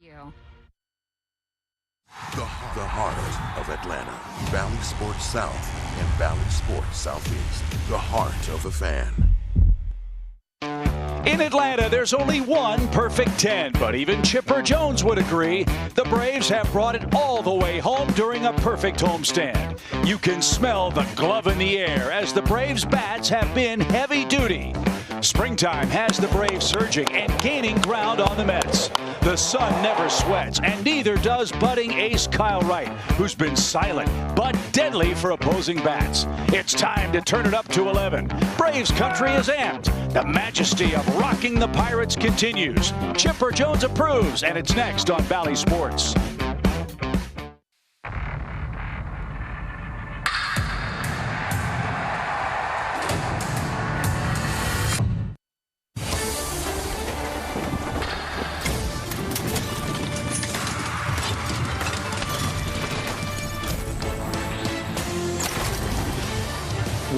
You. The heart of Atlanta. Valley Sports South and Valley Sports Southeast. The heart of the fan. In Atlanta, there's only one perfect 10, but even Chipper Jones would agree the Braves have brought it all the way home during a perfect homestand. You can smell the glove in the air as the Braves' bats have been heavy duty. Springtime has the Braves surging and gaining ground on the Mets. The sun never sweats, and neither does budding ace Kyle Wright, who's been silent but deadly for opposing bats. It's time to turn it up to 11. Braves country is amped. The majesty of rocking the Pirates continues. Chipper Jones approves, and it's next on Valley Sports.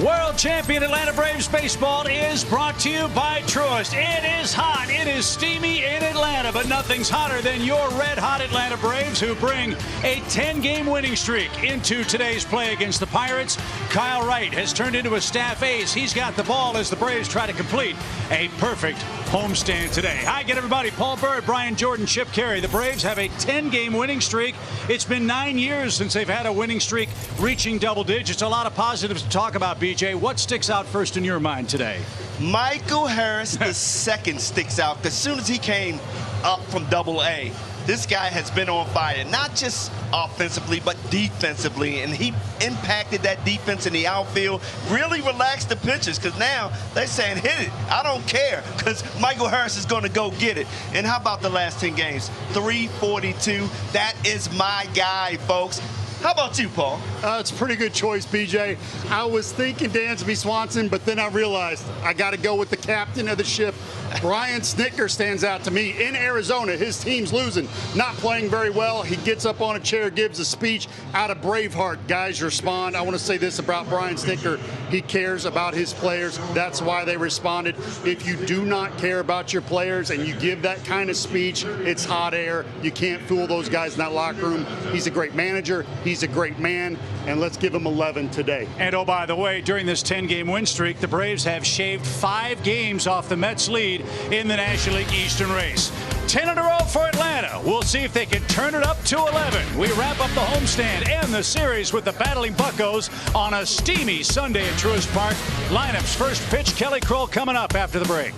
World champion Atlanta Braves baseball is brought to you by Truist. It is hot, it is steamy in Atlanta, but nothing's hotter than your red-hot Atlanta Braves, who bring a 10-game winning streak into today's play against the Pirates. Kyle Wright has turned into a staff ace. He's got the ball as the Braves try to complete a perfect homestand today. Hi again, everybody. Paul Bird, Brian Jordan, Chip Carey. The Braves have a 10-game winning streak. It's been 9 years since they've had a winning streak reaching double digits. A lot of positives to talk about, BJ. What sticks out first in your mind today? Michael Harris II sticks out because as soon as he came up from Double-A, this guy has been on fire, not just offensively, but defensively, and he impacted that defense in the outfield, really relaxed the pitchers, because now they're saying, hit it, I don't care, because Michael Harris is going to go get it. And how about the last 10 games? 342, that is my guy, folks. How about you, Paul? It's a pretty good choice, BJ. I was thinking Dansby Swanson, but then I realized I got to go with the captain of the ship. Brian Snitker stands out to me. In Arizona, his team's losing, not playing very well. He gets up on a chair, gives a speech out of Braveheart. Guys respond. I want to say this about Brian Snitker. He cares about his players. That's why they responded. If you do not care about your players and you give that kind of speech, it's hot air. You can't fool those guys in that locker room. He's a great manager. He's a great man, and let's give him 11 today. And oh, by the way, during this 10-game win streak, the Braves have shaved 5 games off the Mets' lead in the National League Eastern race. 10 in a row for Atlanta. We'll see if they can turn it up to 11. We wrap up the homestand and the series with the Battling Buccos on a steamy Sunday at Truist Park. Lineup's first pitch, Kelly Kroll, coming up after the break.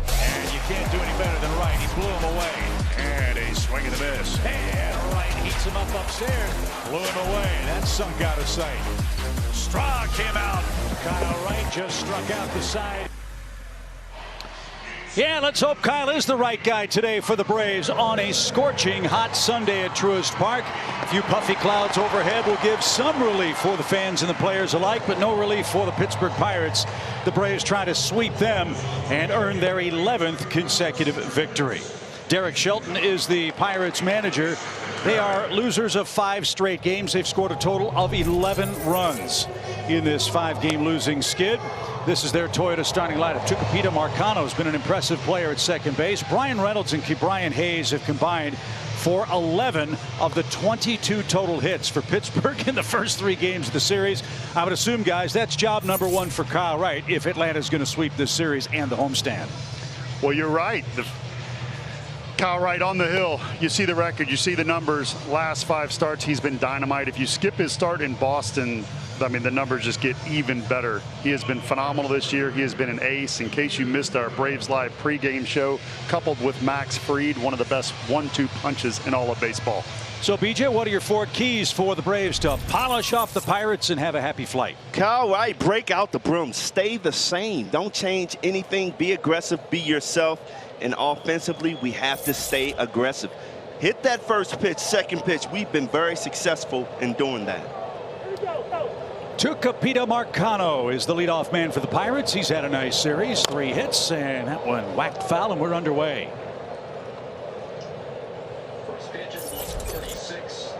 And you can't do any better than Wright. He blew him away. And a swing and a miss. And Wright heats him up upstairs. Blew him away. That's sunk out of sight. Straw came out. Kyle Wright just struck out the side. Yeah, let's hope Kyle is the right guy today for the Braves on a scorching hot Sunday at Truist Park. A few puffy clouds overhead will give some relief for the fans and the players alike, but no relief for the Pittsburgh Pirates. The Braves try to sweep them and earn their 11th consecutive victory. Derek Shelton is the Pirates manager. They are losers of 5 straight games. They've scored a total of 11 runs in this 5-game losing skid. This is their Toyota starting lineup. Tucupita Marcano has been an impressive player at second base. Brian Reynolds and Ke'Bryan Hayes have combined for 11 of the 22 total hits for Pittsburgh in the first 3 games of the series. I would assume, guys, that's job number 1 for Kyle Wright if Atlanta's going to sweep this series and the homestand. Well, you're right. Kyle Wright on the hill. You see the record, you see the numbers. Last 5 starts, he's been dynamite. If you skip his start in Boston, I mean, the numbers just get even better. He has been phenomenal this year. He has been an ace. In case you missed our Braves Live pregame show, coupled with Max Fried, one of the best 1-2 punches in all of baseball. So, BJ, what are your 4 keys for the Braves to polish off the Pirates and have a happy flight? Kyle Wright, break out the broom. Stay the same. Don't change anything. Be aggressive. Be yourself. And offensively, we have to stay aggressive. Hit that first pitch, second pitch. We've been very successful in doing that. Tucupita Marcano is the leadoff man for the Pirates. He's had a nice series, 3 hits, and that one whacked foul, and we're underway. First pitch is 1:36.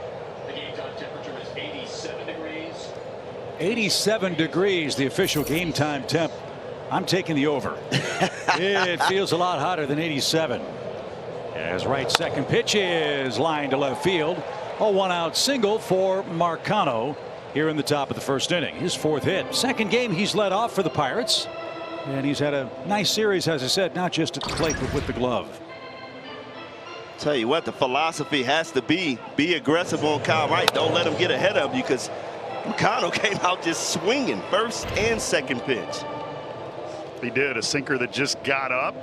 The game time temperature is 87 degrees. 87 degrees, the official game time temp I'm taking the over. It feels a lot hotter than 87. As right second pitch is lined to left field. A 1-out single for Marcano here in the top of the first inning. His 4th hit. Second game he's led off for the Pirates. And he's had a nice series, as I said, not just at the plate, but with the glove. Tell you what, the philosophy has to be aggressive on Kyle Wright. Don't let him get ahead of you, because Marcano came out just swinging first and second pitch. He did. A sinker that just got up.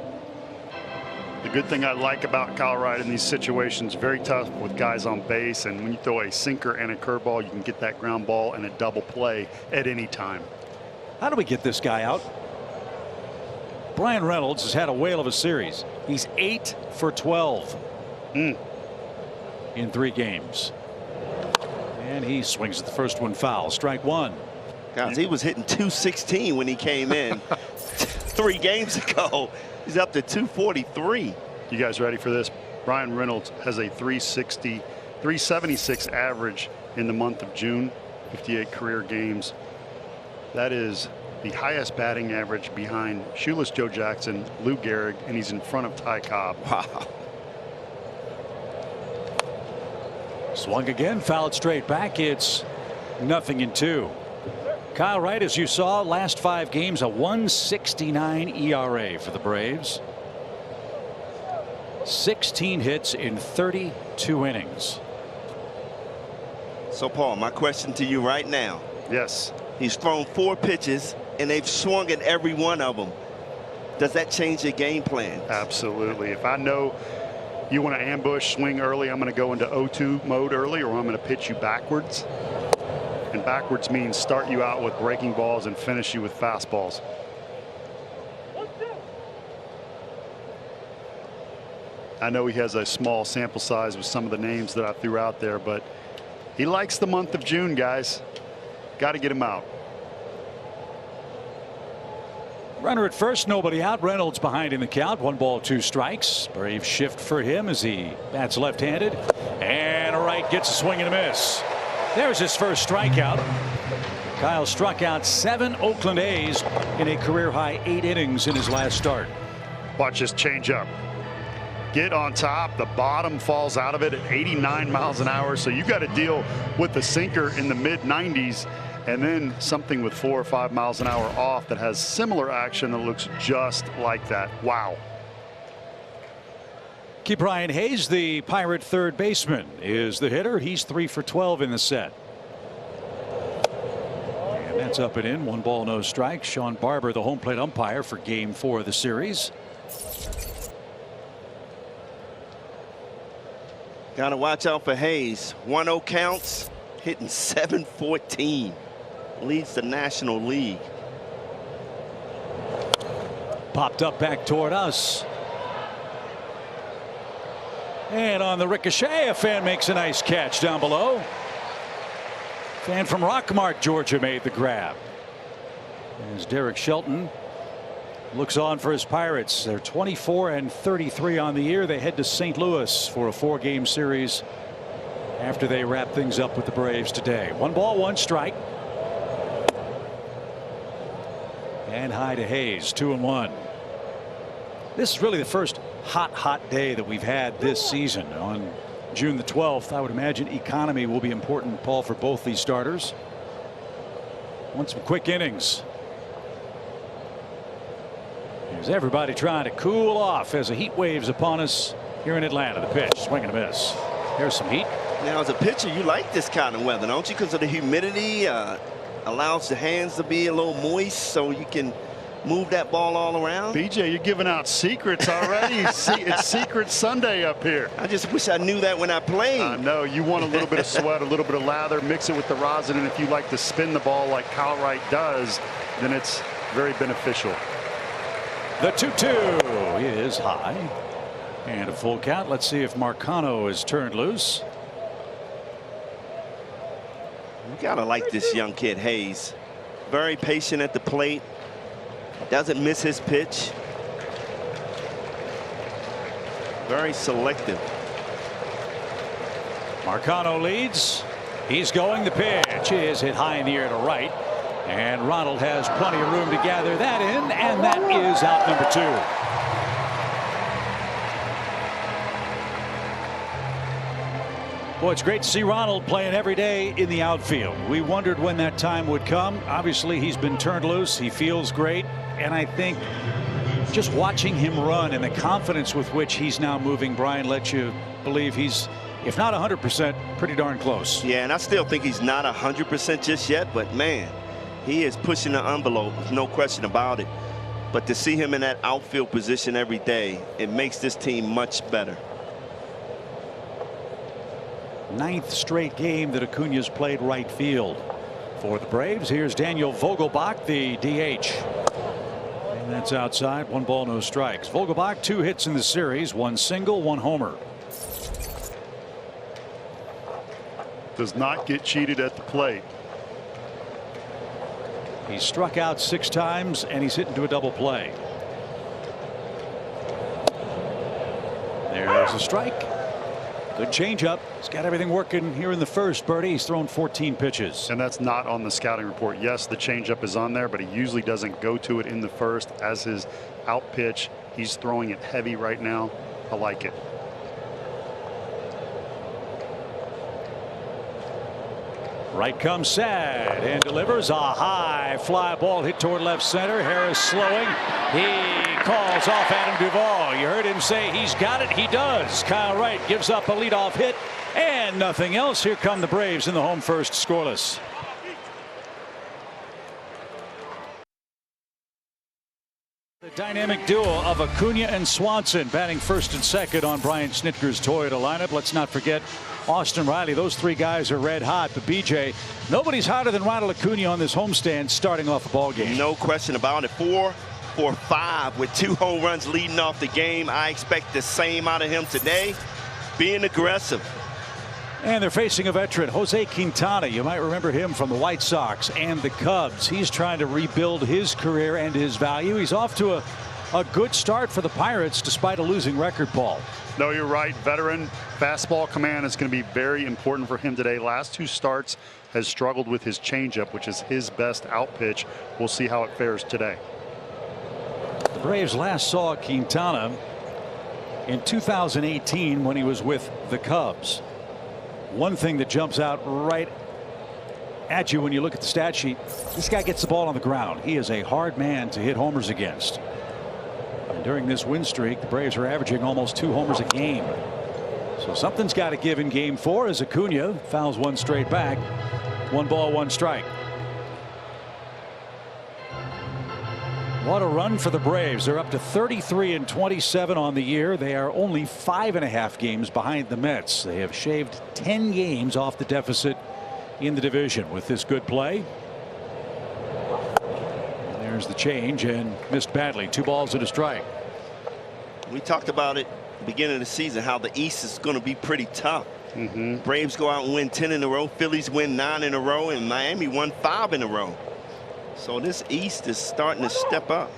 The good thing I like about Kyle Wright in these situations, very tough with guys on base, and when you throw a sinker and a curveball, you can get that ground ball and a double play at any time. How do we get this guy out? Bryan Reynolds has had a whale of a series. He's 8 for 12 in 3 games. And he swings at the first one foul. Strike 1. Guys, he was hitting 216 when he came in 3 games ago. He's up to 243. You guys ready for this? Bryan Reynolds has a 376 average in the month of June, 58 career games. That is the highest batting average behind Shoeless Joe Jackson, Lou Gehrig, and he's in front of Ty Cobb. Wow. Swung again, fouled straight back. It's 0-2. Kyle Wright, as you saw, last 5 games, a 1.69 ERA for the Braves. 16 hits in 32 innings. So, Paul, my question to you right now. Yes. He's thrown 4 pitches, and they've swung at every one of them. Does that change your game plan? Absolutely. If I know you want to ambush, swing early, I'm going to go into 0-2 mode early, or I'm going to pitch you backwards. And backwards means start you out with breaking balls and finish you with fastballs. I know he has a small sample size with some of the names that I threw out there, but he likes the month of June, guys. Got to get him out. Runner at first, nobody out. Reynolds behind in the count. 1 ball, 2 strikes. Brave shift for him as he bats left-handed. And a right gets a swing and a miss. There's his first strikeout. Kyle struck out 7 Oakland A's in a career-high 8 innings in his last start. Watch this change up. Get on top. The bottom falls out of it at 89 miles an hour. So you got to deal with the sinker in the mid-90s, and then something with 4 or 5 miles an hour off that has similar action that looks just like that. Wow. Ke'Bryan Hayes, the Pirate third baseman, is the hitter. He's 3 for 12 in the set. And that's up and in. 1 ball, no strikes. Sean Barber, the home plate umpire for Game 4 of the series. Got to watch out for Hayes. 1-0 counts, hitting .714. Leads the National League. Popped up back toward us. And on the ricochet, a fan makes a nice catch down below. Fan from Rockmart, Georgia, made the grab. As Derek Shelton looks on for his Pirates. They're 24-33 on the year. They head to St. Louis for a 4-game series after they wrap things up with the Braves today. 1 ball, 1 strike. And high to Hayes, 2-1. This is really the first hot day that we've had this season. On June the 12th, I would imagine economy will be important, Paul, for both these starters. Want some quick innings. There's everybody trying to cool off as a heat waves upon us here in Atlanta. The pitch, swing and a miss. There's some heat. Now, as a pitcher, you like this kind of weather, don't you? Because of the humidity, allows the hands to be a little moist, so you can move that ball all around. BJ, you're giving out secrets already. It's Secret Sunday up here. I just wish I knew that when I played. I know. You want a little bit of sweat, a little bit of lather, mix it with the rosin, and if you like to spin the ball like Kyle Wright does, then it's very beneficial. The 2-2 is high. And a full count. Let's see if Marcano is turned loose. You gotta like this young kid, Hayes. Very patient at the plate. Doesn't miss his pitch. Very selective. Marcano leads. He's going. The pitch is hit high in the air to right. And Ronald has plenty of room to gather that in, and that is out number 2. Boy, it's great to see Ronald playing every day in the outfield. We wondered when that time would come. Obviously, he's been turned loose. He feels great. And I think just watching him run and the confidence with which he's now moving, Brian, lets you believe he's, if not 100%, pretty darn close. Yeah, and I still think he's not 100% just yet, but man, he is pushing the envelope, no question about it. But to see him in that outfield position every day, it makes this team much better. 9th straight game that Acuna's played right field for the Braves. Here's Daniel Vogelbach, the DH. And that's outside. 1 ball, no strikes. Vogelbach, 2 hits in the series, 1 single, 1 homer. Does not get cheated at the plate. He's struck out 6 times and he's hit into a double play. There's a strike. Good changeup. He's got everything working here in the first, Bertie. He's thrown 14 pitches. And that's not on the scouting report. Yes, the changeup is on there, but he usually doesn't go to it in the first as his out pitch. He's throwing it heavy right now. I like it. Right comes Sad and delivers a high fly ball hit toward left center. Harris slowing. He calls off Adam Duvall. You heard him say he's got it. He does. Kyle Wright gives up a leadoff hit and nothing else. Here come the Braves in the home first, scoreless. The dynamic duo of Acuna and Swanson batting first and second on Brian Snitker's Toyota lineup. Let's not forget Austin Riley. Those 3 guys are red hot. But BJ, nobody's hotter than Ronald Acuna on this homestand starting off a ball game. No question about it. 4 for 5 with 2 home runs leading off the game. I expect the same out of him today. Being aggressive. And they're facing a veteran, Jose Quintana. You might remember him from the White Sox and the Cubs. He's trying to rebuild his career and his value. He's off to a good start for the Pirates despite a losing record, Paul. No, you're right. Veteran fastball command is going to be very important for him today. Last 2 starts has struggled with his changeup, which is his best out pitch. We'll see how it fares today. The Braves last saw Quintana in 2018 when he was with the Cubs. One thing that jumps out right at you when you look at the stat sheet, this guy gets the ball on the ground. He is a hard man to hit homers against. And during this win streak, the Braves are averaging almost 2 homers a game. So something's got to give in game 4 as Acuna fouls 1 straight back. 1 ball, 1 strike. What a run for the Braves. They're up to 33-27 on the year. They are only 5.5 games behind the Mets. They have shaved 10 games off the deficit in the division with this good play. And there's the change and missed badly. 2 balls and a strike. We talked about it at the beginning of the season, how the East is going to be pretty tough. Braves go out and win 10 in a row. Phillies win 9 in a row, and Miami won 5 in a row. So this East is starting to step up.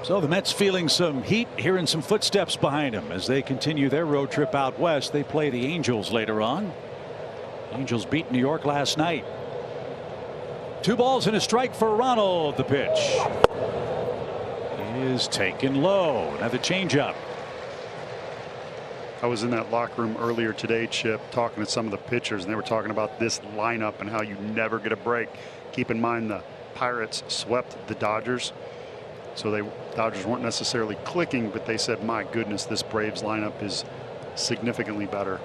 So the Mets feeling some heat, hearing some footsteps behind them as they continue their road trip out west. They play the Angels later on. Angels beat New York last night. 2 balls and a strike for Ronald. The pitch is taken low. Another changeup. I was in that locker room earlier today, Chip, talking to some of the pitchers, and they were talking about this lineup and how you never get a break. Keep in mind the Pirates swept the Dodgers, so the Dodgers weren't necessarily clicking, but they said, my goodness, this Braves lineup is significantly better.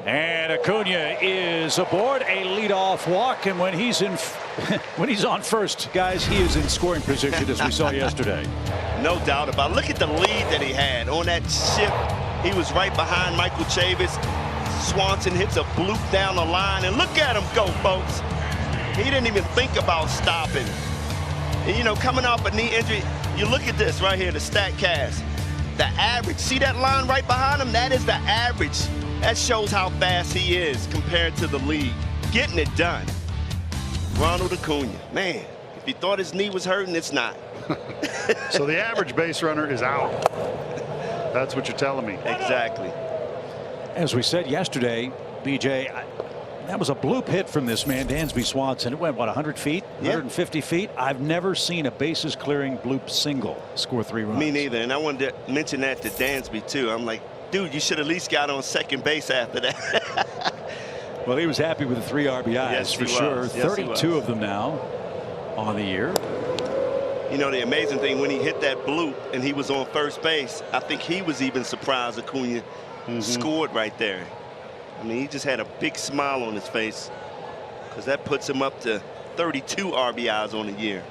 And Acuna is aboard, a leadoff walk, and when he's on first, guys, he is in scoring position as we saw yesterday. No doubt about it. Look at the lead that he had on that shift. He was right behind Michael Chavis. Swanson hits a bloop down the line, and look at him go, folks. He didn't even think about stopping. And, you know, coming off a knee injury, you look at this right here, the StatCast. The average, see that line right behind him? That is the average. That shows how fast he is compared to the league. Getting it done. Ronald Acuna, man, if you thought his knee was hurting, it's not. So the average base runner is out. That's what you're telling me. Exactly. As we said yesterday, BJ, That was a bloop hit from this man, Dansby Swanson. It went, what, 100 feet, 150 feet? I've never seen a bases clearing bloop single score 3 runs. Me neither. And I wanted to mention that to Dansby, too. I'm like, dude, you should at least got on second base after that. Well, he was happy with the 3 RBIs, yes, for sure. Yes, 32 of them now on the year. You know, the amazing thing, when he hit that bloop and he was on first base, I think he was even surprised Acuna scored right there. I mean, he just had a big smile on his face because that puts him up to 32 RBIs on the year.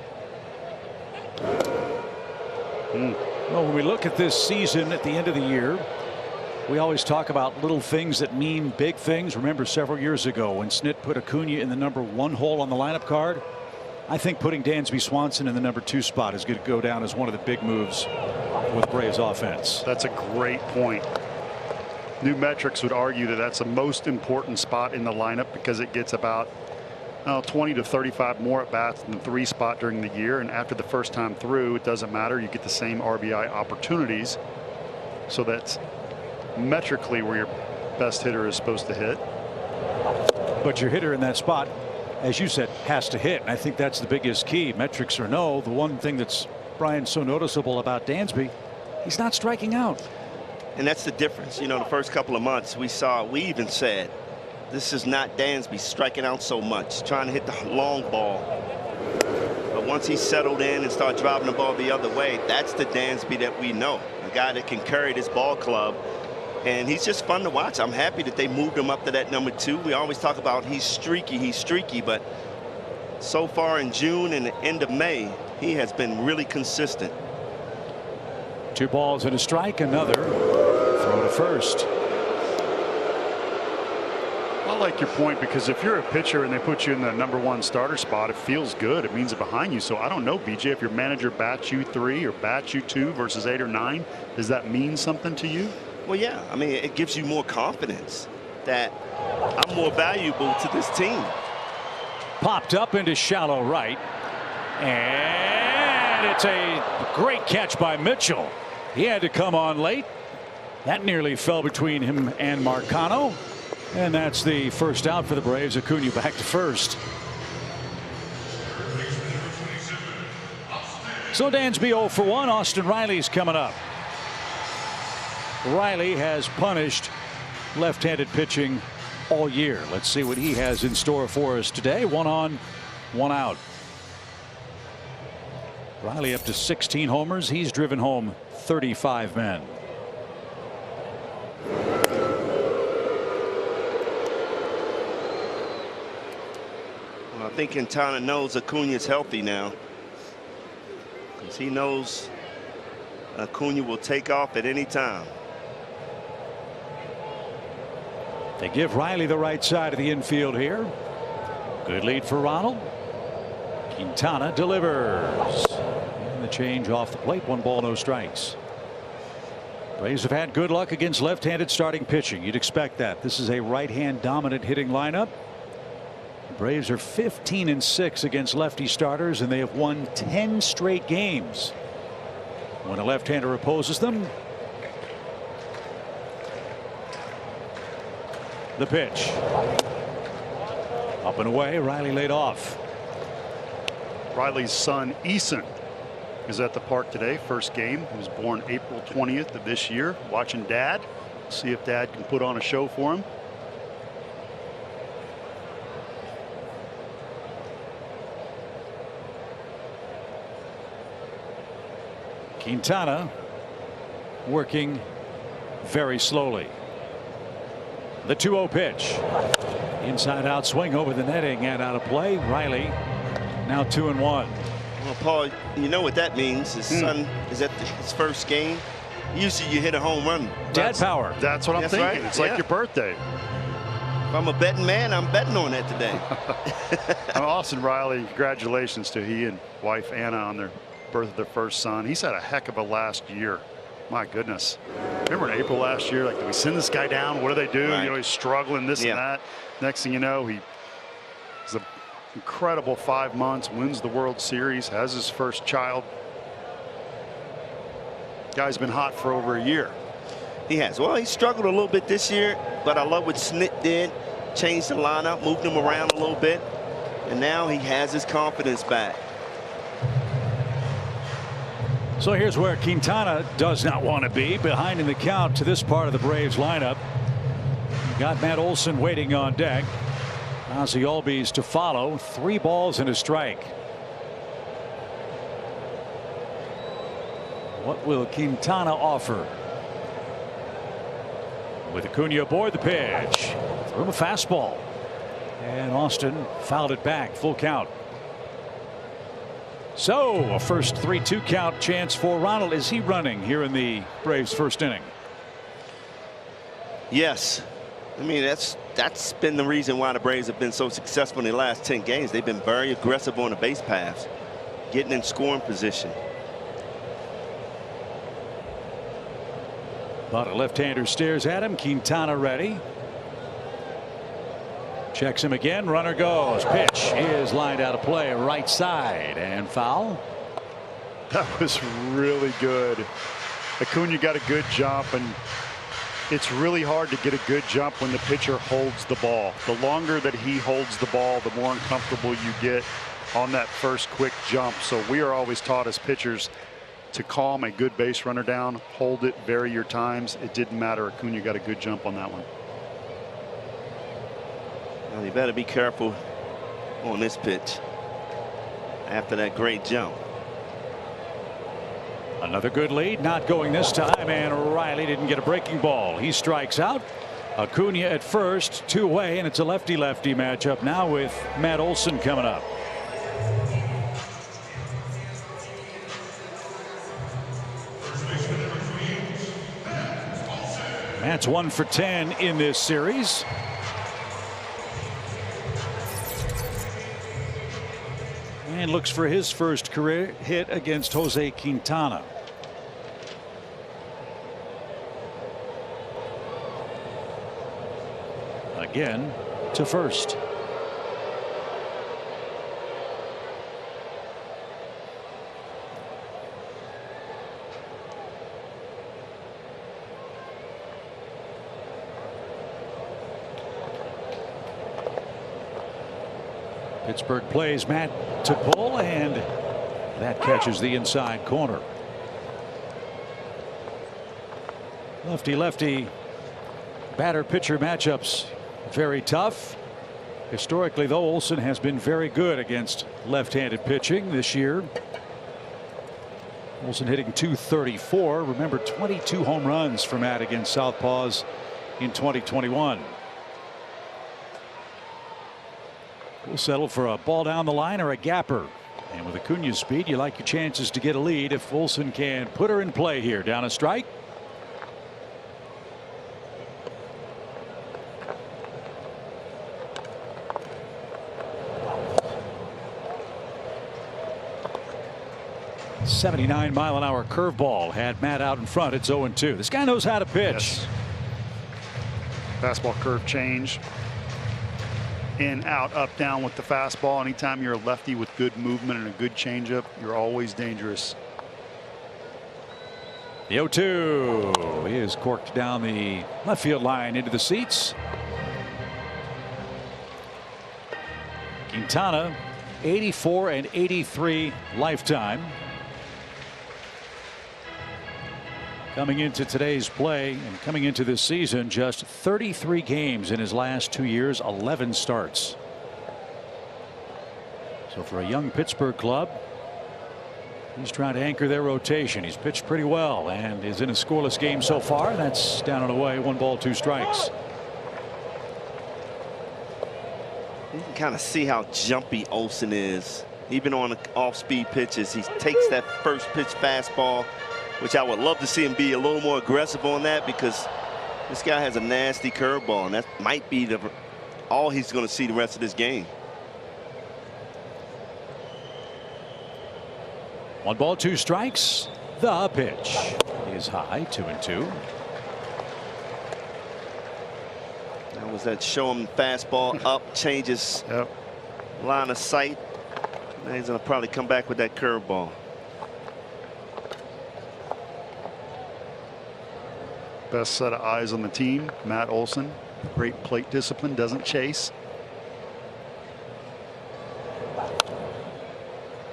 Well, when we look at this season at the end of the year, we always talk about little things that mean big things. Remember several years ago when Snit put Acuna in the #1 hole on the lineup card? I think putting Dansby Swanson in the #2 spot is going to go down as one of the big moves with Braves offense. That's a great point. New metrics would argue that that's the most important spot in the lineup because it gets about 20 to 35 more at bats than the 3 spot during the year. And after the first time through, it doesn't matter. You get the same RBI opportunities. So that's metrically where your best hitter is supposed to hit. But your hitter in that spot, as you said, has to hit. And I think that's the biggest key. Metrics or no, the one thing that's, Brian, so noticeable about Dansby, he's not striking out. And that's the difference. You know, the first couple of months we even said, this is not Dansby striking out so much, trying to hit the long ball. But once he settled in and started driving the ball the other way, that's the Dansby that we know. A guy that can carry this ball club. And he's just fun to watch. I'm happy that they moved him up to that #2. We always talk about he's streaky, but so far in June and the end of May, he has been really consistent. 2 balls and a strike, another throw to first. I like your point because if you're a pitcher and they put you in the #1 starter spot, it feels good. It means they're behind you. So I don't know, BJ, if your manager bats you 3 or bats you 2 versus 8 or 9, does that mean something to you? Well, yeah, I mean, it gives you more confidence that I'm more valuable to this team. Popped up into shallow right. And it's a great catch by Mitchell. He had to come on late. That nearly fell between him and Marcano. And that's the first out for the Braves. Acuna back to first. So Dansby 0 for 1. Austin Riley's coming up. Riley has punished left-handed pitching all year. Let's see what he has in store for us today. 1 on, 1 out. Riley up to 16 homers. He's driven home 35 men. Well, I think Quintana knows Acuna's healthy now, because he knows Acuna will take off at any time. They give Riley the right side of the infield here. Good lead for Ronald. Quintana delivers. And the change off the plate. 1 ball, no strikes. Braves have had good luck against left-handed starting pitching. You'd expect that. This is a right-hand dominant hitting lineup. The Braves are 15-6 against lefty starters, and they have won 10 straight games when a left-hander opposes them. The pitch. Up and away. Riley laid off. Riley's son Eason is at the park today. First game. He was born April 20th of this year. Watching Dad. See if Dad can put on a show for him. Quintana working very slowly. The 2-0 pitch. Inside out swing over the netting and out of play. Riley now 2-1. Well, Paul, you know what that means. His son is at his first game. Usually you hit a home run. Dad power. That's what I'm thinking. Right. It's like your birthday. If I'm a betting man, I'm betting on that today. Austin Riley, congratulations to he and wife Anna on their birth of their first son. He's had a heck of a last year. My goodness. Remember in April last year, like, did we send this guy down? What do they do? Right. You know, he's struggling, this and that. Next thing you know, he's an incredible 5 months, wins the World Series, has his first child. Guy's been hot for over a year. He has. Well, he struggled a little bit this year, but I love what Snit did. changed the lineup, moved him around a little bit, and now he has his confidence back. So here's where Quintana does not want to be, behind in the count to this part of the Braves lineup. Got Matt Olson waiting on deck. Ozzie Albies to follow. 3 balls and a strike. What will Quintana offer? With Acuna aboard, the pitch. Threw him a fastball. And Austin fouled it back. Full count. So a first 3-2 count chance for Ronald. Is he running here in the Braves first inning? Yes. I mean, that's been the reason why the Braves have been so successful in the last 10 games. They've been very aggressive on the base paths, getting in scoring position. But a left-hander stares at him. Quintana ready. Checks him again. Runner goes. Pitch is lined out of play. Right side and foul. That was really good. Acuna got a good jump, and it's really hard to get a good jump when the pitcher holds the ball. The longer that he holds the ball, the more uncomfortable you get on that first quick jump. So we are always taught as pitchers to calm a good base runner down, hold it, vary your times. It didn't matter. Acuna got a good jump on that one. Well, you better be careful on this pitch after that great jump. Another good lead, not going this time, and Riley didn't get a breaking ball. He strikes out. Acuna at first, 2 away, and it's a lefty-lefty matchup now with Matt Olson coming up. Matt's 1 for 10 in this series. And looks for his first career hit against Jose Quintana. Again to first. Pittsburgh plays Matt to pull, and that catches the inside corner. Lefty-lefty batter-pitcher matchups, very tough. Historically, though, Olson has been very good against left-handed pitching this year. Olson hitting .234. Remember, 22 home runs for Matt against Southpaws in 2021. We'll settle for a ball down the line or a gapper. And with Acuna's speed, you like your chances to get a lead if Olson can put her in play here. Down a strike. .79-mile-an-hour curveball had Matt out in front. It's 0-2. This guy knows how to pitch. Yes. Fastball curve change. In, out, up, down with the fastball. Anytime you're a lefty with good movement and a good changeup, you're always dangerous. The 0-2. He is corked down the left field line into the seats. Quintana, 84 and 83 lifetime. Coming into today's play and coming into this season, just 33 games in his last 2 years, 11 starts. So for a young Pittsburgh club, he's trying to anchor their rotation. He's pitched pretty well and is in a scoreless game so far. That's down and away, 1 ball, 2 strikes. You can kind of see how jumpy Olson is. Even on off-speed pitches, he takes that first pitch fastball, which I would love to see him be a little more aggressive on that, because this guy has a nasty curveball, and that might be all he's going to see the rest of this game. 1 ball, 2 strikes. The pitch is high, 2-2. That was that show him fastball up, changes line of sight. Now he's going to probably come back with that curveball. Best set of eyes on the team, Matt Olson. Great plate discipline, doesn't chase.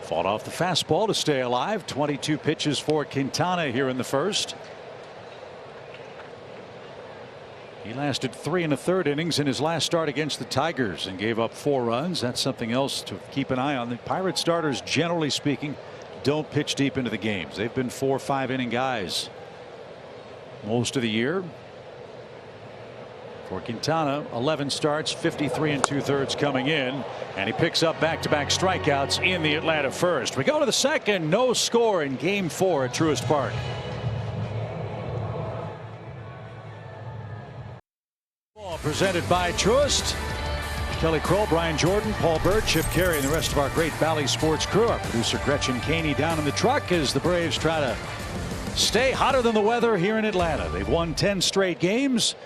Fought off the fastball to stay alive. 22 pitches for Quintana here in the first. He lasted 3 1/3 innings in his last start against the Tigers and gave up 4 runs. That's something else to keep an eye on. The Pirate starters, generally speaking, don't pitch deep into the games. They've been 4 or 5 inning guys most of the year. For Quintana, 11 starts, 53 2/3 coming in, and he picks up back-to-back strikeouts in the Atlanta first. We go to the second. No score in Game 4 at Truist Park. Ball presented by Truist. Kelly Kroll, Brian Jordan, Paul Burt, Chip Carey, and the rest of our great Bally Sports crew. Our producer Gretchen Caney down in the truck as the Braves try to stay hotter than the weather here in Atlanta. They've won 10 straight games.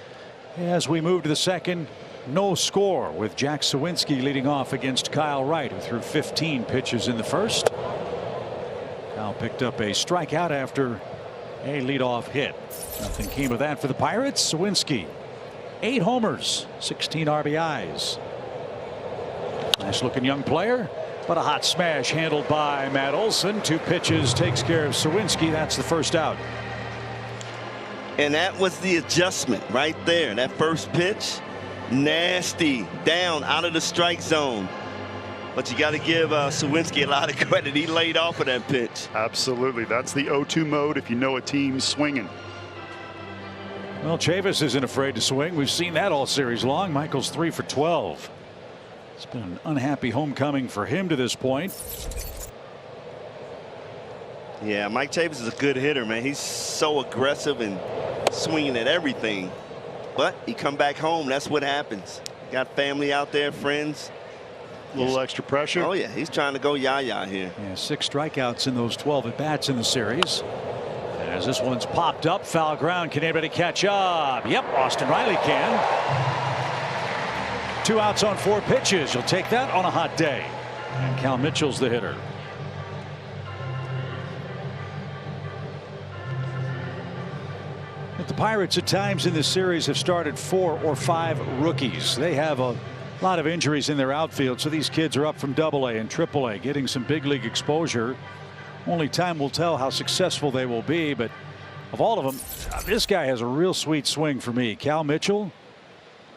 As we move to the second, no score with Jack Suwinski leading off against Kyle Wright, who threw 15 pitches in the first. Kyle picked up a strikeout after a leadoff hit. Nothing came of that for the Pirates. Suwinski, 8 homers, 16 RBIs. Nice looking young player, but a hot smash handled by Matt Olson. 2 pitches takes care of Suwinski. That's the first out. And that was the adjustment right there. That first pitch, nasty, down out of the strike zone. But you got to give Suwinski a lot of credit. He laid off of that pitch. Absolutely. That's the 0-2 mode if you know a team's swinging. Well, Chavis isn't afraid to swing. We've seen that all series long. Michael's 3 for 12. It's been an unhappy homecoming for him to this point. Yeah, Mike Chavis is a good hitter, man. He's so aggressive and swinging at everything. But he come back home. That's what happens. Got family out there, friends. A little extra pressure. Oh, yeah. He's trying to go yah-yah here. Yeah, 6 strikeouts in those 12 at-bats in the series. As this one's popped up, foul ground. Can anybody catch up? Yep, Austin Riley can. 2 outs on 4 pitches. You'll take that on a hot day. And Cal Mitchell's the hitter. But the Pirates at times in this series have started 4 or 5 rookies. They have a lot of injuries in their outfield, so these kids are up from AA and AAA, getting some big league exposure. Only time will tell how successful they will be, but of all of them, this guy has a real sweet swing for me. Cal Mitchell,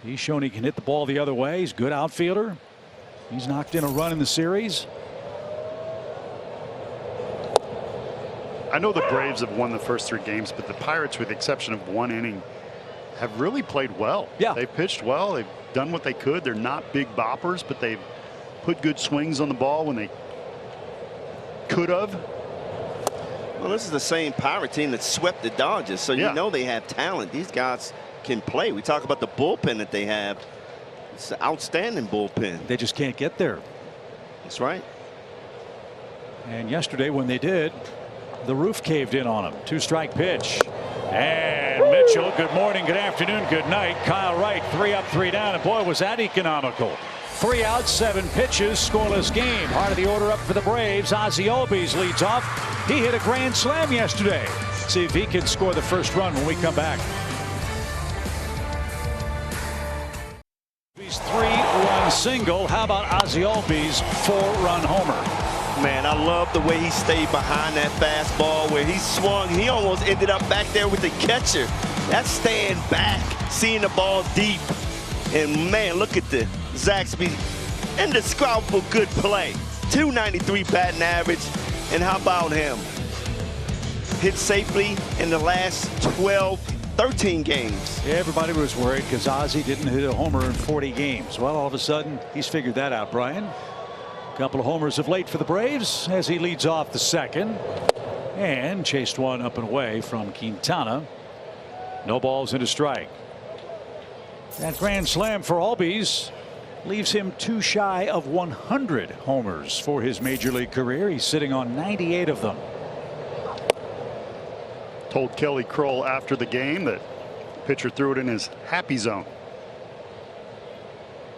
he's shown he can hit the ball the other way. He's a good outfielder. He's knocked in a run in the series. I know the Braves have won the first 3 games, but the Pirates, with the exception of 1 inning, have really played well. Yeah. They've pitched well. They've done what they could. They're not big boppers, but they've put good swings on the ball when they could have. Well, this is the same Pirate team that swept the Dodgers, so you know they have talent. These guys can play. We talk about the bullpen that they have. It's an outstanding bullpen. They just can't get there. That's right. And yesterday when they did, the roof caved in on him. 2-strike pitch. And Mitchell, good morning, good afternoon, good night. Kyle Wright, 3 up, 3 down, and boy, was that economical. 3 outs, 7 pitches, scoreless game. Heart of the order up for the Braves. Ozzie Albies leads off. He hit a grand slam yesterday. See if he can score the first run when we come back. He's 3-run single. How about Ozzie Albies' 4-run homer? Man, I love the way he stayed behind that fastball where he swung. He almost ended up back there with the catcher. That's staying back, seeing the ball deep. And man, look at the Zaxby, indescribable good play. 293 batting average. And how about him? Hit safely in the last 13 games. Yeah, everybody was worried because Ozzie didn't hit a homer in 40 games. Well, all of a sudden, he's figured that out, Brian. A couple of homers of late for the Braves as he leads off the second. And chased one up and away from Quintana. No balls and a strike. That grand slam for Albies leaves him 2 shy of 100 homers for his major league career. He's sitting on 98 of them. Told Kelly Kroll after the game that the pitcher threw it in his happy zone.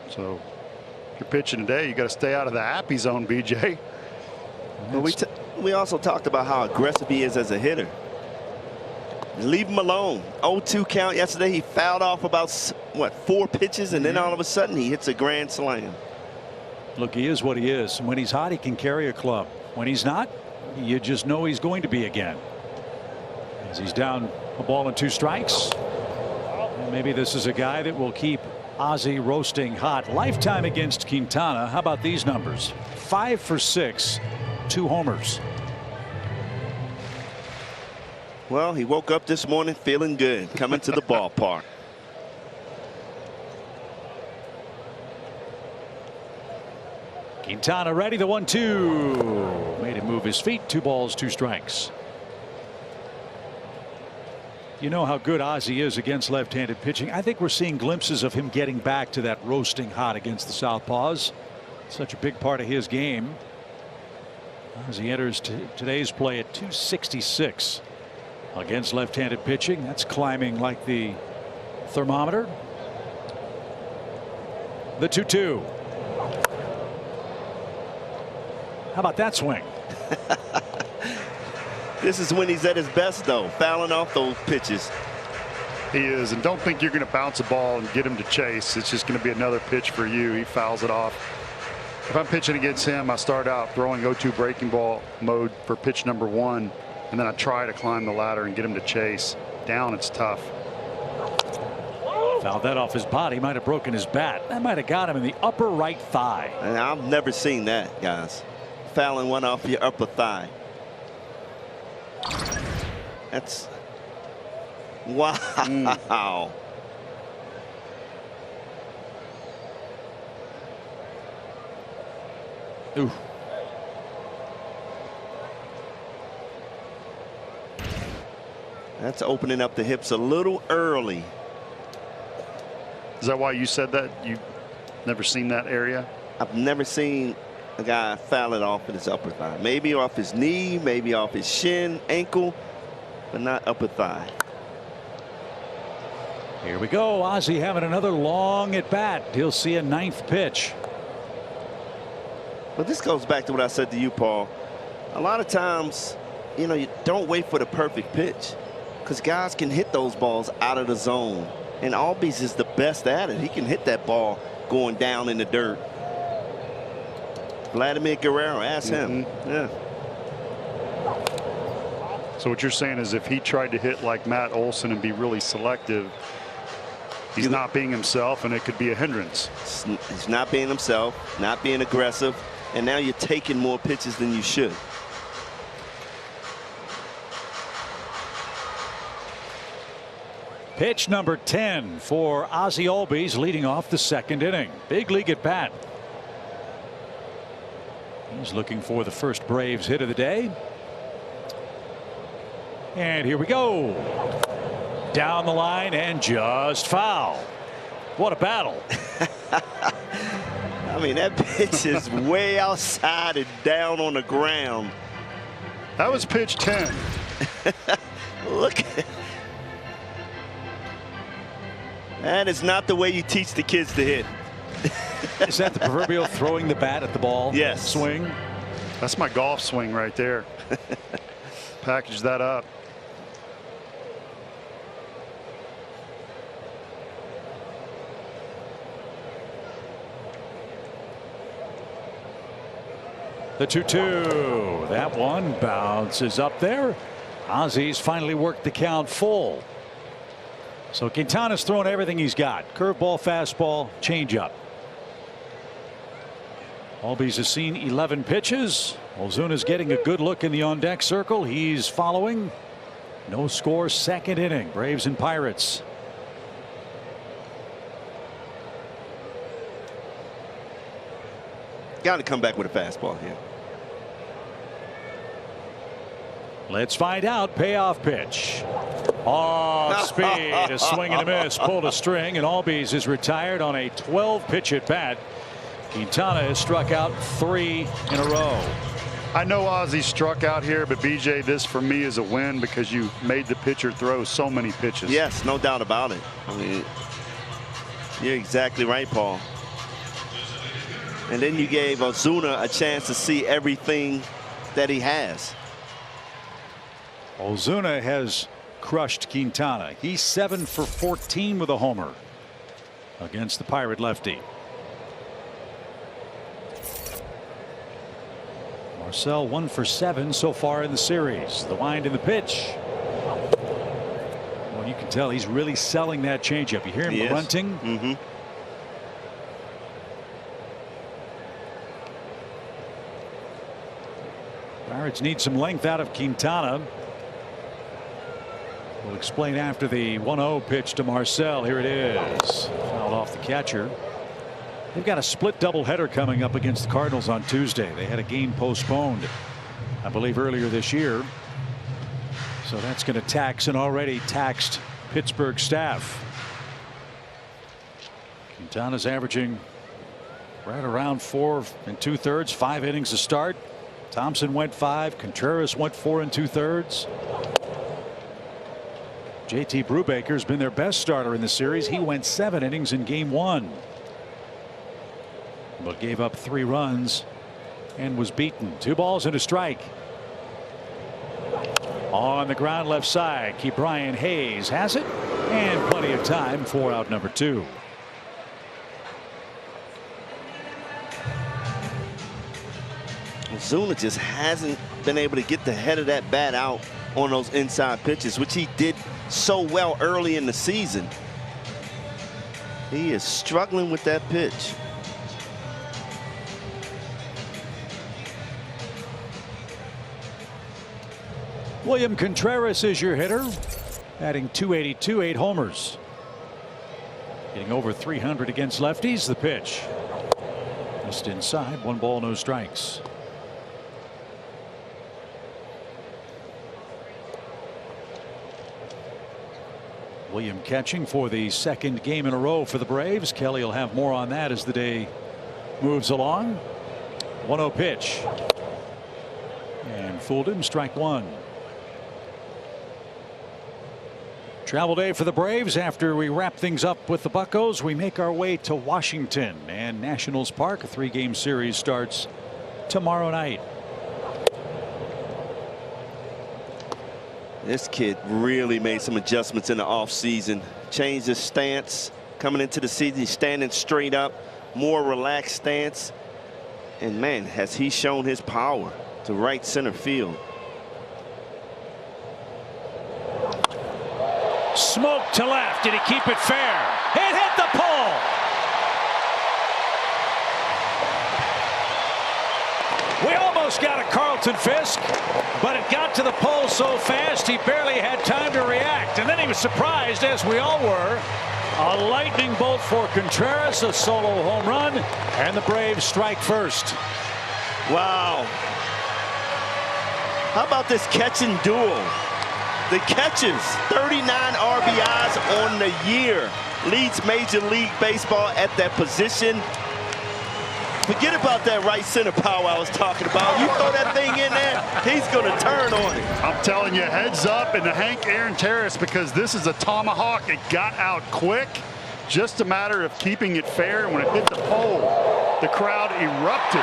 So if you're pitching today, you got to stay out of the happy zone, BJ. But we also talked about how aggressive he is as a hitter. Leave him alone. 0-2 count yesterday. He fouled off about what, 4 pitches, and then all of a sudden he hits a grand slam. Look, he is what he is. When he's hot, he can carry a club. When he's not, you just know he's going to be again. As he's down a ball and 2 strikes. And maybe this is a guy that will keep Ozzie roasting hot. Lifetime against Quintana. How about these numbers? 5 for 6, 2 homers. Well, he woke up this morning feeling good, coming to the ballpark. Quintana ready, the 1-2. Made him move his feet. 2 balls, 2 strikes. You know how good Ozzie is against left-handed pitching. I think we're seeing glimpses of him getting back to that roasting hot against the southpaws. Such a big part of his game. Ozzie enters today's play at 266 against left-handed pitching. That's climbing like the thermometer. The 2-2. How about that swing? This is when he's at his best, though, fouling off those pitches. He is, and don't think you're going to bounce a ball and get him to chase. It's just going to be another pitch for you. He fouls it off. If I'm pitching against him, I start out throwing 0-2 breaking ball mode for pitch number 1, and then I try to climb the ladder and get him to chase. Down, it's tough. Fouled that off his body. Might have broken his bat. That might have got him in the upper right thigh. And I've never seen that, guys. Fouling one off your upper thigh. That's wow. Ooh. That's opening up the hips a little early. Is that why you said that? You've never seen that area? I've never seen a guy foul it off in his upper thigh. Maybe off his knee, maybe off his shin, ankle, but not upper thigh. Here we go. Ozzie having another long at bat. He'll see a 9th pitch. But this goes back to what I said to you, Paul. A lot of times, you know, you don't wait for the perfect pitch, because guys can hit those balls out of the zone. And Albies is the best at it. He can hit that ball going down in the dirt. Vladimir Guerrero, ask him. Yeah. So what you're saying is if he tried to hit like Matt Olson and be really selective, he's not being himself, and it could be a hindrance. He's not being himself, not being aggressive, and now you're taking more pitches than you should. Pitch number 10 for Ozzie Albies, leading off the 2nd inning. Big league at bat. He's looking for the first Braves hit of the day. And here we go. Down the line and just foul. What a battle. I mean, that pitch is way outside and down on the ground. That was pitch 10. Look. That is not the way you teach the kids to hit. Is that the proverbial throwing the bat at the ball? Yes. Swing? That's my golf swing right there. Package that up. The 2-2. That one bounces up there. Ozzie's finally worked the count full. So Quintana's thrown everything he's got. Curveball, fastball, changeup. Albies has seen 11 pitches. Ozuna's getting a good look in the on deck circle. He's following. No score, 2nd inning. Braves and Pirates. Got to come back with a fastball here. Let's find out. Payoff pitch. Off speed. A swing and a miss. Pulled a string, and Albies is retired on a 12-pitch at bat. Quintana has struck out 3 in a row. I know Ozzie struck out here, but BJ, this for me is a win because you made the pitcher throw so many pitches. Yes, no doubt about it. I mean, you're exactly right, Paul. And then you gave Ozuna a chance to see everything that he has. Ozuna has crushed Quintana. He's 7 for 14 with a homer. against the Pirate lefty. Marcel 1 for 7 so far in the series. The wind in the pitch. Well, you can tell he's really selling that changeup. You hear him grunting. Pirates need some length out of Quintana. We'll explain after the 1-0 pitch to Marcel. Here it is. Fouled off the catcher. They've got a split doubleheader coming up against the Cardinals on Tuesday. They had a game postponed, I believe, earlier this year. So that's going to tax an already taxed Pittsburgh staff. Quintana's averaging right around 4 2/3, 5 innings to start. Thompson went 5. Contreras went 4 2/3. JT Brubaker's been their best starter in the series. He went 7 innings in game 1. But gave up 3 runs and was beaten. 2 balls and a strike. On the ground left side, Ke'Bryan Hayes has it, and plenty of time for out number 2. Ozuna just hasn't been able to get the head of that bat out on those inside pitches, which he did so well early in the season. He is struggling with that pitch. William Contreras is your hitter, adding 282, 8 homers. Getting over 300 against lefties. The pitch just inside, 1 ball, no strikes. William catching for the 2nd game in a row for the Braves. Kelly will have more on that as the day moves along. 1-0 pitch. And fooled him, strike 1. Travel day for the Braves. After we wrap things up with the Buccos, we make our way to Washington and Nationals Park. A 3-game series starts tomorrow night. This kid really made some adjustments in the offseason. Changed his stance coming into the season. He's standing straight up, more relaxed stance. And man, has he shown his power to right center field. Smoke to left. Did he keep it fair? It hit the pole. We almost got a Carlton Fisk, but it got to the pole so fast he barely had time to react. And then he was surprised, as we all were. A lightning bolt for Contreras, a solo home run, and the Braves strike first. Wow. How about this catching duel? The catches, 39 RBIs on the year. Leads Major League Baseball at that position. Forget about that right center power I was talking about. You throw that thing in there, he's going to turn on it. I'm telling you, heads up in the Hank Aaron Terrace, because this is a tomahawk. It got out quick. Just a matter of keeping it fair. And when it hit the pole, the crowd erupted.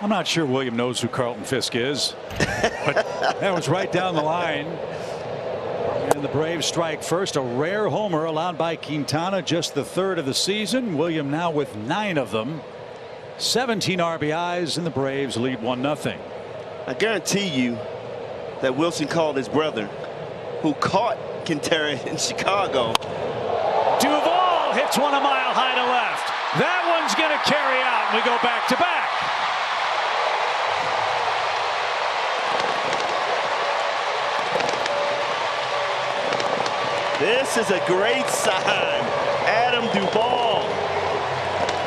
I'm not sure William knows who Carlton Fisk is, but that was right down the line. And the Braves strike first. A rare homer allowed by Quintana, just the 3rd of the season. William now with 9 of them. 17 RBIs, and the Braves lead 1-0. I guarantee you that Wilson called his brother, who caught Quintana in Chicago. Duvall hits one a mile high to left. That one's going to carry out, and we go back to back. This is a great sign. Adam Duvall,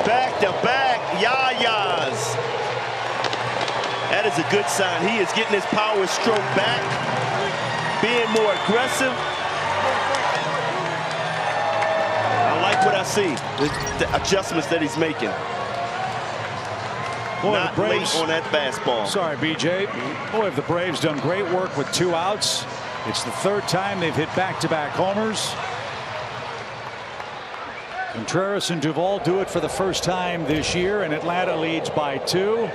back-to-back yayas. That is a good sign. He is getting his power stroke back, being more aggressive. I like what I see, the adjustments that he's making. Boy, Not the Braves, late on that fastball. Sorry, BJ. Boy, have the Braves done great work with 2 outs. It's the 3rd time they've hit back-to-back homers. Contreras and Duvall do it for the first time this year, and Atlanta leads by 2.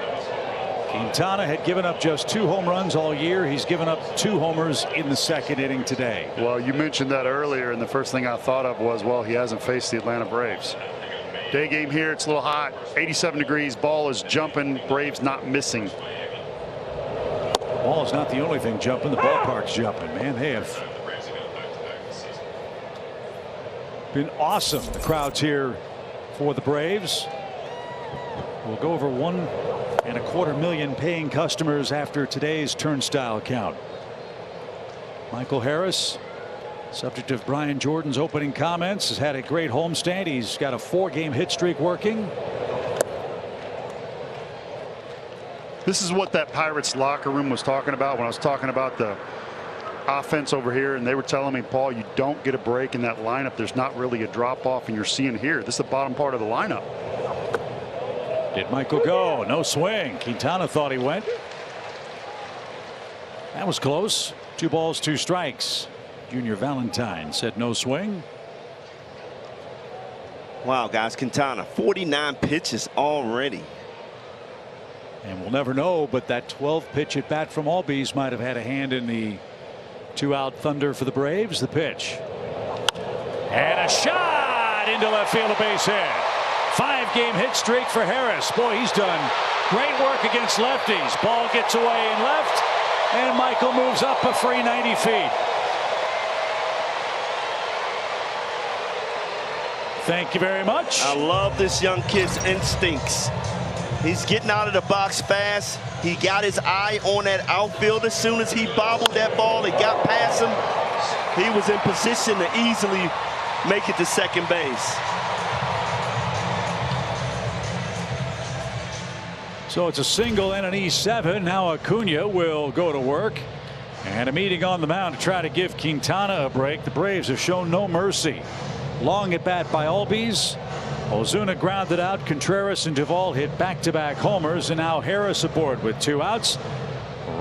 Quintana had given up just 2 home runs all year. He's given up 2 homers in the second inning today. Well, you mentioned that earlier, and the first thing I thought of was, well, he hasn't faced the Atlanta Braves. Day game here, it's a little hot, 87 degrees, ball is jumping, Braves not missing. Ball is not the only thing jumping, the ballpark's jumping, man. They have been awesome, the crowds here for the Braves. We'll go over 1.25 million paying customers after today's turnstile count. Michael Harris, subject of Brian Jordan's opening comments, has had a great homestand. He's got a 4-game hit streak working. This is what that Pirates locker room was talking about when I was talking about the offense over here, and they were telling me, Paul, you don't get a break in that lineup. There's not really a drop off, and you're seeing here, this is the bottom part of the lineup. Did Michael go? No swing. Quintana thought he went. That was close. 2 balls, 2 strikes. Junior Valentine said no swing. Wow, guys, Quintana, 49 pitches already. And we'll never know, but that 12-pitch at bat from Albies might have had a hand in the 2-out thunder for the Braves. The pitch. And a shot into left field, a base hit. 5-game hit streak for Harris. Boy, he's done great work against lefties. Ball gets away in left, and Michael moves up a free 90 feet. Thank you very much. I love this young kid's instincts. He's getting out of the box fast. He got his eye on that outfield as soon as he bobbled that ball. It got past him. He was in position to easily make it to second base. So it's a single and an E7. Now Acuna will go to work. And a meeting on the mound to try to give Quintana a break. The Braves have shown no mercy. Long at bat by Albies. Ozuna grounded out. Contreras and Duvall hit back-to-back homers. And now Harris aboard with 2 outs.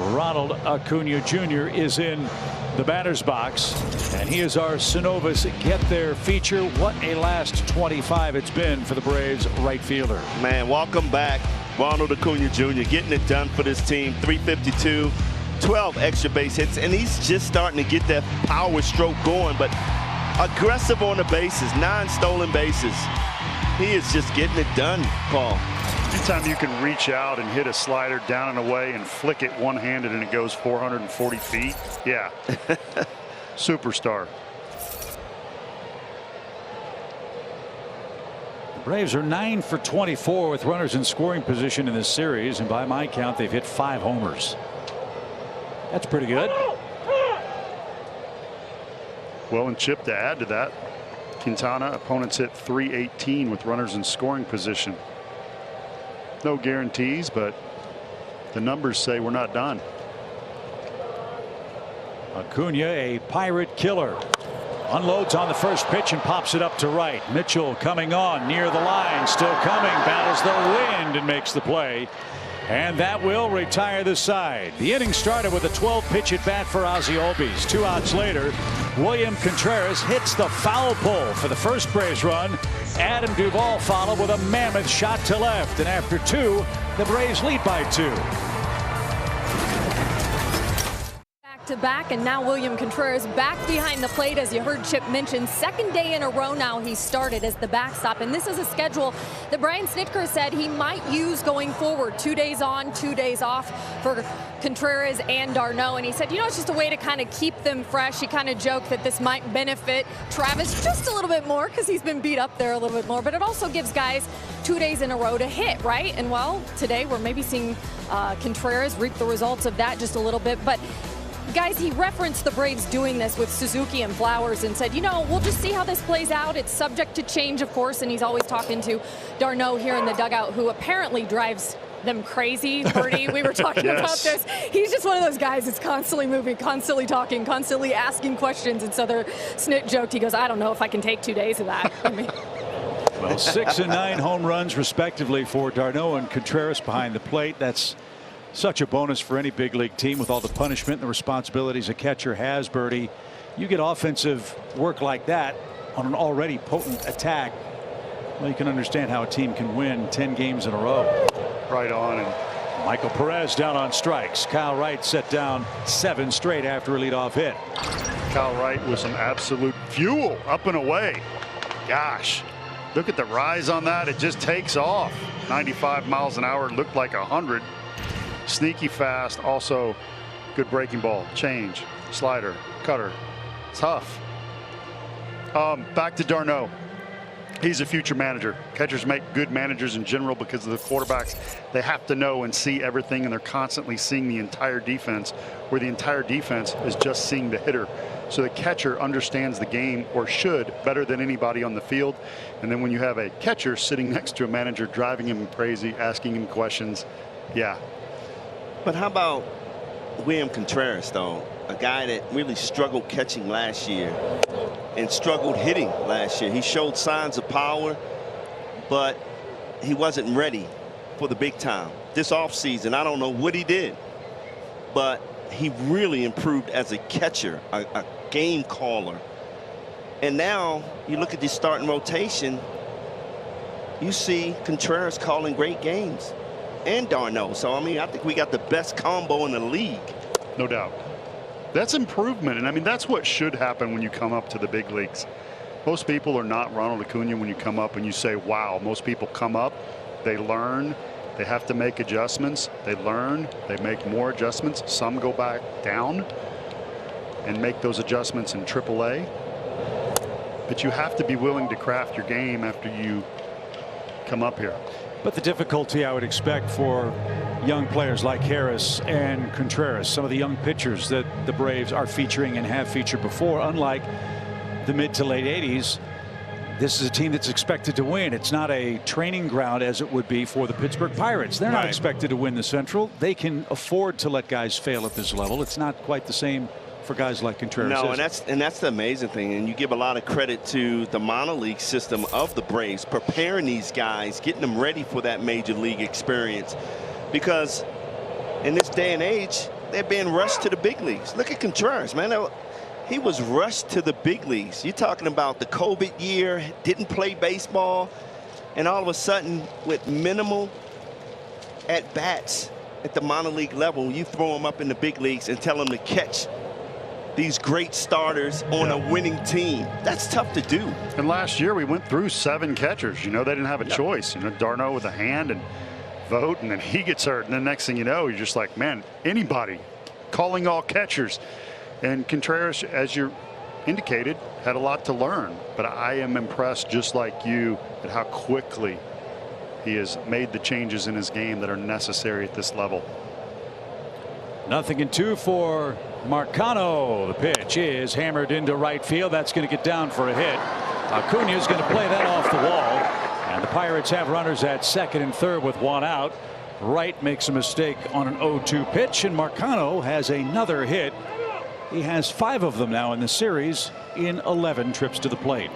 Ronald Acuna Jr. is in the batter's box. And he is our Synovus Get There feature. What a last 25 it's been for the Braves right fielder. Man, welcome back. Ronald Acuna Jr. getting it done for this team. 352, 12 extra base hits, and he's just starting to get that power stroke going, but aggressive on the bases, 9 stolen bases. He is just getting it done, Paul. Anytime you can reach out and hit a slider down and away and flick it one-handed and it goes 440 feet, yeah. Superstar. Braves are 9 for 24 with runners in scoring position in this series, and by my count they've hit 5 homers. That's pretty good. Well, and Chip, to add to that, Quintana, opponents hit .318 with runners in scoring position. No guarantees, but the numbers say we're not done. Acuna, a Pirate killer. Unloads on the first pitch and pops it up to right. Mitchell coming on near the line, still coming, battles the wind and makes the play. And that will retire the side. The inning started with a 12-pitch at bat for Ozzie Albies. 2 outs later, William Contreras hits the foul pole for the first Braves run. Adam Duvall followed with a mammoth shot to left. And after 2, the Braves lead by 2. To back, and now William Contreras back behind the plate, as you heard Chip mention. 2nd day in a row now he started as the backstop, and this is a schedule that Brian Snitker said he might use going forward. 2 days on, 2 days off for Contreras and d'Arnaud, and he said, you know, it's just a way to kind of keep them fresh. He kind of joked that this might benefit Travis just a little bit more because he's been beat up there a little bit more, but it also gives guys 2 days in a row to hit, right? And well, today we're maybe seeing Contreras reap the results of that just a little bit, but guys, he referenced the Braves doing this with Suzuki and Flowers and said, you know, we'll just see how this plays out. It's subject to change, of course, and he's always talking to d'Arnaud here in the dugout, who apparently drives them crazy. Bertie, we were talking yes. about this. He's just one of those guys that's constantly moving, constantly talking, constantly asking questions. And so the Snit joked, he goes, I don't know if I can take 2 days of that. I mean, well, 6 and 9 home runs respectively for d'Arnaud and Contreras behind the plate. That's such a bonus for any big league team with all the punishment and the responsibilities a catcher has, Bertie. You get offensive work like that on an already potent attack. Well, you can understand how a team can win 10 games in a row. Right on. And Michael Perez down on strikes. Kyle Wright set down 7 straight after a leadoff hit. Kyle Wright with some absolute fuel up and away. Gosh, look at the rise on that. It just takes off. 95 miles an hour. Looked like 100. Sneaky fast. Also good breaking ball. Change. Slider. Cutter. Tough. Back to d'Arnaud. He's a future manager. Catchers make good managers in general because of the quarterbacks. They have to know and see everything, and they're constantly seeing the entire defense, where the entire defense is just seeing the hitter. So the catcher understands the game, or should, better than anybody on the field. And then when you have a catcher sitting next to a manager, driving him crazy, asking him questions, yeah. But how about William Contreras, though? A guy that really struggled catching last year and struggled hitting last year. He showed signs of power, but he wasn't ready for the big time. This offseason, I don't know what he did, but he really improved as a catcher, a game caller. And now you look at the starting rotation, you see Contreras calling great games, and d'Arnaud. So, I mean, I think we got the best combo in the league. No doubt. That's improvement, and I mean that's what should happen when you come up to the big leagues. Most people are not Ronald Acuna when you come up and you say, wow. Most people come up, they learn, they have to make adjustments, they learn, they make more adjustments. Some go back down and make those adjustments in AAA. But you have to be willing to craft your game after you come up here. But the difficulty I would expect for young players like Harris and Contreras, some of the young pitchers that the Braves are featuring and have featured before, unlike the mid to late 80s, this is a team that's expected to win. It's not a training ground as it would be for the Pittsburgh Pirates. They're not expected to win the Central. They can afford to let guys fail at this level. It's not quite the same for guys like Contreras. No, and that's the amazing thing, and you give a lot of credit to the minor league system of the Braves, preparing these guys, getting them ready for that major league experience, because in this day and age they're being rushed to the big leagues. Look at Contreras, man. He was rushed to the big leagues. You're talking about the COVID year, didn't play baseball, and all of a sudden with minimal at bats at the minor league level, you throw him up in the big leagues and tell him to catch these great starters on a winning team. That's tough to do. And last year we went through 7 catchers. You know, they didn't have a choice. You know, d'Arnaud with a hand and Vogt, and then he gets hurt, and the next thing you know, you're just like, man, anybody calling all catchers. And Contreras, as you indicated, had a lot to learn, but I am impressed, just like you, at how quickly he has made the changes in his game that are necessary at this level. 0-2 for Marcano. The pitch is hammered into right field. That's going to get down for a hit. Acuna is going to play that off the wall, and the Pirates have runners at second and third with 1 out. Wright makes a mistake on an 0-2 pitch, and Marcano has another hit. He has 5 of them now in the series in 11 trips to the plate.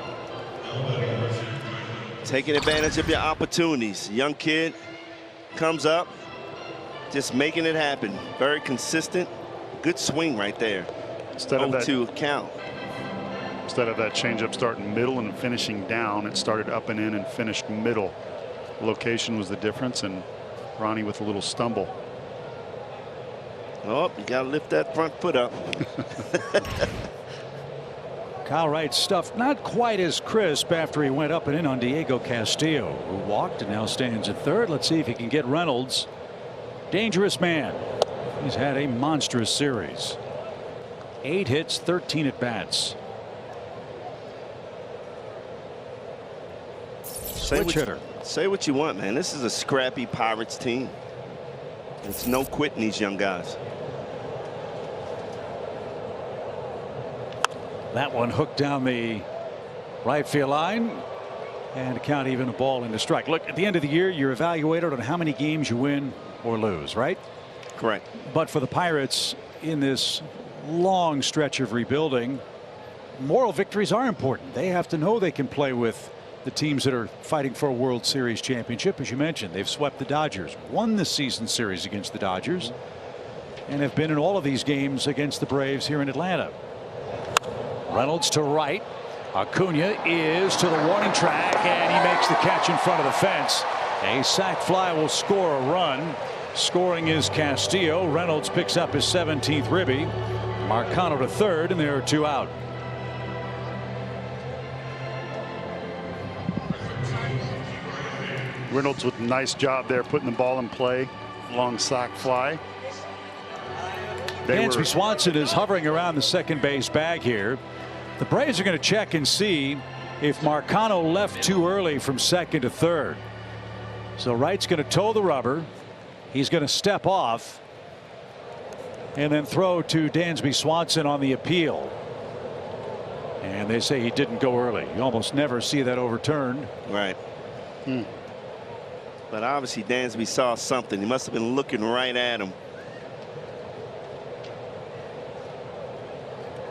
Taking advantage of your opportunities. Young kid comes up, just making it happen. Very consistent. Good swing right there. Instead of that 0-2 count. Instead of that changeup starting middle and finishing down, it started up and in and finished middle. Location was the difference, and Ronnie with a little stumble. Oh, you got to lift that front foot up. Kyle Wright's stuff not quite as crisp after he went up and in on Diego Castillo, who walked and now stands at third. Let's see if he can get Reynolds. Dangerous man. He's had a monstrous series. 8 hits, 13 at bats. Switch hitter. Say what you want, man. This is a scrappy Pirates team. It's no quitting these young guys. That one hooked down the right field line, and count even a ball into strike. Look, at the end of the year, you're evaluated on how many games you win or lose, right? Correct. But for the Pirates, in this long stretch of rebuilding, moral victories are important. They have to know they can play with the teams that are fighting for a World Series championship. As you mentioned, they've swept the Dodgers, won the season series against the Dodgers, and have been in all of these games against the Braves here in Atlanta. Reynolds to right. Acuna is to the warning track, and he makes the catch in front of the fence. A sac fly will score a run. Scoring is Castillo. Reynolds picks up his 17th ribby. Marcano to third, and there are 2 out. Reynolds with a nice job there putting the ball in play. Long sac fly. Dansby Swanson is hovering around the second base bag here. The Braves are going to check and see if Marcano left too early from second to third. So Wright's going to toe the rubber. He's going to step off and then throw to Dansby Swanson on the appeal. And they say he didn't go early. You almost never see that overturned. Right. But obviously Dansby saw something. He must have been looking right at him.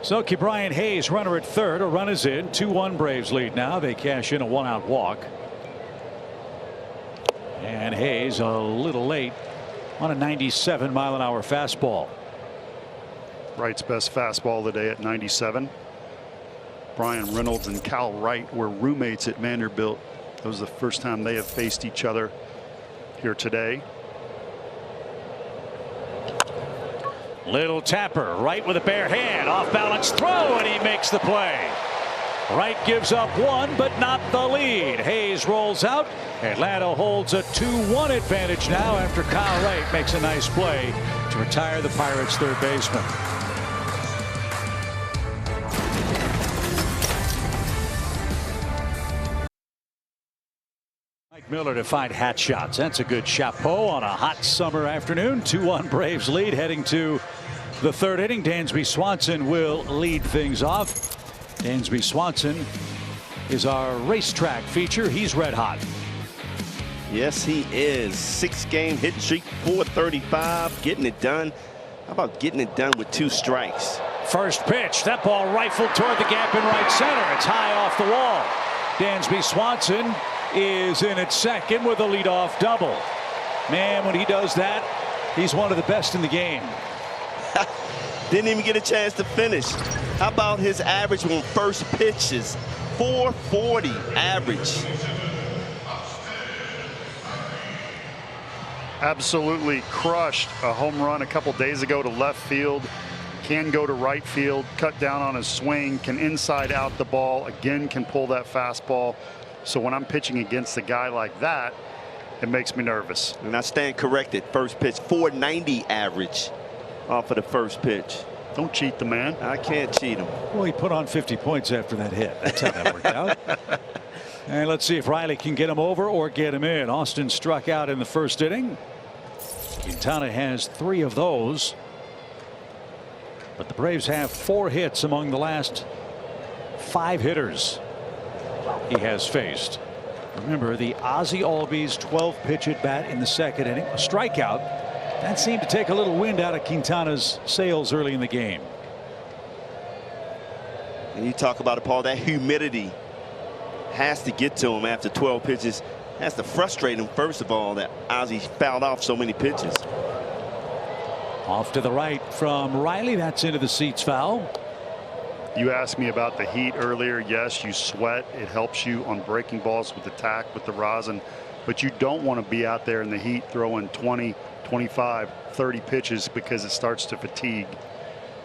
So Ke'Bryan Hayes, runner at third. A run is in. 2-1 Braves lead now. They cash in a 1-out walk. And Hayes a little late on a 97-mile-an-hour fastball. Wright's best fastball of the day at 97. Bryan Reynolds and Cal Wright were roommates at Vanderbilt. That was the first time they have faced each other here today. Little tapper, Wright with a bare hand, off balance throw, and he makes the play. Wright gives up 1, but not the lead. Hayes rolls out. Atlanta holds a 2-1 advantage now after Kyle Wright makes a nice play to retire the Pirates' third baseman. Mike Miller to find hat shots. That's a good chapeau on a hot summer afternoon. 2-1 Braves lead heading to the third inning. Dansby Swanson will lead things off. Dansby Swanson is our racetrack feature. He's red hot. Yes, he is. 6-game hit streak, .435, getting it done. How about getting it done with 2 strikes? First pitch, that ball rifled toward the gap in right center. It's high off the wall. Dansby Swanson is in at second with a leadoff double. Man, when he does that, he's one of the best in the game. Didn't even get a chance to finish. How about his average on first pitches? .440 average. Absolutely crushed a home run a couple days ago to left field. Can go to right field, cut down on his swing, can inside out the ball, again can pull that fastball. So when I'm pitching against a guy like that, it makes me nervous. And I stand corrected. First pitch, .490 average off of the first pitch. Don't cheat the man. I can't cheat him. Well, he put on 50 points after that hit. That's how that worked out. And let's see if Riley can get him over or get him in. Austin struck out in the first inning. Quintana has 3 of those. But the Braves have 4 hits among the last 5 hitters he has faced. Remember the Ozzie Albies 12-pitch at bat in the second inning. A strikeout. That seemed to take a little wind out of Quintana's sails early in the game. And you talk about it, Paul, that humidity has to get to him after 12 pitches. Has to frustrate him, first of all, that Ozzie fouled off so many pitches. Off to the right from Riley. That's into the seats foul. You asked me about the heat earlier. Yes, you sweat. It helps you on breaking balls with the tack, with the rosin. But you don't want to be out there in the heat throwing 20, 25, 30 pitches because it starts to fatigue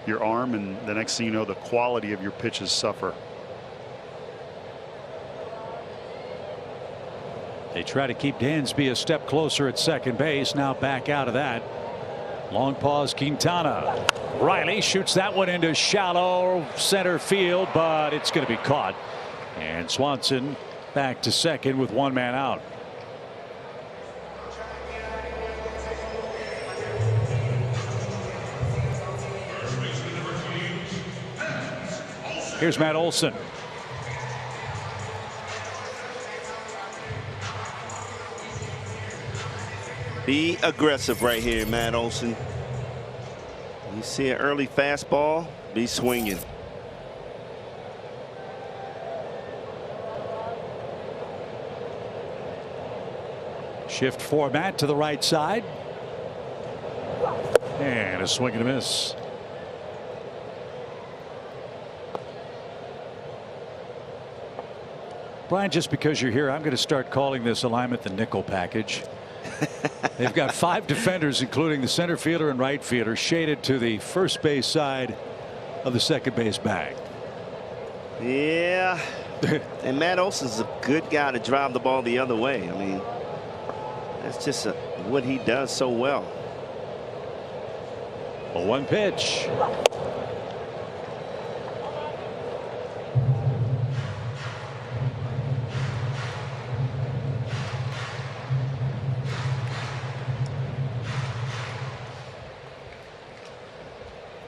your arm. And the next thing you know, the quality of your pitches suffer. They try to keep Dansby a step closer at second base. Now back out of that. Long pause, Quintana. Riley shoots that one into shallow center field, but it's going to be caught. And Swanson back to second with 1 man out. Here's Matt Olson. Be aggressive right here, Matt Olson. You see an early fastball, be swinging. Shift format to the right side. And a swing and a miss. Brian, just because you're here, I'm going to start calling this alignment the nickel package. They've got 5 defenders, including the center fielder and right fielder, shaded to the first base side of the second base bag. Yeah. And Matt Olson's a good guy to drive the ball the other way. I mean, that's just what he does so well. A 1 pitch.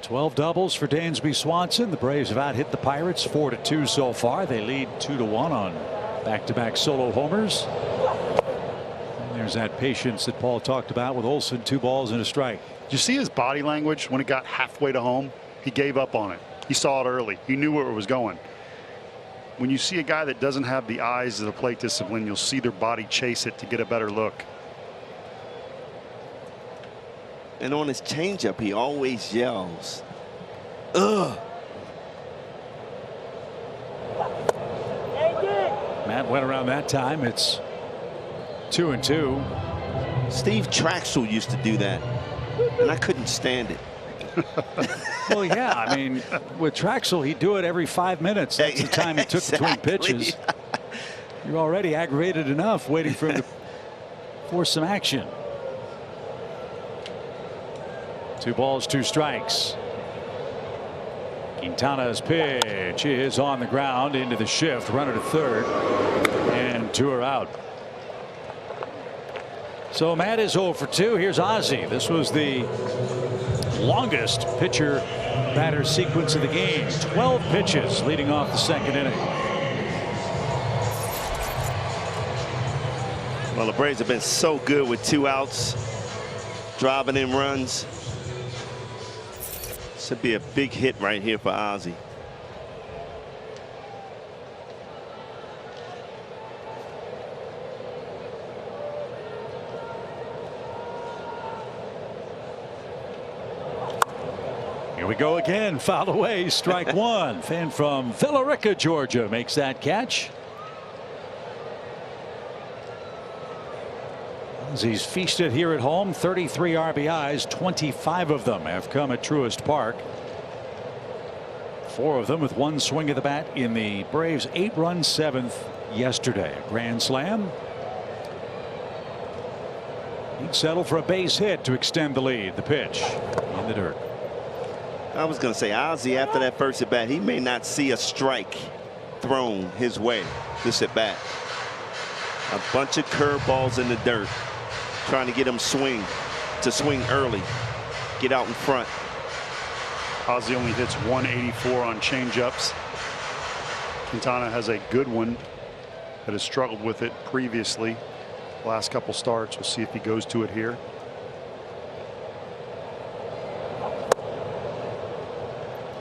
Twelve doubles for Dansby Swanson. The Braves have out-hit the Pirates 4-2 so far. They lead 2-1 on back-to-back solo homers. And there's that patience that Paul talked about with Olson. 2 balls and a strike. Did you see his body language when it got halfway to home? He gave up on it. He saw it early. He knew where it was going. When you see a guy that doesn't have the eyes of the plate discipline, you'll see their body chase it to get a better look. And on his changeup, he always yells, "Ugh." Matt went around that time. It's 2-2. Steve Traxel used to do that, and I couldn't stand it. Well, yeah, I mean, with Traxel, he'd do it every 5 minutes. That's the time he took between pitches. You're already aggravated enough waiting for him to force some action. 2 balls, 2 strikes. Quintana's pitch is on the ground into the shift. Runner to third, and 2 are out. So Matt is 0 for 2. Here's Ozzie. This was the longest pitcher batter sequence of the game. 12 pitches leading off the second inning. Well, the Braves have been so good with 2 outs, driving in runs. This would be a big hit right here for Ozzie. Here we go again. Foul away. Strike 1. Fan from Villarica, Georgia, makes that catch. He's feasted here at home. 33 RBIs. 25 of them have come at Truist Park. 4 of them with 1 swing of the bat in the Braves' 8-run 7th yesterday. A grand slam. He'd settle for a base hit to extend the lead. The pitch in the dirt. I was going to say, Ozzie, after that first at bat, he may not see a strike thrown his way this at bat. A bunch of curveballs in the dirt, trying to get him swing early, get out in front. Ozzie only hits 184 on changeups. Quintana has a good one that has struggled with it previously. Last couple starts. We'll see if he goes to it here.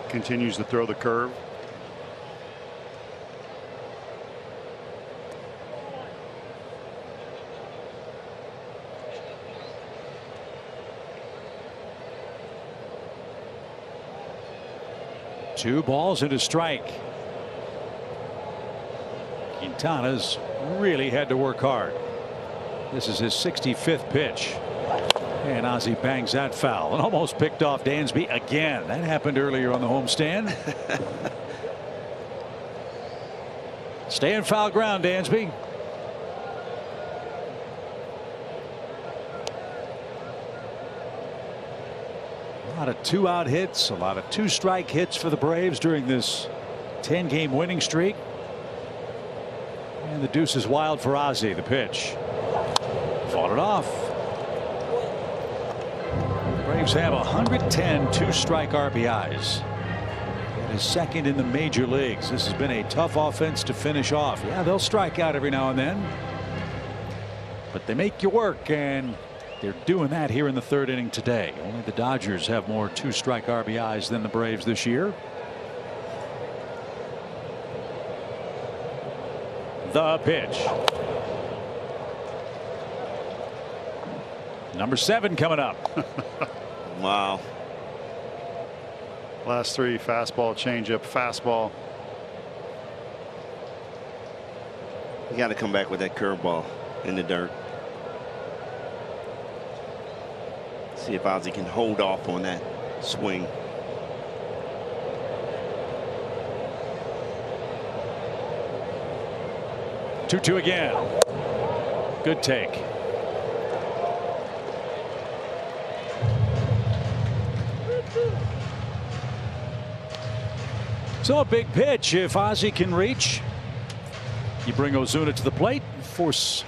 Continues to throw the curve. Two balls and a strike. Quintana's really had to work hard. This is his 65th pitch. And Ozzie bangs that foul and almost picked off Dansby again. That happened earlier on the homestand. Stay in foul ground, Dansby. A lot of 2-out hits, a lot of 2-strike hits for the Braves during this 10-game winning streak. And the deuce is wild for Ozzie. The pitch. Fought it off. Braves have 110 2-strike RBIs. That is second in the major leagues. This has been a tough offense to finish off. Yeah, they'll strike out every now and then, but they make you work, and they're doing that here in the 3rd inning today. Only the Dodgers have more 2-strike RBIs than the Braves this year. The pitch. Number 7 coming up. Wow. Last 3: fastball, changeup, fastball. You got to come back with that curveball in the dirt. See if Ozzie can hold off on that swing. Two again. Good take. So a big pitch if Ozzie can reach. You bring Ozuna to the plate, force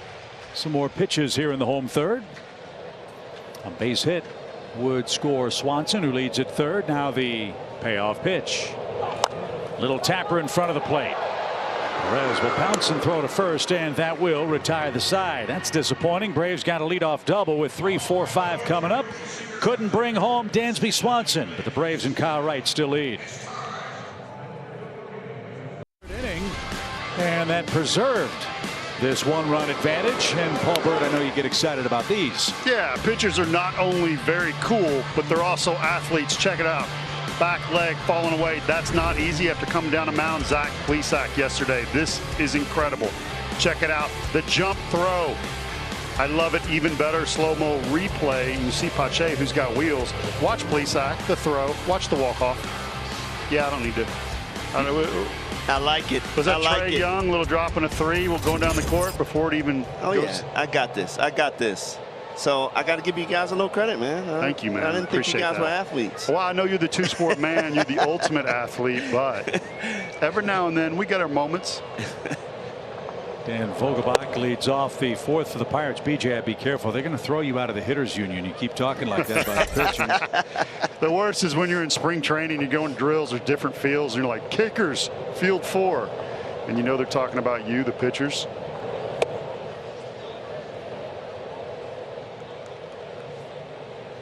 some more pitches here in the home third. A base hit would score Swanson, who leads at third. Now the payoff pitch. Little tapper in front of the plate. Perez will pounce and throw to first, and that will retire the side. That's disappointing. Braves got a leadoff double with 3, 4, 5 coming up. Couldn't bring home Dansby Swanson, but the Braves and Kyle Wright still lead. And that preserved this one-run advantage. And Paul Byrd, I know you get excited about these. Yeah, pitchers are not only very cool, but they're also athletes. Check it out. Back leg falling away. That's not easy after coming down a mound. Zach Plesac yesterday. This is incredible. Check it out. The jump throw. I love it even better. Slow-mo replay. You see Pache, who's got wheels. Watch Plesac, the throw. Watch the walk-off. Yeah, I don't need to. I like it. Was that I like Trey Young? Little drop in a 3. We're going down the court before it even goes. Yeah. I got this. I got this. So I got to give you guys a little credit, man. Thank you, man. I didn't think you guys that. were athletes. Well, I know you're the two-sport man. You're the ultimate athlete, but every now and then we get our moments. Dan Vogelbach leads off the fourth for the Pirates. BJ, be careful. They're going to throw you out of the hitters union. You keep talking like that about pitching. The worst is when you're in spring training, you're going drills or different fields, and you're like, kickers, field 4. And you know they're talking about you, the pitchers.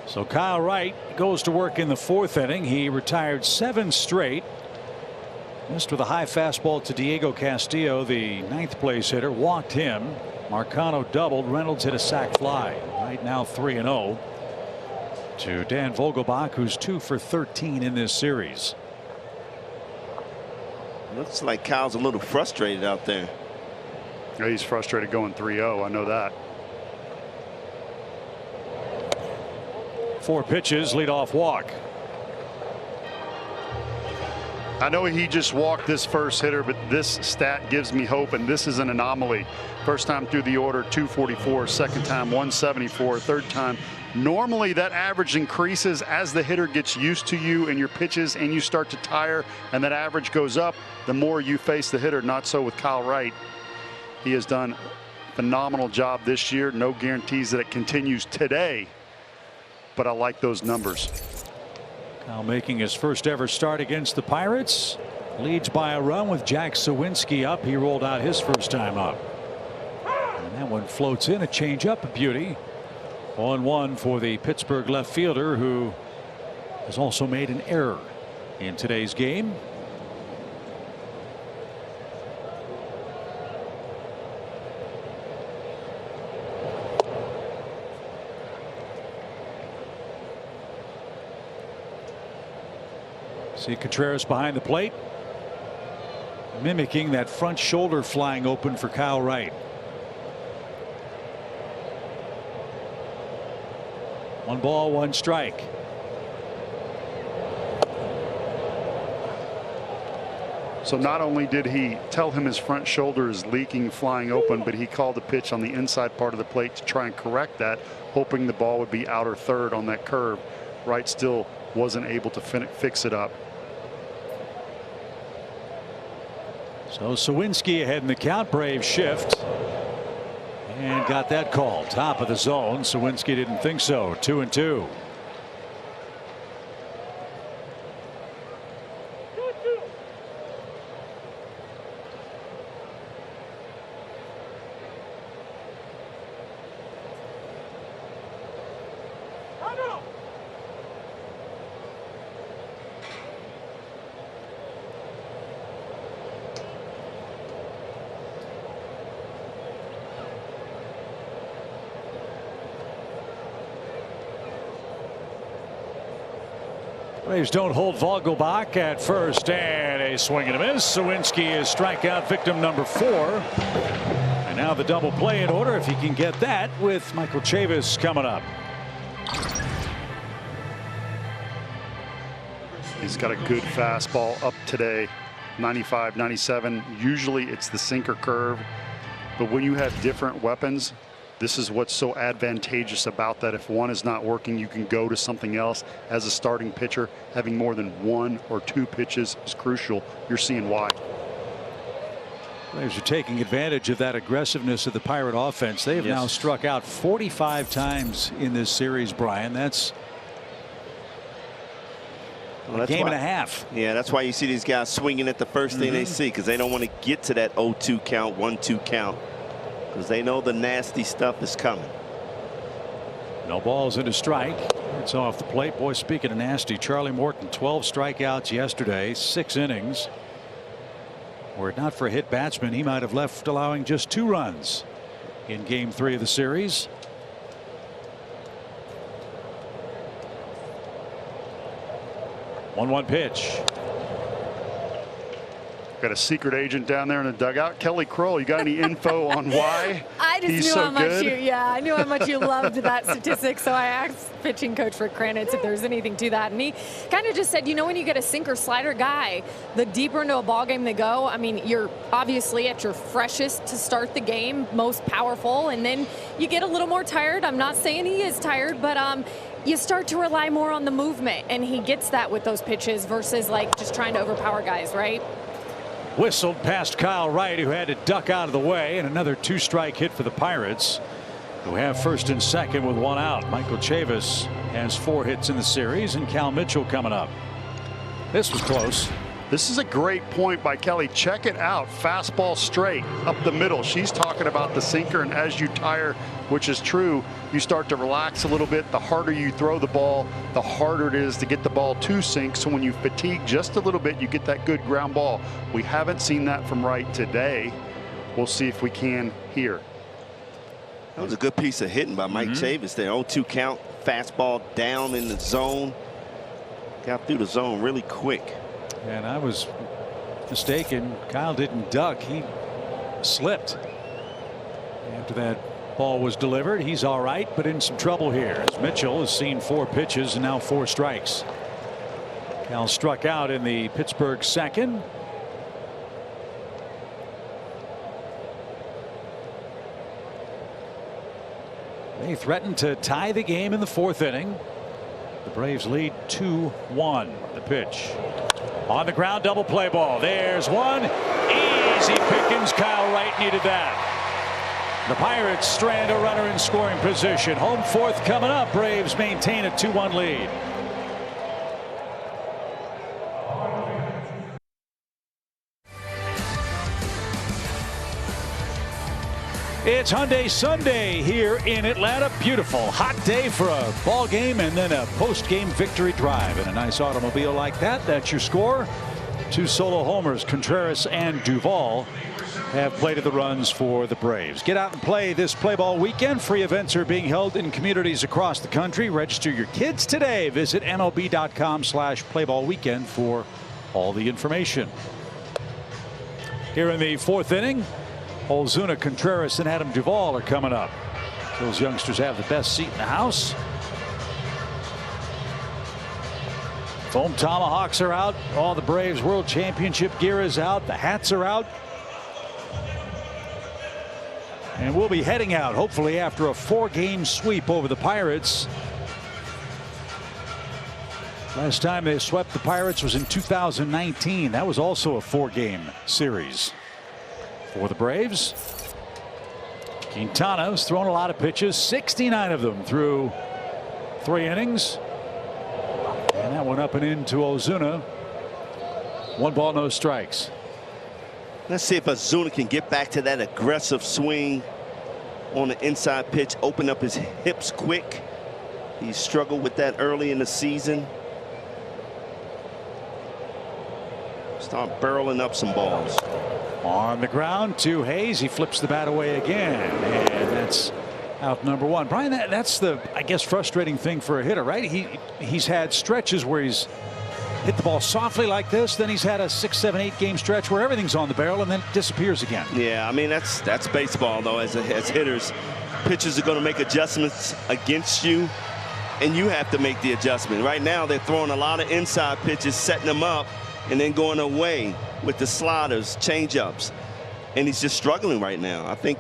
So Kyle Wright goes to work in the 4th inning. He retired 7 straight. Missed with a high fastball to Diego Castillo, the 9th place hitter. Walked him. Marcano doubled. Reynolds hit a sac fly. Right now 3-0 to Dan Vogelbach, who's 2 for 13 in this series. Looks like Kyle's a little frustrated out there. Yeah, he's frustrated going 3-0. I know that. 4 pitches, leadoff walk. I know he just walked this first hitter, but this stat gives me hope, and this is an anomaly. First time through the order, 244. Second time, 174. Third time. Normally, that average increases as the hitter gets used to you and your pitches, and you start to tire, and that average goes up the more you face the hitter. Not so with Kyle Wright. He has done a phenomenal job this year. No guarantees that it continues today, but I like those numbers. Now making his first ever start against the Pirates. Leads by a run with Jack Sawinski up. He rolled out his first time up. And that one floats in, a changeup, a beauty. 0-1 for the Pittsburgh left fielder, who has also made an error in today's game. See Contreras behind the plate, mimicking that front shoulder flying open for Kyle Wright. 1 ball, 1 strike. So not only did he tell him his front shoulder is leaking, flying open, but he called the pitch on the inside part of the plate to try and correct that, hoping the ball would be outer third on that curve. Wright still wasn't able to fix it up. So Sawinski ahead in the count. Brave shift and got that call. Top of the zone. Sawinski didn't think so. 2-2. Braves don't hold Vogelbach at first, and a swing and a miss. Sawinski is strikeout victim number 4. And now the double play in order if he can get that with Michael Chavis coming up. He's got a good fastball up today, 95, 97. Usually it's the sinker curve, but when you have different weapons, this is what's so advantageous about that. If one is not working, you can go to something else. As a starting pitcher, having more than 1 or 2 pitches is crucial. You're seeing why. Braves are taking advantage of that aggressiveness of the Pirate offense. They have now struck out 45 times in this series, Brian. That's a game and a half. Yeah, that's why you see these guys swinging at the first thing they see, because they don't want to get to that 0-2 count, 1-2 count, because they know the nasty stuff is coming. No balls and a strike. It's off the plate. Boy, speaking of nasty, Charlie Morton, 12 strikeouts yesterday, 6 innings. Were it not for a hit batsman, he might have left allowing just 2 runs in game 3 of the series. 1-1 pitch. Got a secret agent down there in the dugout. Kelly Kroll, you got any info on why I just he's knew so how much good? I knew how much you loved that statistic, so I asked pitching coach Rick Kranitz if there's anything to that, and he kind of just said, you know, when you get a sinker slider guy, the deeper into a ball game they go, I mean, you're obviously at your freshest to start the game, most powerful, and then you get a little more tired. I'm not saying he is tired, but you start to rely more on the movement, and he gets that with those pitches versus like just trying to overpower guys, right? Whistled past Kyle Wright, who had to duck out of the way, and another 2-strike hit for the Pirates, who have first and second with 1 out. Michael Chavis has 4 hits in the series, and Cal Mitchell coming up. This was close. This is a great point by Kelly. Check it out. Fastball straight up the middle. She's talking about the sinker, and as you tire, which is true, you start to relax a little bit. The harder you throw the ball, the harder it is to get the ball to sink. So when you fatigue just a little bit, you get that good ground ball. We haven't seen that from Wright today. We'll see if we can here. That was a good piece of hitting by Mike Chavis there. 0-2 count, fastball down in the zone. Got through the zone really quick. And I was mistaken. Kyle didn't duck. He slipped after that ball was delivered. He's all right, but in some trouble here, as Mitchell has seen 4 pitches and now 4 strikes. Cal struck out in the Pittsburgh second. They threatened to tie the game in the 4th inning. The Braves lead 2-1. The pitch. On the ground, double play ball. There's one. Easy pickings. Kyle Wright needed that. The Pirates strand a runner in scoring position. Home 4th coming up. Braves maintain a 2-1 lead. It's Hyundai Sunday here in Atlanta. Beautiful hot day for a ball game and then a post-game victory drive. And a nice automobile like that, that's your score. 2 solo homers, Contreras and Duvall, have plated the runs for the Braves. Get out and play this play ball weekend. Free events are being held in communities across the country. Register your kids today. Visit MLB.com/playballweekend for all the information. Here in the 4th inning, Ozuna, Contreras, and Adam Duvall are coming up. Those youngsters have the best seat in the house. Foam tomahawks are out. All the Braves World Championship gear is out. The hats are out. And we'll be heading out, hopefully, after a 4-game sweep over the Pirates. Last time they swept the Pirates was in 2019. That was also a 4-game series for the Braves. Quintana's thrown a lot of pitches, 69 of them through 3 innings. And that one up and into Ozuna. 1 ball, no strikes. Let's see if Ozuna can get back to that aggressive swing on the inside pitch, open up his hips quick. He struggled with that early in the season. Start barreling up some balls. On the ground to Hayes. He flips the bat away again, and that's out number 1. Brian, that's the, I guess, frustrating thing for a hitter, right? He's had stretches where he's hit the ball softly like this, then he's had a 6, 7, 8 game stretch where everything's on the barrel and then it disappears again. Yeah, I mean, that's baseball, though. As hitters, pitchers are going to make adjustments against you. and you have to make the adjustment. Right now, they're throwing a lot of inside pitches, setting them up, and then going away with the sliders, changeups. And he's just struggling right now. I think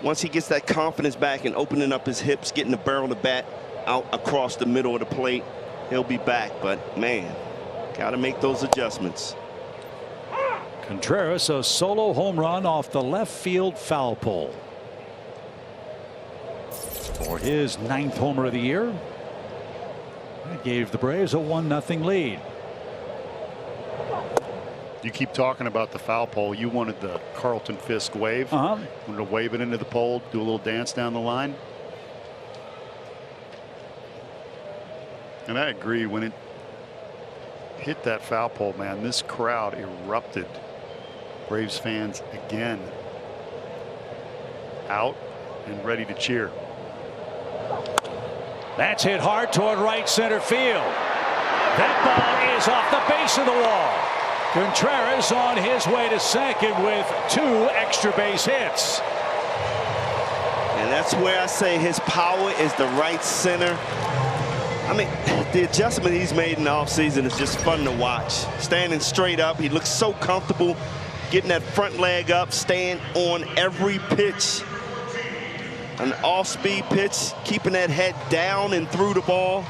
once he gets that confidence back and opening up his hips, getting the barrel of the bat out across the middle of the plate, he'll be back. But, man, got to make those adjustments. Contreras, a solo home run off the left field foul pole for his 9th homer of the year. That gave the Braves a 1-0 lead. You keep talking about the foul pole. You wanted the Carlton Fisk wave. Wanted to wave it into the pole, do a little dance down the line. And I agree, when it hit that foul pole, man, this crowd erupted. Braves fans again out and ready to cheer. That's hit hard toward right center field. That ball is off the base of the wall. Contreras on his way to second with 2 extra base hits. And that's where I say his power is the right center. I mean, the adjustment he's made in the offseason is just fun to watch. Standing straight up, he looks so comfortable getting that front leg up, staying on every pitch. An off-speed pitch, keeping that head down and through the ball.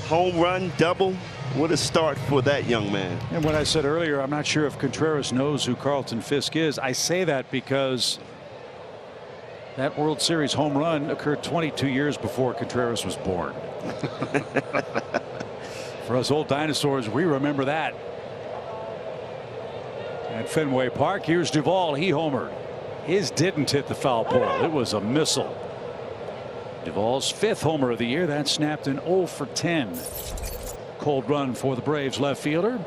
Home run, double. What a start for that young man. And what I said earlier, I'm not sure if Contreras knows who Carlton Fisk is. I say that because that World Series home run occurred 22 years before Contreras was born. For us old dinosaurs, we remember that. At Fenway Park, here's Duvall. He homered. His didn't hit the foul pole. It was a missile. Duvall's 5th homer of the year. That snapped an 0 for 10. Cold run for the Braves left fielder.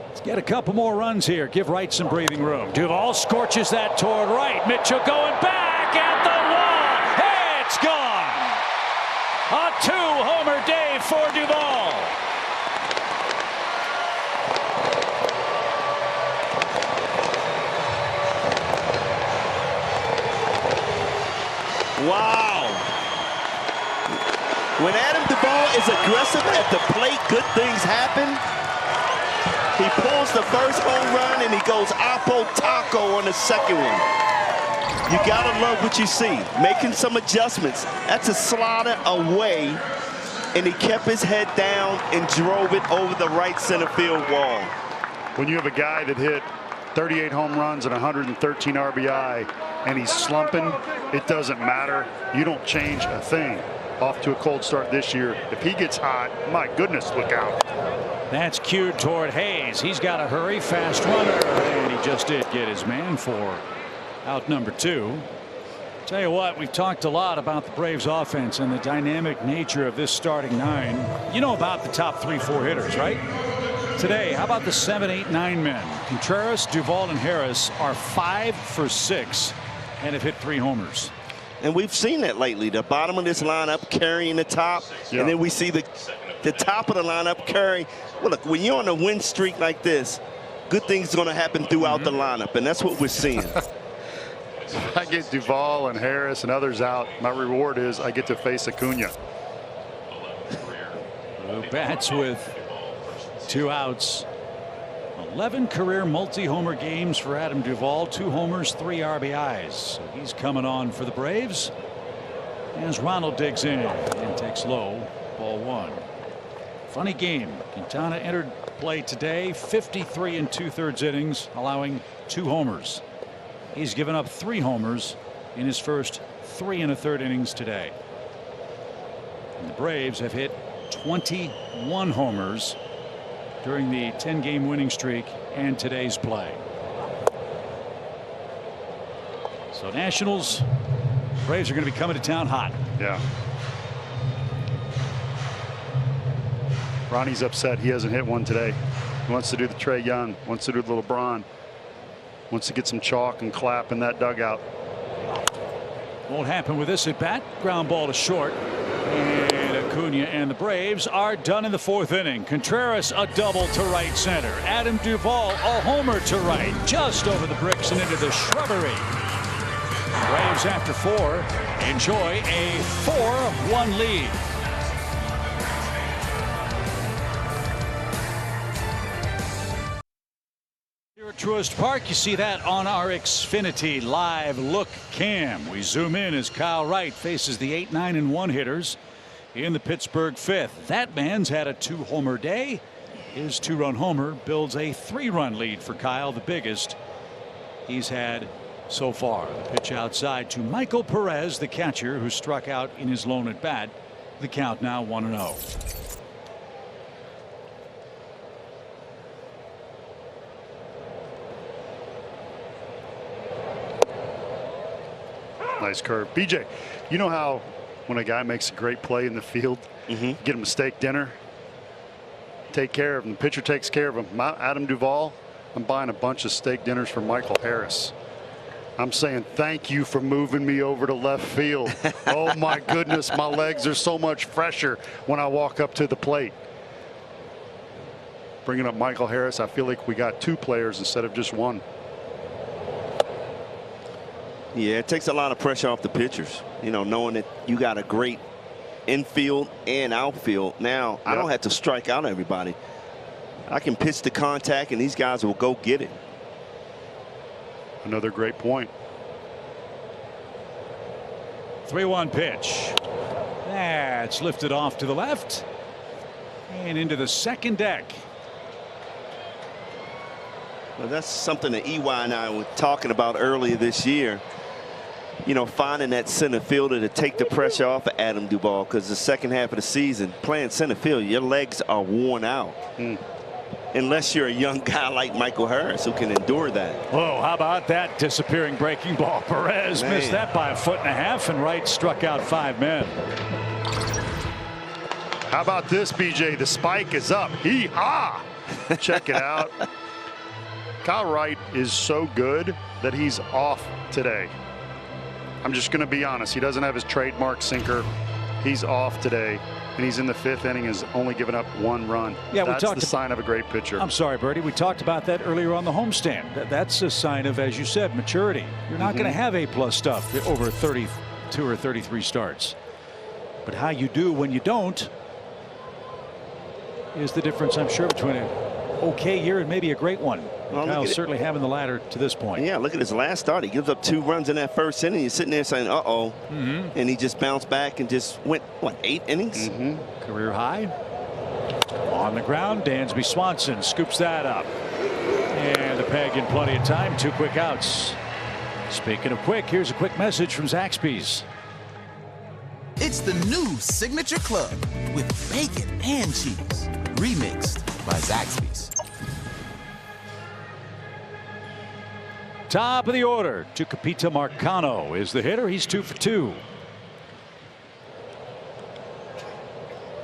Let's get a couple more runs here. Give Wright some breathing room. Duvall scorches that toward right. Mitchell going back at the wall. It's gone. A 2-homer day for Duvall. Wow. When Adam Duvall is aggressive at the plate, good things happen. He pulls the first home run and he goes Oppo Taco on the second one. You gotta love what you see. Making some adjustments. That's a slider away, and he kept his head down and drove it over the right center field wall. When you have a guy that hit 38 home runs and 113 RBI and he's slumping, it doesn't matter. You don't change a thing. Off to a cold start this year. If he gets hot, my goodness, look out. That's cued toward Hayes. He's got to hurry. Fast runner. And he just did get his man for out number 2. Tell you what, we've talked a lot about the Braves offense and the dynamic nature of this starting 9. You know about the top 3-4 hitters, right? Today, how about the 7, 8, 9 men? Contreras, Duvall, and Harris are 5 for 6 and have hit 3 homers. And we've seen that lately. The bottom of this lineup carrying the top, and then we see the top of the lineup carry. Well, look, when you're on a win streak like this, good things are going to happen throughout the lineup, and that's what we're seeing. If I get Duvall and Harris and others out, my reward is I get to face Acuna. Who bats with 2 outs. 11 career multi-homer games for Adam Duvall. 2 homers, 3 RBIs. So he's coming on for the Braves as Ronald digs in and takes low. Ball 1. Funny game. Quintana entered play today. 53 2/3 innings, allowing 2 homers. He's given up 3 homers in his first 3 1/3 innings today. And the Braves have hit 21 homers during the 10-game winning streak and today's play. So Nationals, Braves are going to be coming to town hot. Yeah. Ronnie's upset he hasn't hit one today. He wants to do the Trae Young, wants to do the LeBron, wants to get some chalk and clap in that dugout. Won't happen with this at bat. Ground ball to short. And Acuna Acuna and the Braves are done in the 4th inning. Contreras a double to right center. Adam Duvall a homer to right, just over the bricks and into the shrubbery. Braves after 4 enjoy a 4-1 lead. Here at Truist Park, you see that on our Xfinity Live Look cam. We zoom in as Kyle Wright faces the 8, 9, and 1 hitters in the Pittsburgh 5th. That man's had a 2-homer day. His 2-run homer builds a 3-run lead for Kyle, the biggest he's had so far. The pitch outside to Michael Perez, the catcher, who struck out in his lone at bat. The count now 1-0. Nice curve. BJ, you know how when a guy makes a great play in the field, get him a steak dinner, take care of him, the pitcher takes care of him. Adam Duvall, I'm buying a bunch of steak dinners for Michael Harris. I'm saying thank you for moving me over to left field. Oh my goodness, my legs are so much fresher when I walk up to the plate. Bringing up Michael Harris, I feel like we got 2 players instead of just 1. Yeah, it takes a lot of pressure off the pitchers, you know, knowing that you got a great infield and outfield. Now, I don't have to strike out everybody. I can pitch the contact and these guys will go get it. Another great point. 3-1 pitch. That's lifted off to the left and into the second deck. Well, that's something that EY and I were talking about earlier this year. You know, finding that center fielder to take the pressure off of Adam Duvall, because the second half of the season playing center field, your legs are worn out. Unless you're a young guy like Michael Harris who can endure that. Whoa, how about that disappearing breaking ball? Perez missed that by 1.5 feet, and Wright struck out 5 men. How about this, BJ? The spike is up. Hee-haw! Check it out. Kyle Wright is so good that he's off today. I'm just going to be honest. He doesn't have his trademark sinker. He's off today, and he's in the 5th inning, has only given up 1 run. Yeah, that's the sign of a great pitcher. I'm sorry, Bertie. We talked about that earlier on the homestand. That's a sign of, as you said, maturity. You're not going to have A+ stuff over 32 or 33 starts. But how you do when you don't is the difference, I'm sure, between an okay year and maybe a great one. Well, Kyle's certainly having the ladder to this point. Yeah, look at his last start. He gives up 2 runs in that 1st inning. He's sitting there saying, uh-oh. And he just bounced back and just went, what, 8 innings? Career high. On the ground, Dansby Swanson scoops that up. And the peg in plenty of time. 2 quick outs. Speaking of quick, here's a quick message from Zaxby's. It's the new Signature Club with bacon and cheese. Remixed by Zaxby's. Top of the order, Tucupita Marcano is the hitter. He's 2 for 2.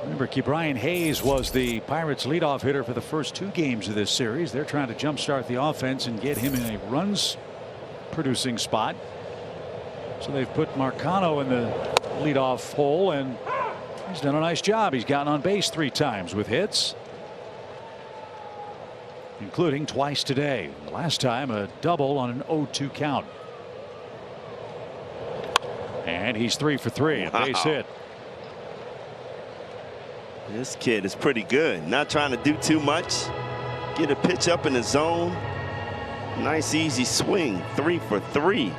Remember, Ke'Bryan Hayes was the Pirates leadoff hitter for the first 2 games of this series. They're trying to jumpstart the offense and get him in a runs producing spot. So they've put Marcano in the leadoff hole, and he's done a nice job. He's gotten on base 3 times with hits, including twice today. Last time a double on an 0-2 count. And he's 3 for 3, a base hit. This kid is pretty good. Not trying to do too much. Get a pitch up in the zone. Nice easy swing. 3 for 3.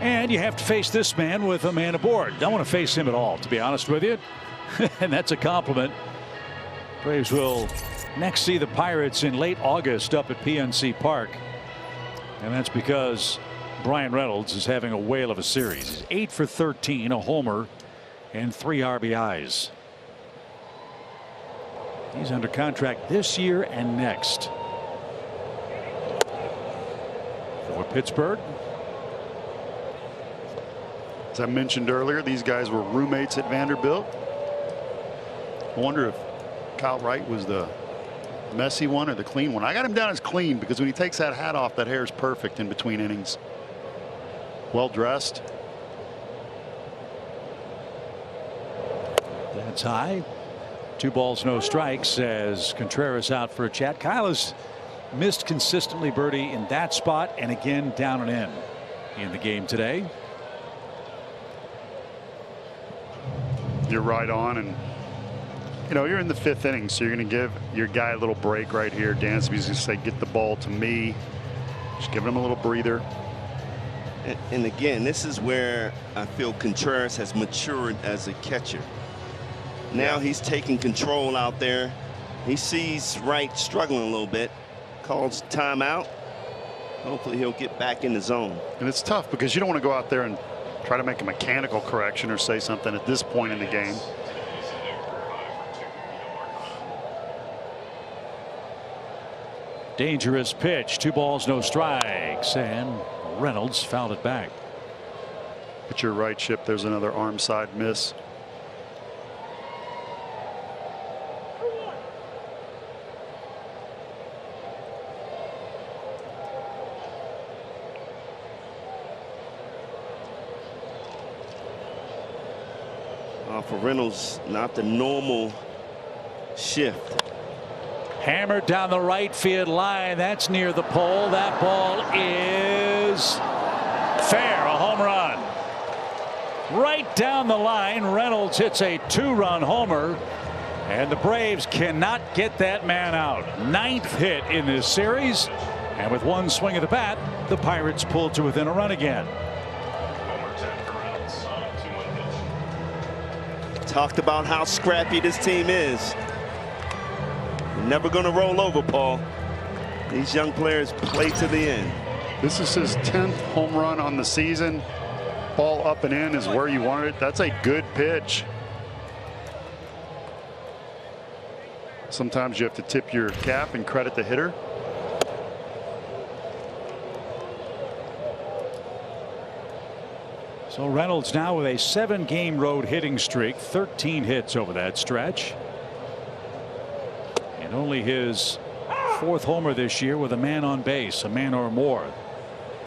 And you have to face this man with a man aboard. Don't want to face him at all, to be honest with you. And that's a compliment. Braves will next see the Pirates in late August up at PNC Park. And that's because Bryan Reynolds is having a whale of a series. He's 8 for 13, a homer, and 3 RBIs. He's under contract this year and next. For Pittsburgh. As I mentioned earlier, these guys were roommates at Vanderbilt. I wonder if Kyle Wright was the messy one or the clean one. I got him down as clean because when he takes that hat off, that hair is perfect in between innings. Well dressed. That's high. 2 balls, no strikes as Contreras out for a chat. Kyle has missed consistently birdie in that spot and again down and in the game today. You're right on, and you know you're in the 5th inning, so you're going to give your guy a little break right here. Dansby's going to say, "Get the ball to me." Just giving him a little breather. And again, this is where I feel Contreras has matured as a catcher. Now he's taking control out there. He sees Wright struggling a little bit, calls timeout. Hopefully he'll get back in the zone. And it's tough because you don't want to go out there and try to make a mechanical correction or say something at this point in the game. Dangerous pitch. 2 balls, no strikes, and Reynolds fouled it back. But you're right, Chip. There's another arm side miss. For Reynolds, not the normal shift. Hammered down the right field line. That's near the pole. That ball is fair. A home run. Right down the line. Reynolds hits a 2-run homer. And the Braves cannot get that man out. 9th hit in this series. And with 1 swing of the bat, the Pirates pulled to within a run again. Talked about how scrappy this team is. Never going to roll over, Paul. These young players play to the end. This is his 10th home run on the season. Ball up and in is where you wanted it. That's a good pitch. Sometimes you have to tip your cap and credit the hitter. So Reynolds now with a 7-game road hitting streak, 13 hits over that stretch. And only his 4th homer this year with a man on base, a man or more.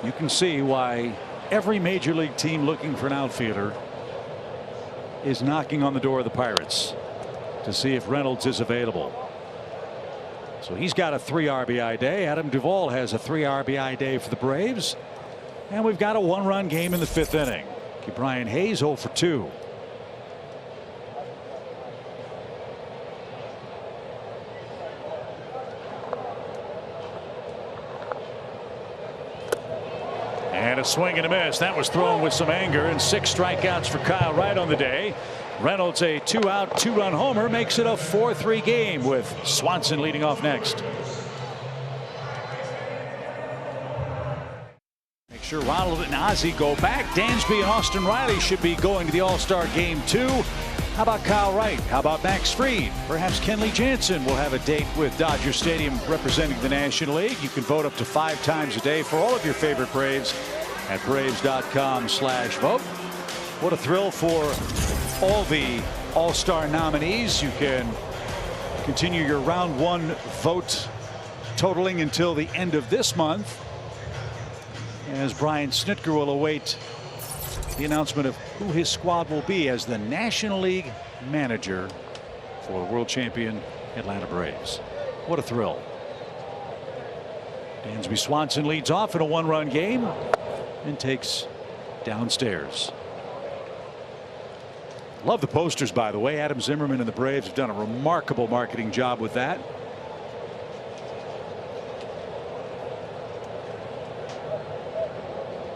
You can see why every major league team looking for an outfielder is knocking on the door of the Pirates to see if Reynolds is available. So he's got a 3 RBI day. Adam Duvall has a 3 RBI day for the Braves. And we've got a 1-run game in the 5th inning. Brian Hayes 0 for 2. And a swing and a miss. That was thrown with some anger, and 6 strikeouts for Kyle Wright on the day. Reynolds, a 2-out, 2-run homer, makes it a 4-3 game with Swanson leading off next. Sure, Ronald and Ozzie go back. Dansby and Austin Riley should be going to the All-Star game too. How about Kyle Wright? How about Max Fried? Perhaps Kenley Jansen will have a date with Dodger Stadium representing the National League. You can vote up to 5 times a day for all of your favorite Braves at Braves.com/vote. What a thrill for all the All-Star nominees. You can continue your round 1 vote totaling until the end of this month, as Brian Snitker will await the announcement of who his squad will be as the National League manager for world champion Atlanta Braves. What a thrill. Dansby Swanson leads off in a 1-run game and takes downstairs. Love the posters, by the way. Adam Zimmerman and the Braves have done a remarkable marketing job with that.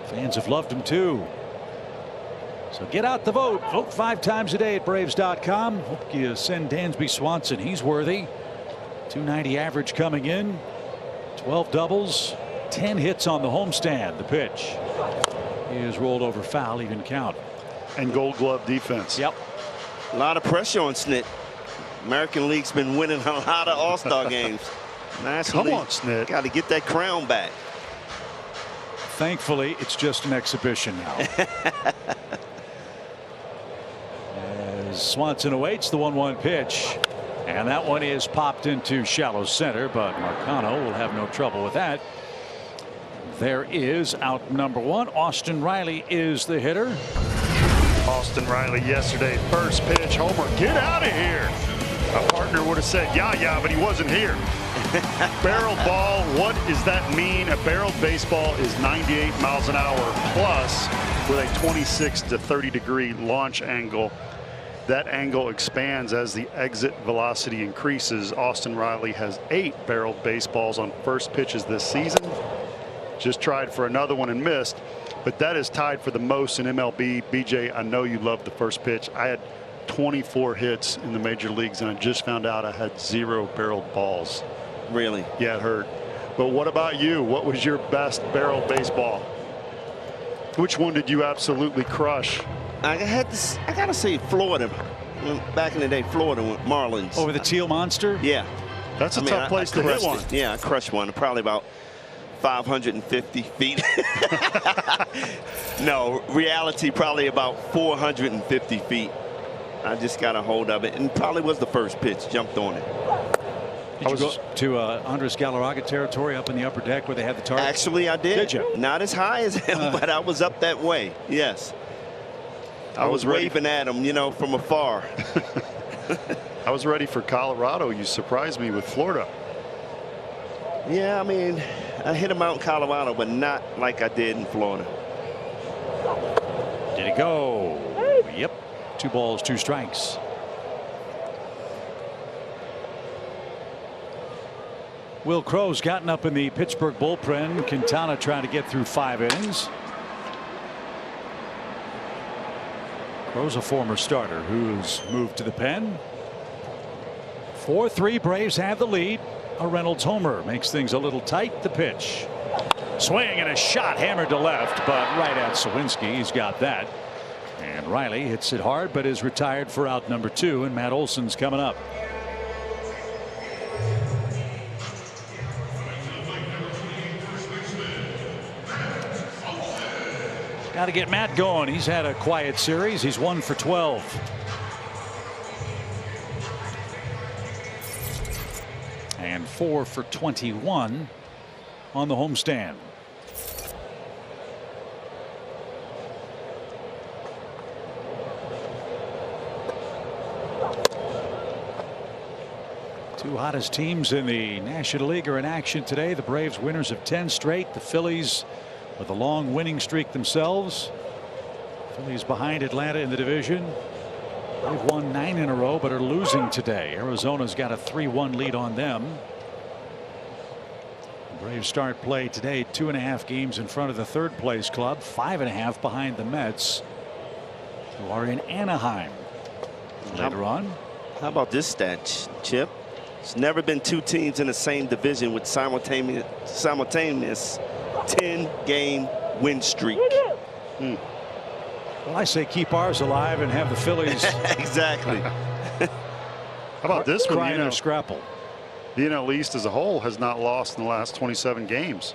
Fans have loved him too. So get out the vote. Vote 5 times a day at Braves.com. Hope you send Dansby Swanson. He's worthy. .290 average coming in. 12 doubles. 10 hits on the homestand. The pitch is rolled over foul, even count. And Gold Glove defense. Yep. A lot of pressure on Snit. American League's been winning a lot of All-Star games. Come on, Snit. Got to get that crown back. Thankfully, it's just an exhibition now. As Swanson awaits the 1-1 pitch, and that one is popped into shallow center, but Marcano will have no trouble with that. There is out number 1. Austin Riley is the hitter. Austin Riley yesterday, first pitch, homer, get out of here. A partner would have said, yeah, but he wasn't here. Barrel ball, what does that mean? A barreled baseball is 98 miles an hour plus with a 26 to 30 degree launch angle. That angle expands as the exit velocity increases. Austin Riley has 8 barreled baseballs on first pitches this season. Just tried for another one and missed, but that is tied for the most in MLB. BJ, I know you love the first pitch. I had 24 hits in the major leagues, and I just found out I had 0 barreled balls. Really? Yeah, it hurt. But what about you? What was your best barreled baseball? Which one did you absolutely crush? I gotta say Florida. Back in the day, Florida with Marlins. Over the Teal Monster? Yeah. That's a tough place to hit one. Yeah, I crushed one. Probably about 550 feet. No, reality probably about 450 feet. I just got a hold of it, and probably was the first pitch. Jumped on it. Did you go to Andres Galarraga territory up in the upper deck where they had the target? Actually, I did. Did you? Not as high as him, but I was up that way. Yes. I was waving at him, you know, from afar. I was ready for Colorado. You surprised me with Florida. Yeah, I mean, I hit him out in Colorado, but not like I did in Florida. Did it go? Yep. 2 balls, 2 strikes. Will Crow's gotten up in the Pittsburgh bullpen. Quintana trying to get through 5 innings. Crow's a former starter who's moved to the pen. 4-3 Braves have the lead. A Reynolds homer makes things a little tight. The pitch. Swing and a shot hammered to left, but right at Sawinski. He's got that. And Riley hits it hard, but is retired for out number 2, and Matt Olson's coming up. Got to get Matt going. He's had a quiet series. He's 1 for 12. And 4 for 21 on the homestand. Two hottest teams in the National League are in action today. The Braves winners of 10 straight. The Phillies with a long winning streak themselves. Phillies behind Atlanta in the division. They've won 9 in a row, but are losing today. Arizona's got a 3-1 lead on them. The Braves start play today 2.5 games in front of the 3rd place club, 5.5 behind the Mets, who are in Anaheim later on. How about this stat, Chip? It's never been 2 teams in the same division with simultaneous 10-game win streak. Well, I say keep ours alive and have the Phillies exactly. How about this one? crying their scrapple. The NL East as a whole has not lost in the last 27 games.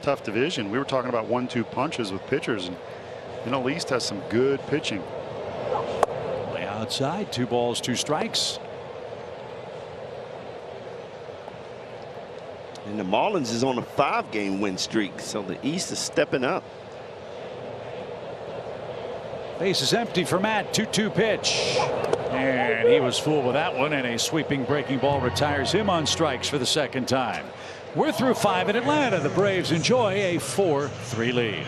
Tough division. We were talking about 1-2 punches with pitchers, and NL East has some good pitching. Play outside, 2 balls, 2 strikes. And the Marlins is on a 5-game win streak, so the East is stepping up. Base is empty for Matt. 2-2 pitch. And he was fooled with that one, and a sweeping breaking ball retires him on strikes for the 2nd time. We're through 5 in Atlanta. The Braves enjoy a 4-3 lead.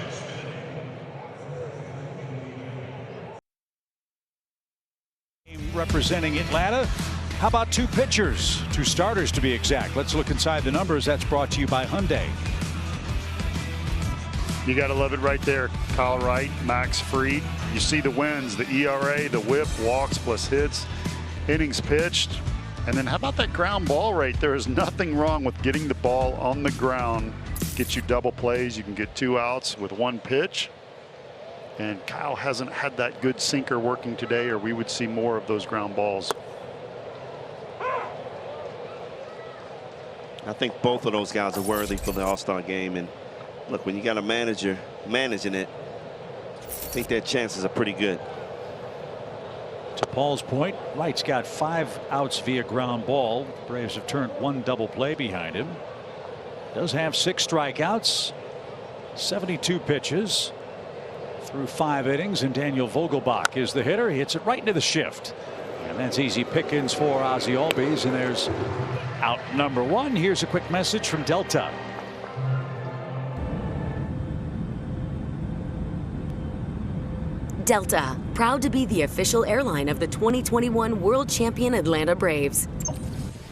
Representing Atlanta. How about 2 pitchers, 2 starters to be exact? Let's look inside the numbers. That's brought to you by Hyundai. You got to love it right there. Kyle Wright, Max Fried. You see the wins, the ERA, the whip, walks plus hits, innings pitched. And then how about that ground ball rate? There is nothing wrong with getting the ball on the ground. Get you double plays. You can get 2 outs with 1 pitch. And Kyle hasn't had that good sinker working today, or we would see more of those ground balls. I think both of those guys are worthy for the All-Star game. And look, when you got a manager managing it, I think their chances are pretty good. To Paul's point, Wright's got 5 outs via ground ball. The Braves have turned 1 double play behind him. Does have 6 strikeouts. 72 pitches through 5 innings, and Daniel Vogelbach is the hitter. He hits it right into the shift, and that's easy pickings for Ozzie Albies. And there's out number 1. Here's a quick message from Delta. Delta, proud to be the official airline of the 2021 World Champion Atlanta Braves.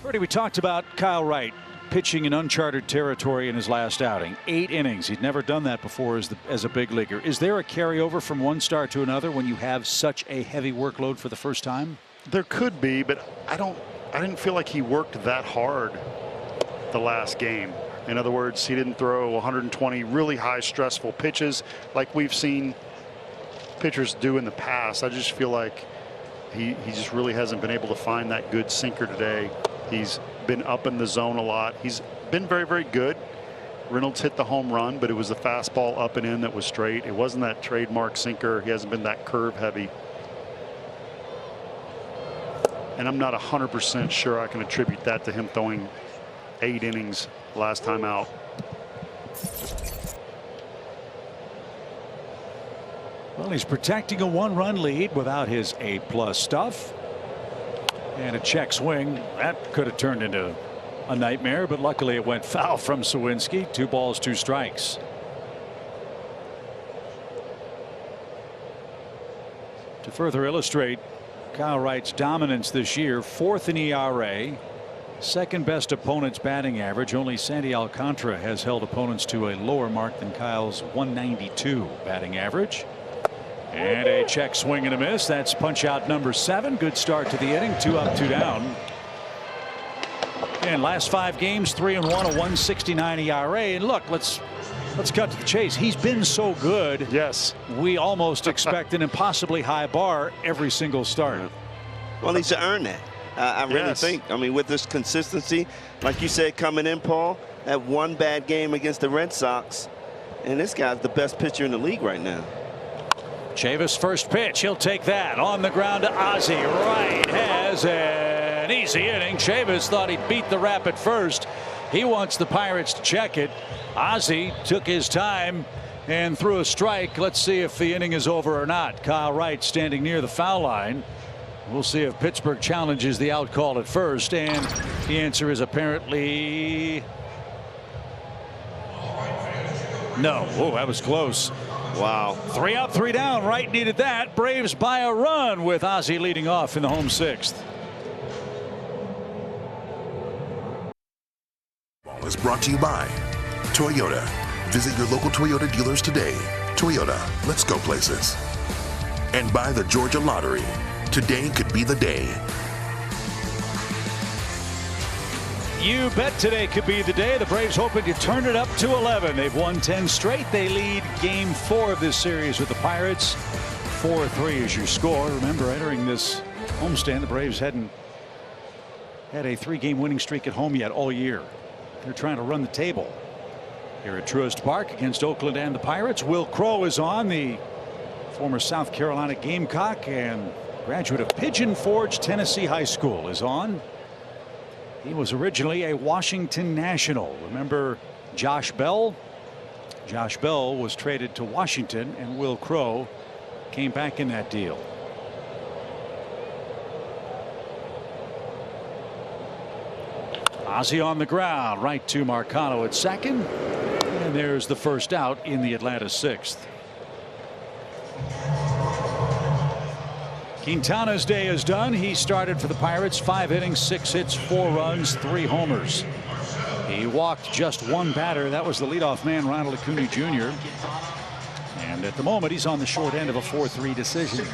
Already we talked about Kyle Wright pitching in uncharted territory in his last outing. 8 innings. He'd never done that before as a big leaguer. Is there a carryover from one start to another when you have such a heavy workload for the first time? There could be, but I didn't feel like he worked that hard the last game. In other words, he didn't throw 120 really high stressful pitches like we've seen pitchers do in the past. I just feel like he just really hasn't been able to find that good sinker today. He's been up in the zone a lot. He's been very, very good. Reynolds hit the home run, but it was the fastball up and in that was straight. It wasn't that trademark sinker. He hasn't been that curve heavy. And I'm not 100% sure I can attribute that to him throwing 8 innings last time out. Well, he's protecting a 1-run lead without his A+ stuff. And a check swing that could have turned into a nightmare, but luckily it went foul from Suwinski. 2 balls, 2 strikes. To further illustrate Kyle Wright's dominance this year, 4th in ERA, 2nd best opponent's batting average. Only Sandy Alcantara has held opponents to a lower mark than Kyle's 192 batting average. And a check swing and a miss. That's punch out number 7. Good start to the inning. 2 up, 2 down. And last 5 games, 3-1, a 1.69 ERA. And look, let's cut to the chase. He's been so good. Yes. We almost expect an impossibly high bar every single start. Well, he's earned that. I really think. I mean, with this consistency, like you said, coming in, Paul, that one bad game against the Red Sox, and this guy's the best pitcher in the league right now. Chavis first pitch. He'll take that on the ground to Ozzie. Right has an easy inning. Chavis thought he'd beat the rap at first. He wants the Pirates to check it. Ozzie took his time and threw a strike. Let's see if the inning is over or not. Kyle Wright standing near the foul line. We'll see if Pittsburgh challenges the out call at first, and the answer is apparently no. Oh, that was close. Wow. 3 up, 3 down. Wright needed that. Braves by a run with Ozzie leading off in the home 6th. Is brought to you by Toyota. Visit your local Toyota dealers today. Toyota, let's go places. And by the Georgia Lottery. Today could be the day. You bet today could be the day. The Braves hoping to turn it up to 11. They've won 10 straight. They lead game 4 of this series with the Pirates. 4-3 is your score. Remember, entering this homestand, the Braves hadn't had a 3-game winning streak at home yet all year. They're trying to run the table here at Truist Park against Oakland and the Pirates. Will Crowe is on, the former South Carolina Gamecock and graduate of Pigeon Forge Tennessee High School is on. He was originally a Washington National. Remember Josh Bell? Josh Bell was traded to Washington, and Will Crowe came back in that deal. Ozzie on the ground, right to Marcano at second. And there's the first out in the Atlanta 6th. Quintana's day is done. He started for the Pirates, 5 innings, 6 hits, 4 runs, 3 homers. He walked just 1 batter. That was the leadoff man, Ronald Acuna Jr. And at the moment, he's on the short end of a 4-3 decision.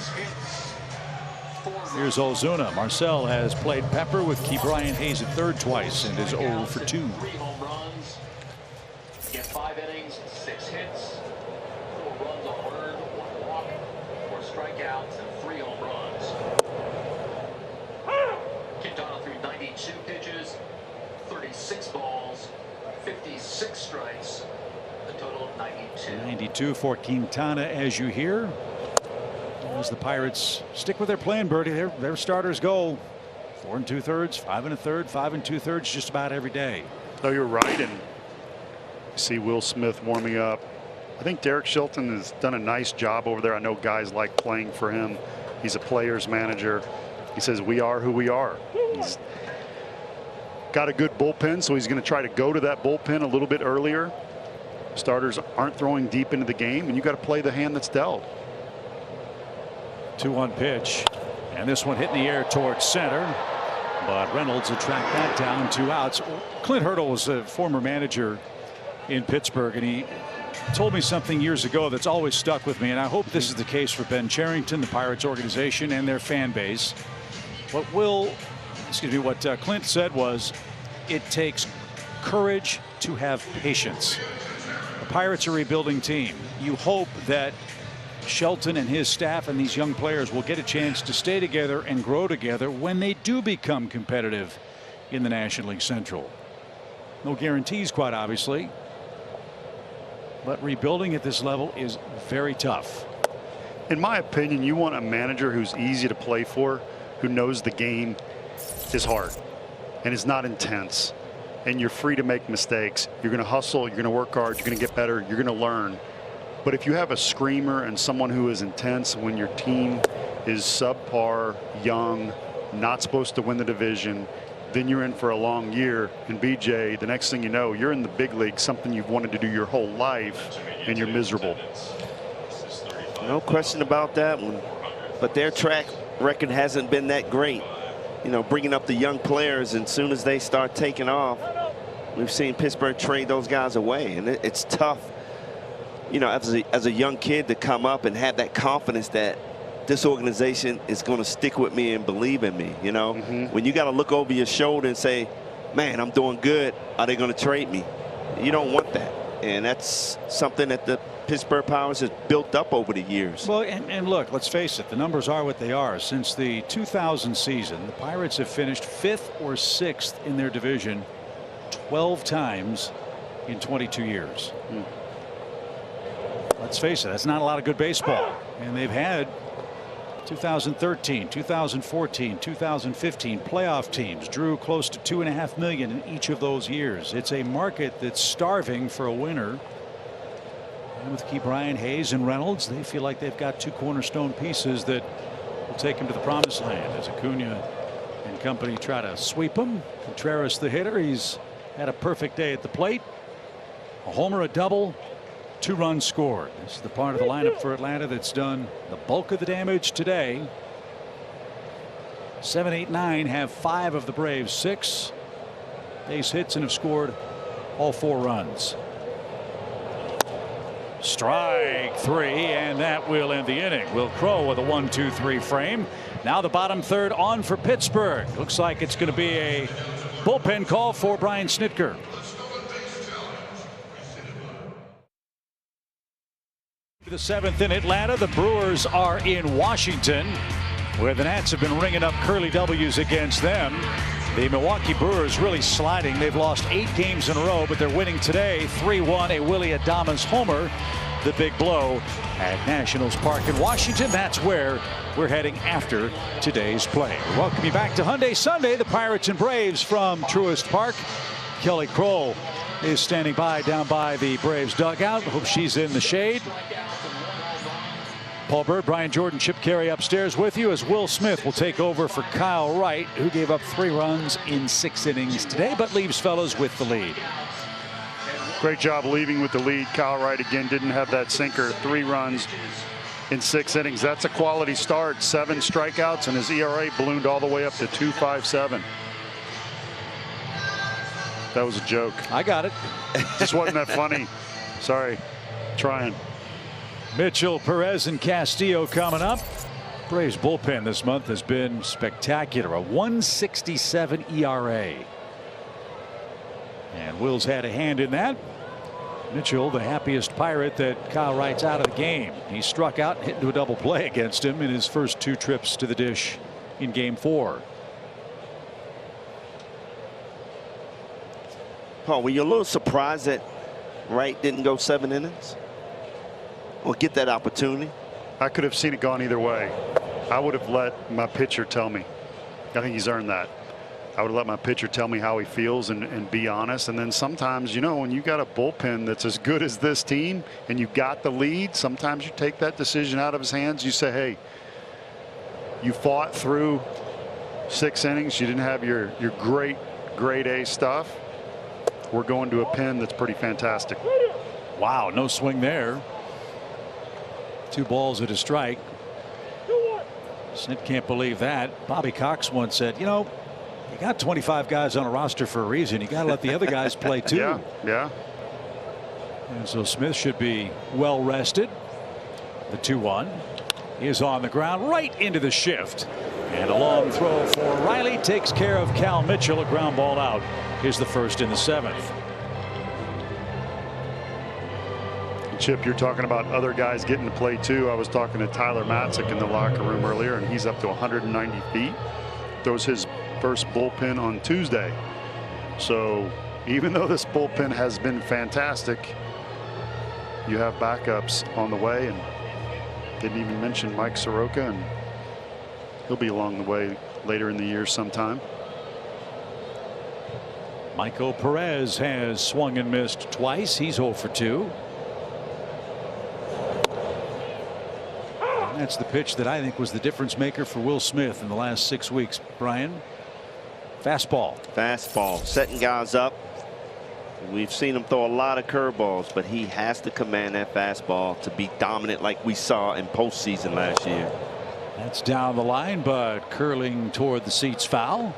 Here's Ozuna. Marcel has played Pepper with Key Brian Hayes at third twice and is 0 for 2. 3 home runs. Get 5 innings, 6 hits, 4 runs unearned, 1 walk, 4 strikeouts, and 3 home runs. Quintana threw 92 pitches, 36 balls, 56 strikes, a total of 92. 92 for Quintana, as you hear. As the Pirates stick with their plan, Bertie, their starters go 4 2/3, 5 1/3, 5 2/3 just about every day. No, you're right. And see Will Smith warming up. I think Derek Shelton has done a nice job over there. I know guys like playing for him. He's a player's manager. He says we are who we are. He's got a good bullpen, so he's going to try to go to that bullpen a little bit earlier. Starters aren't throwing deep into the game, and you got to play the hand that's dealt. 2-1 pitch, and this one hit in the air towards center, but Reynolds will track that down, 2 outs. Clint Hurdle was a former manager in Pittsburgh, and he told me something years ago that's always stuck with me, and I hope this is the case for Ben Cherington, the Pirates organization, and their fan base. What Clint said was, it takes courage to have patience. The Pirates are a rebuilding team. You hope that Shelton and his staff and these young players will get a chance to stay together and grow together when they do become competitive in the National League Central. No guarantees, quite obviously, but rebuilding at this level is very tough. In my opinion, you want a manager who's easy to play for, who knows the game is hard and is not intense, and you're free to make mistakes. You're going to hustle, you're going to work hard, you're going to get better, you're going to learn. But if you have a screamer and someone who is intense when your team is subpar, young, not supposed to win the division, then you're in for a long year. And BJ, the next thing you know, you're in the big league, something you've wanted to do your whole life, and you're miserable. No question about that one. But their track record hasn't been that great. You know, bringing up the young players, and as soon as they start taking off, we've seen Pittsburgh trade those guys away. And it's tough, you know, as a young kid to come up and have that confidence that this organization is going to stick with me and believe in me. You know, when you got to look over your shoulder and say, man, I'm doing good, are they going to trade me? You don't want that. And that's something that the Pittsburgh Pirates has built up over the years. Well, and look, let's face it, the numbers are what they are. Since the 2000 season, the Pirates have finished 5th or 6th in their division 12 times in 22 years. Let's face it, that's not a lot of good baseball. And they've had 2013, 2014, 2015 playoff teams, drew close to $2.5 million in each of those years. It's a market that's starving for a winner. And with Ke'Bryan, Hayes, and Reynolds, they feel like they've got 2 cornerstone pieces that will take them to the promised land as Acuna and company try to sweep them. Contreras, the hitter, he's had a perfect day at the plate. A homer, a double, 2 runs scored. This is the part of the lineup for Atlanta that's done the bulk of the damage today. 7, 8, 9 have 5 of the Braves' 6 base hits and have scored all 4 runs. Strike 3, and that will end the inning. Will Crowe with a 1-2-3 frame. Now the bottom third on for Pittsburgh. Looks like it's going to be a bullpen call for Brian Snitker. The 7th in Atlanta. The Brewers are in Washington, where the Nats have been ringing up curly W's against them. The Milwaukee Brewers really sliding. They've lost 8 games in a row, but they're winning today 3-1. A Willy Adames homer, the big blow at Nationals Park in Washington. That's where we're heading after today's play. We welcome you back to Hyundai Sunday. The Pirates and Braves from Truist Park. Kelly Kroll is standing by down by the Braves dugout. Hope she's in the shade. Paul Bird, Brian Jordan, Chip Carey upstairs with you as Will Smith will take over for Kyle Wright, who gave up 3 runs in 6 innings today, but leaves fellows with the lead. Great job leaving with the lead. Kyle Wright again didn't have that sinker. 3 runs in 6 innings. That's a quality start. 7 strikeouts, and his ERA ballooned all the way up to 2.57. That was a joke. I got it. Just wasn't that funny. Sorry. Trying. Mitchell, Perez, and Castillo coming up. Braves bullpen this month has been spectacular. A 1.67 ERA. And Will's had a hand in that. Mitchell, the happiest Pirate that Kyle Wright's out of the game. He struck out and hit into a double play against him in his first 2 trips to the dish in Game 4. Paul, were you a little surprised that Wright didn't go 7 innings? Or get that opportunity? I could have seen it gone either way. I would have let my pitcher tell me. I think he's earned that. I would let my pitcher tell me how he feels and be honest. And then sometimes, you know, when you got a bullpen that's as good as this team and you got the lead, sometimes you take that decision out of his hands. You say, hey, you fought through 6 innings. You didn't have your great grade A stuff. We're going to a pen that's pretty fantastic. Wow, no swing there. 2 balls at a strike. Snit can't believe that. Bobby Cox once said, you know, you got 25 guys on a roster for a reason. You got to let the other guys play too. Yeah. And so Smith should be well rested. The 2-1 is on the ground right into the shift. And a long throw for Riley takes care of Cal Mitchell. A ground ball out. Here's the first in the 7th. Chip, you're talking about other guys getting to play too. I was talking to Tyler Matzik in the locker room earlier, and he's up to 190 feet. Throws his first bullpen on Tuesday. So even though this bullpen has been fantastic, you have backups on the way, and didn't even mention Mike Soroka, and he'll be along the way later in the year sometime. Michael Perez has swung and missed twice. He's 0 for 2. That's the pitch that I think was the difference maker for Will Smith in the last 6 weeks. Brian, fastball. Fastball, setting guys up. We've seen him throw a lot of curveballs, but he has to command that fastball to be dominant like we saw in postseason last year. That's down the line, but curling toward the seats, foul.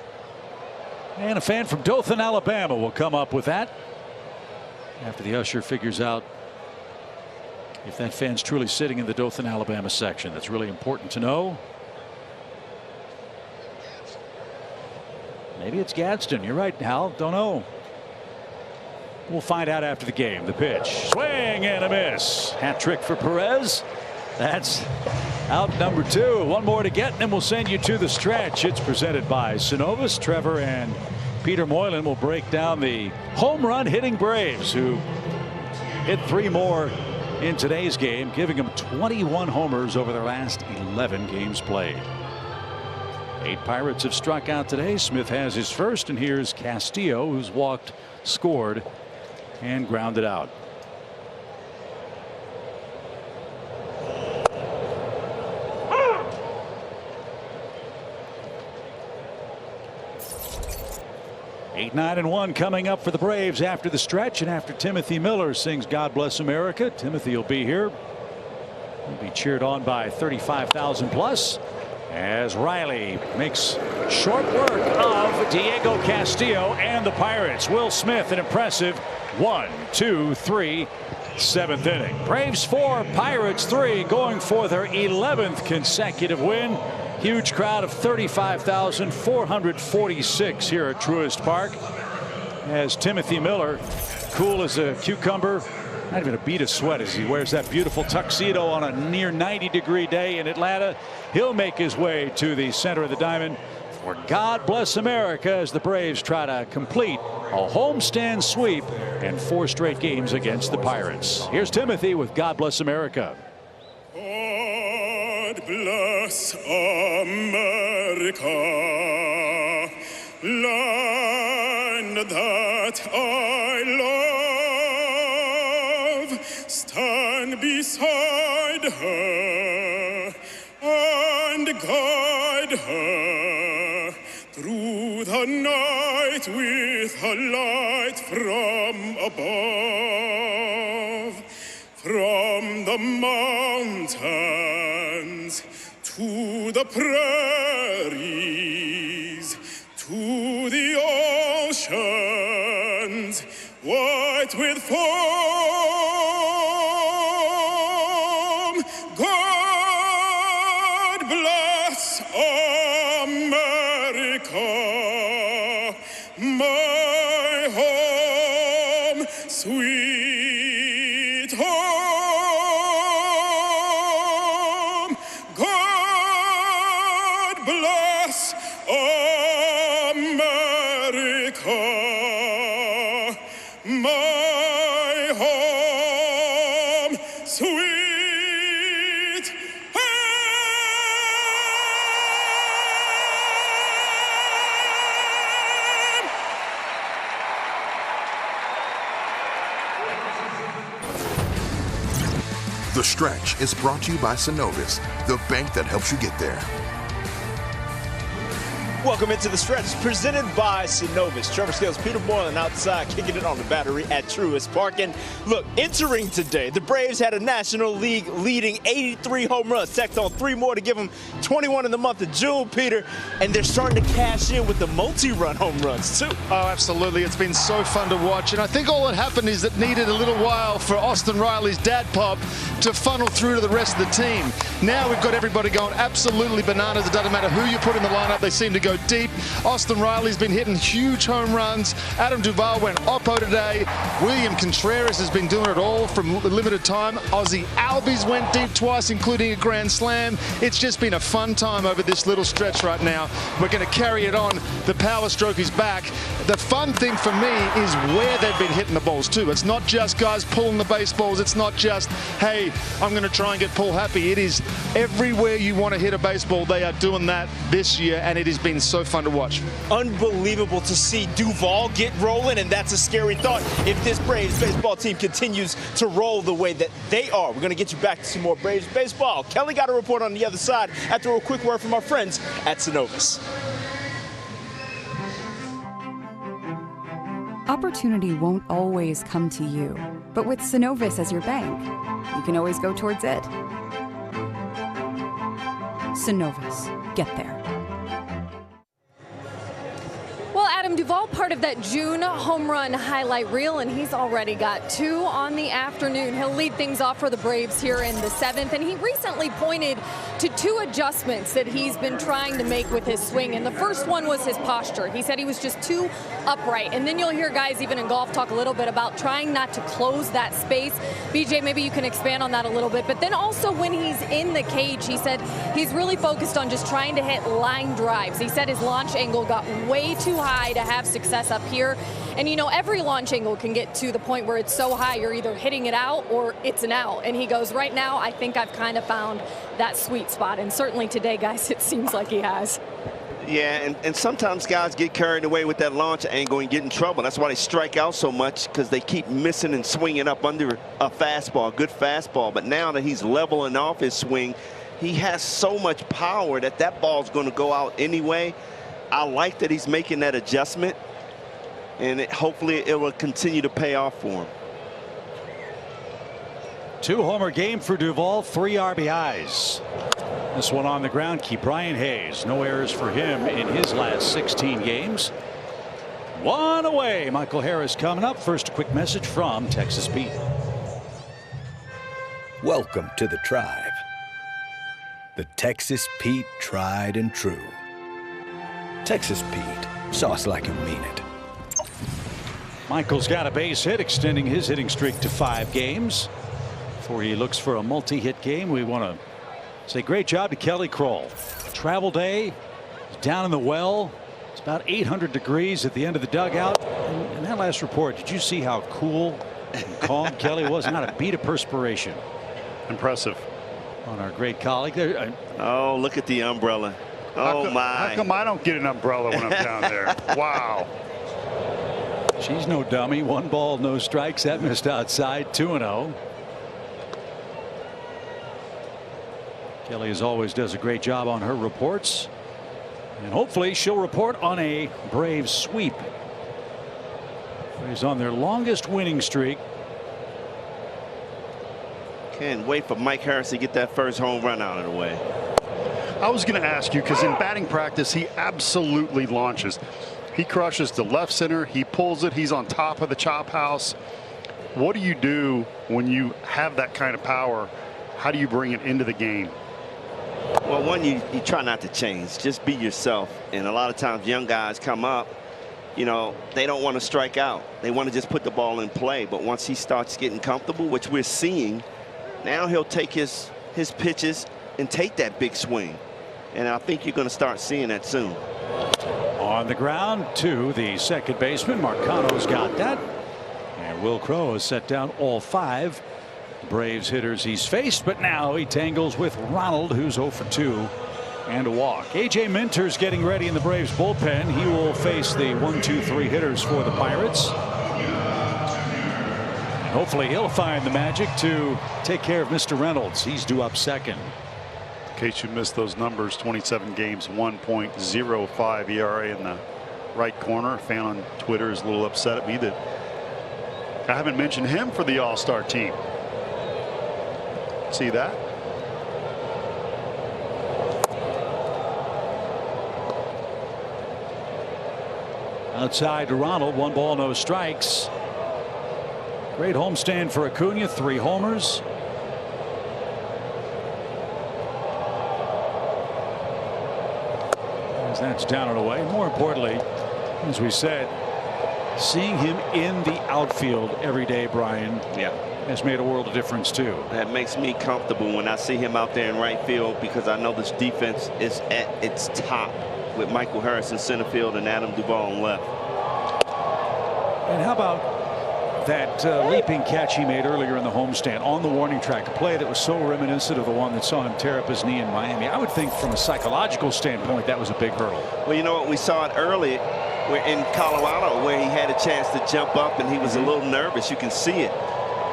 And a fan from Dothan, Alabama will come up with that after the usher figures out if that fan's truly sitting in the Dothan, Alabama section. That's really important to know. Maybe it's Gadsden. You're right, Hal. Don't know. We'll find out after the game. The pitch. Swing and a miss. Hat trick for Perez. That's out number 2. One more to get, and then we'll send you to the stretch. It's presented by Synovus. Trevor and Peter Moylan will break down the home run hitting Braves, who hit 3 more in today's game, giving them 21 homers over their last 11 games played. 8 Pirates have struck out today. Smith has his first, and here's Castillo, who's walked, scored, and grounded out. Eight, 9, and 1 coming up for the Braves after the stretch, and after Timothy Miller sings God Bless America. Timothy will be here. He'll be cheered on by 35,000 plus as Riley makes short work of Diego Castillo and the Pirates. Will Smith, an impressive 1, 2, 3, 7th inning. Braves 4, Pirates 3, going for their 11th consecutive win. Huge crowd of 35,446 here at Truist Park as Timothy Miller, cool as a cucumber, not even a bead of sweat as he wears that beautiful tuxedo on a near 90-degree day in Atlanta. He'll make his way to the center of the diamond for God Bless America as the Braves try to complete a homestand sweep and 4 straight games against the Pirates. Here's Timothy with God Bless America. God bless America, land that I love. Stand beside her and guide her through the night with a light from above. From the mountains to the prairies to the oceans white with foam. God bless America, my home, sweet home. The Stretch is brought to you by Synovus, the bank that helps you get there. Welcome into The Stretch, presented by Synovus. Trevor Scales, Peter Boylan outside, kicking it on the Battery at Truist Park. And look, entering today, the Braves had a National League leading 83 home runs, tacked on 3 more to give them 21 in the month of June, Peter. And they're starting to cash in with the multi-run home runs, too. Oh, absolutely. It's been so fun to watch. And I think all that happened is it needed a little while for Austin Riley's dad pop to funnel through to the rest of the team. Now we've got everybody going absolutely bananas. It doesn't matter who you put in the lineup. They seem to go deep. Austin Riley's been hitting huge home runs. Adam Duvall went oppo today. William Contreras has been doing it all from limited time. Ozzie Albies went deep twice, including a grand slam. It's just been a fun time over this little stretch right now. We're going to carry it on. The power stroke is back. The fun thing for me is where they've been hitting the balls too. It's not just guys pulling the baseballs. It's not just, hey, I'm going to try and get Paul happy. It is everywhere you want to hit a baseball. They are doing that this year, and it has been so fun to watch. Unbelievable to see Duvall get rolling, and that's a scary thought if this Braves baseball team continues to roll the way that they are. We're going to get you back to some more Braves baseball. Kelly got a report on the other side after a quick word from our friends at Synovus. Opportunity won't always come to you, but with Synovus as your bank, you can always go towards it. Synovus, get there. Well, Adam Duvall, part of that June home run highlight reel, and he's already got 2 on the afternoon. He'll lead things off for the Braves here in the 7th, and he recently pointed to 2 adjustments that he's been trying to make with his swing, and the first one was his posture. He said he was just too upright, and then you'll hear guys even in golf talk a little bit about trying not to close that space. BJ, maybe you can expand on that a little bit, but then also when he's in the cage, he said he's really focused on just trying to hit line drives. He said his launch angle got way too high to have success up here. And you know, every launch angle can get to the point where it's so high you're either hitting it out or it's an out. And he goes, right now, I think I've kind of found that sweet spot. And certainly today, guys, it seems like he has. Yeah, and sometimes guys get carried away with that launch angle and get in trouble. That's why they strike out so much, because they keep missing and swinging up under a fastball, a good fastball. But now that he's leveling off his swing, he has so much power that that ball's going to go out anyway. I like that he's making that adjustment, and hopefully it will continue to pay off for him. 2-homer game for Duvall, 3 RBIs. This one on the ground, keep Brian Hayes. No errors for him in his last 16 games. 1 away. Michael Harris coming up. First, a quick message from Texas Pete. Welcome to the tribe. The Texas Pete tried and true. Texas Pete, sauce like you mean it. Michael's got a base hit, extending his hitting streak to 5 games. Before he looks for a multi-hit game, we want to say great job to Kelly Kroll. Travel day, down in the well. It's about 800 degrees at the end of the dugout. And that last report, did you see how cool and calm Kelly was? Not a bead of perspiration. Impressive. On our great colleague there. Oh, look at the umbrella. Oh, my. How come I don't get an umbrella when I'm down there? Wow. She's no dummy. 1 ball, no strikes. That missed outside. 2-0. Kelly, as always, does a great job on her reports. And hopefully she'll report on a Braves sweep. Braves on their longest winning streak. Can't wait for Mike Harris to get that first home run out of the way. I was going to ask you, because in batting practice, he absolutely launches. He crushes the left center. He pulls it. He's on top of the chop house. What do you do when you have that kind of power? How do you bring it into the game? Well, one, you try not to change. Just be yourself. And a lot of times young guys come up, you know, they don't want to strike out. They want to just put the ball in play. But once he starts getting comfortable, which we're seeing, now he'll take his pitches and take that big swing. And I think you're going to start seeing that soon. On the ground to the second baseman. Marcano's got that. And Will Crowe has set down all 5 Braves hitters he's faced. But now he tangles with Ronald, who's 0 for 2 and a walk. A.J. Minter's getting ready in the Braves bullpen. He will face the 1, 2, 3 hitters for the Pirates. Hopefully he'll find the magic to take care of Mr. Reynolds. He's due up second. In case you missed those numbers, 27 games, 1.05 ERA in the right corner. A fan on Twitter is a little upset at me that I haven't mentioned him for the All-Star team. See that? Outside to Ronald, 1 ball, no strikes. Great homestand for Acuna, 3 homers. As that's down and away. More importantly, as we said, seeing him in the outfield every day, Brian, has made a world of difference too. That makes me comfortable when I see him out there in right field, because I know this defense is at its top with Michael Harris in center field and Adam Duvall in left. And how about that leaping catch he made earlier in the homestand on the warning track, a play that was so reminiscent of the one that saw him tear up his knee in Miami? I would think from a psychological standpoint that was a big hurdle. Well, you know what, we saw it early in Colorado where he had a chance to jump up and he was a little nervous. You can see it.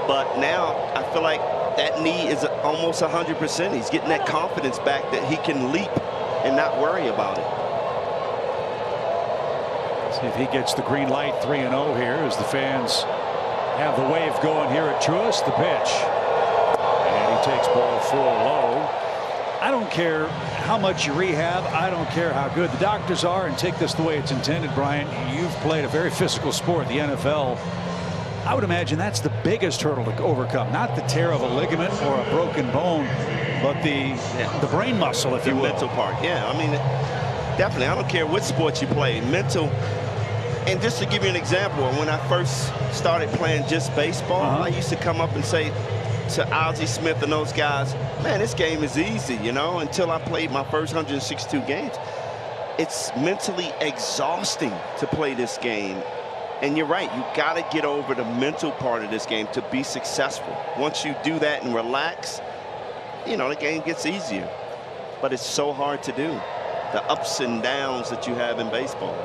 But now I feel like that knee is almost 100%. He's getting that confidence back that he can leap and not worry about it. See if he gets the green light. 3-0 here as the fans have the wave going here at Truist. The pitch, and he takes ball 4 low. I don't care how much you rehab. I don't care how good the doctors are, and take this the way it's intended. Brian, you've played a very physical sport, the NFL. I would imagine that's the biggest hurdle to overcome, not the tear of a ligament or a broken bone, but the brain muscle, if you will. The mental part. Yeah, I mean, definitely. I don't care what sport you play. Mental. And just to give you an example, when I first started playing just baseball, I used to come up and say to Ozzie Smith and those guys, man, this game is easy, you know, until I played my first 162 games. It's mentally exhausting to play this game. And you're right, you got to get over the mental part of this game to be successful. Once you do that and relax, you know, the game gets easier. But it's so hard to do. The ups and downs that you have in baseball.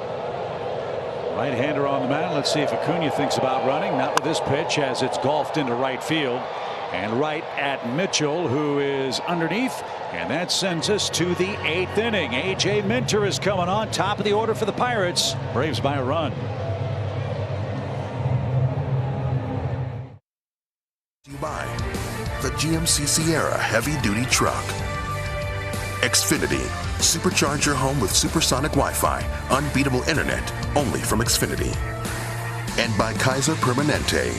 Right-hander on the mound. Let's see if Acuna thinks about running. Not with this pitch, as it's golfed into right field. And right at Mitchell, who is underneath. And that sends us to the 8th inning. A.J. Minter is coming on, top of the order for the Pirates. Braves by a run. By the GMC Sierra heavy-duty truck. Xfinity. Supercharge your home with supersonic Wi-Fi, unbeatable internet, only from Xfinity. And by Kaiser Permanente.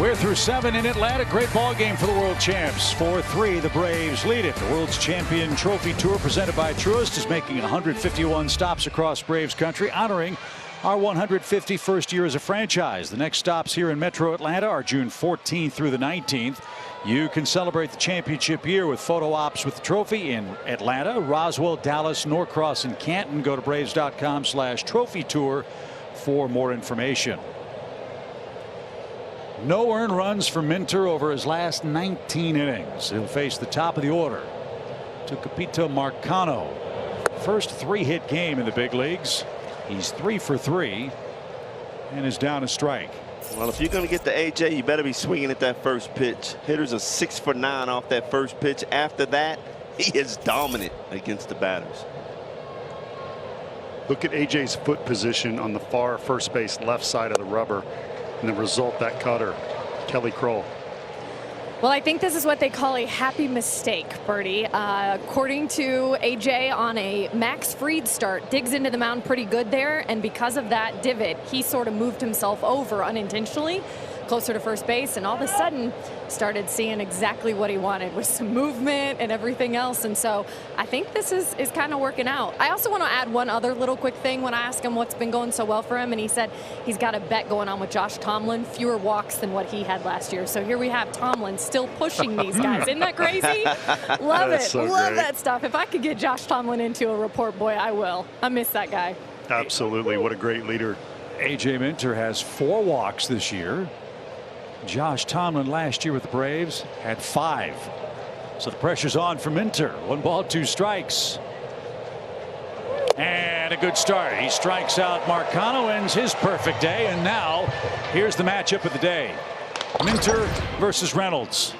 We're through 7 in Atlanta. Great ball game for the world champs. 4-3, the Braves lead it. The World's Champion Trophy Tour presented by Truist is making 151 stops across Braves country, honoring our 151st year as a franchise. The next stops here in Metro Atlanta are June 14th through the 19th. You can celebrate the championship year with photo ops with the trophy in Atlanta, Roswell, Dallas, Norcross, and Canton. Go to Braves.com/trophy tour for more information. No earned runs for Minter over his last 19 innings. He'll face the top of the order to Capito Marcano. First 3-hit game in the big leagues. He's 3 for 3 and is down a strike. Well, if you're going to get the AJ, you better be swinging at that first pitch. Hitters are 6 for 9 off that first pitch. After that, he is dominant against the batters. Look at AJ's foot position on the far first base left side of the rubber, and the result, that cutter, Kelly Kroll. Well, I think this is what they call a happy mistake, Bertie. According to AJ, on a Max Fried start, digs into the mound pretty good there, and because of that divot, he sort of moved himself over unintentionally, closer to first base, and all of a sudden started seeing exactly what he wanted with some movement and everything else. And so I think this is kind of working out. I also want to add one other little quick thing when I asked him what's been going so well for him, and he said he's got a bet going on with Josh Tomlin, fewer walks than what he had last year. So here we have Tomlin still pushing these guys. Isn't that crazy? Love it. So love that stuff. If I could get Josh Tomlin into a report, boy, I will. I miss that guy. Absolutely. What a great leader. A.J. Minter has 4 walks this year. Josh Tomlin last year with the Braves had 5. So the pressure's on for Minter. 1 ball, 2 strikes. And a good start. He strikes out Marcano, ends his perfect day, and now here's the matchup of the day. Minter versus Reynolds.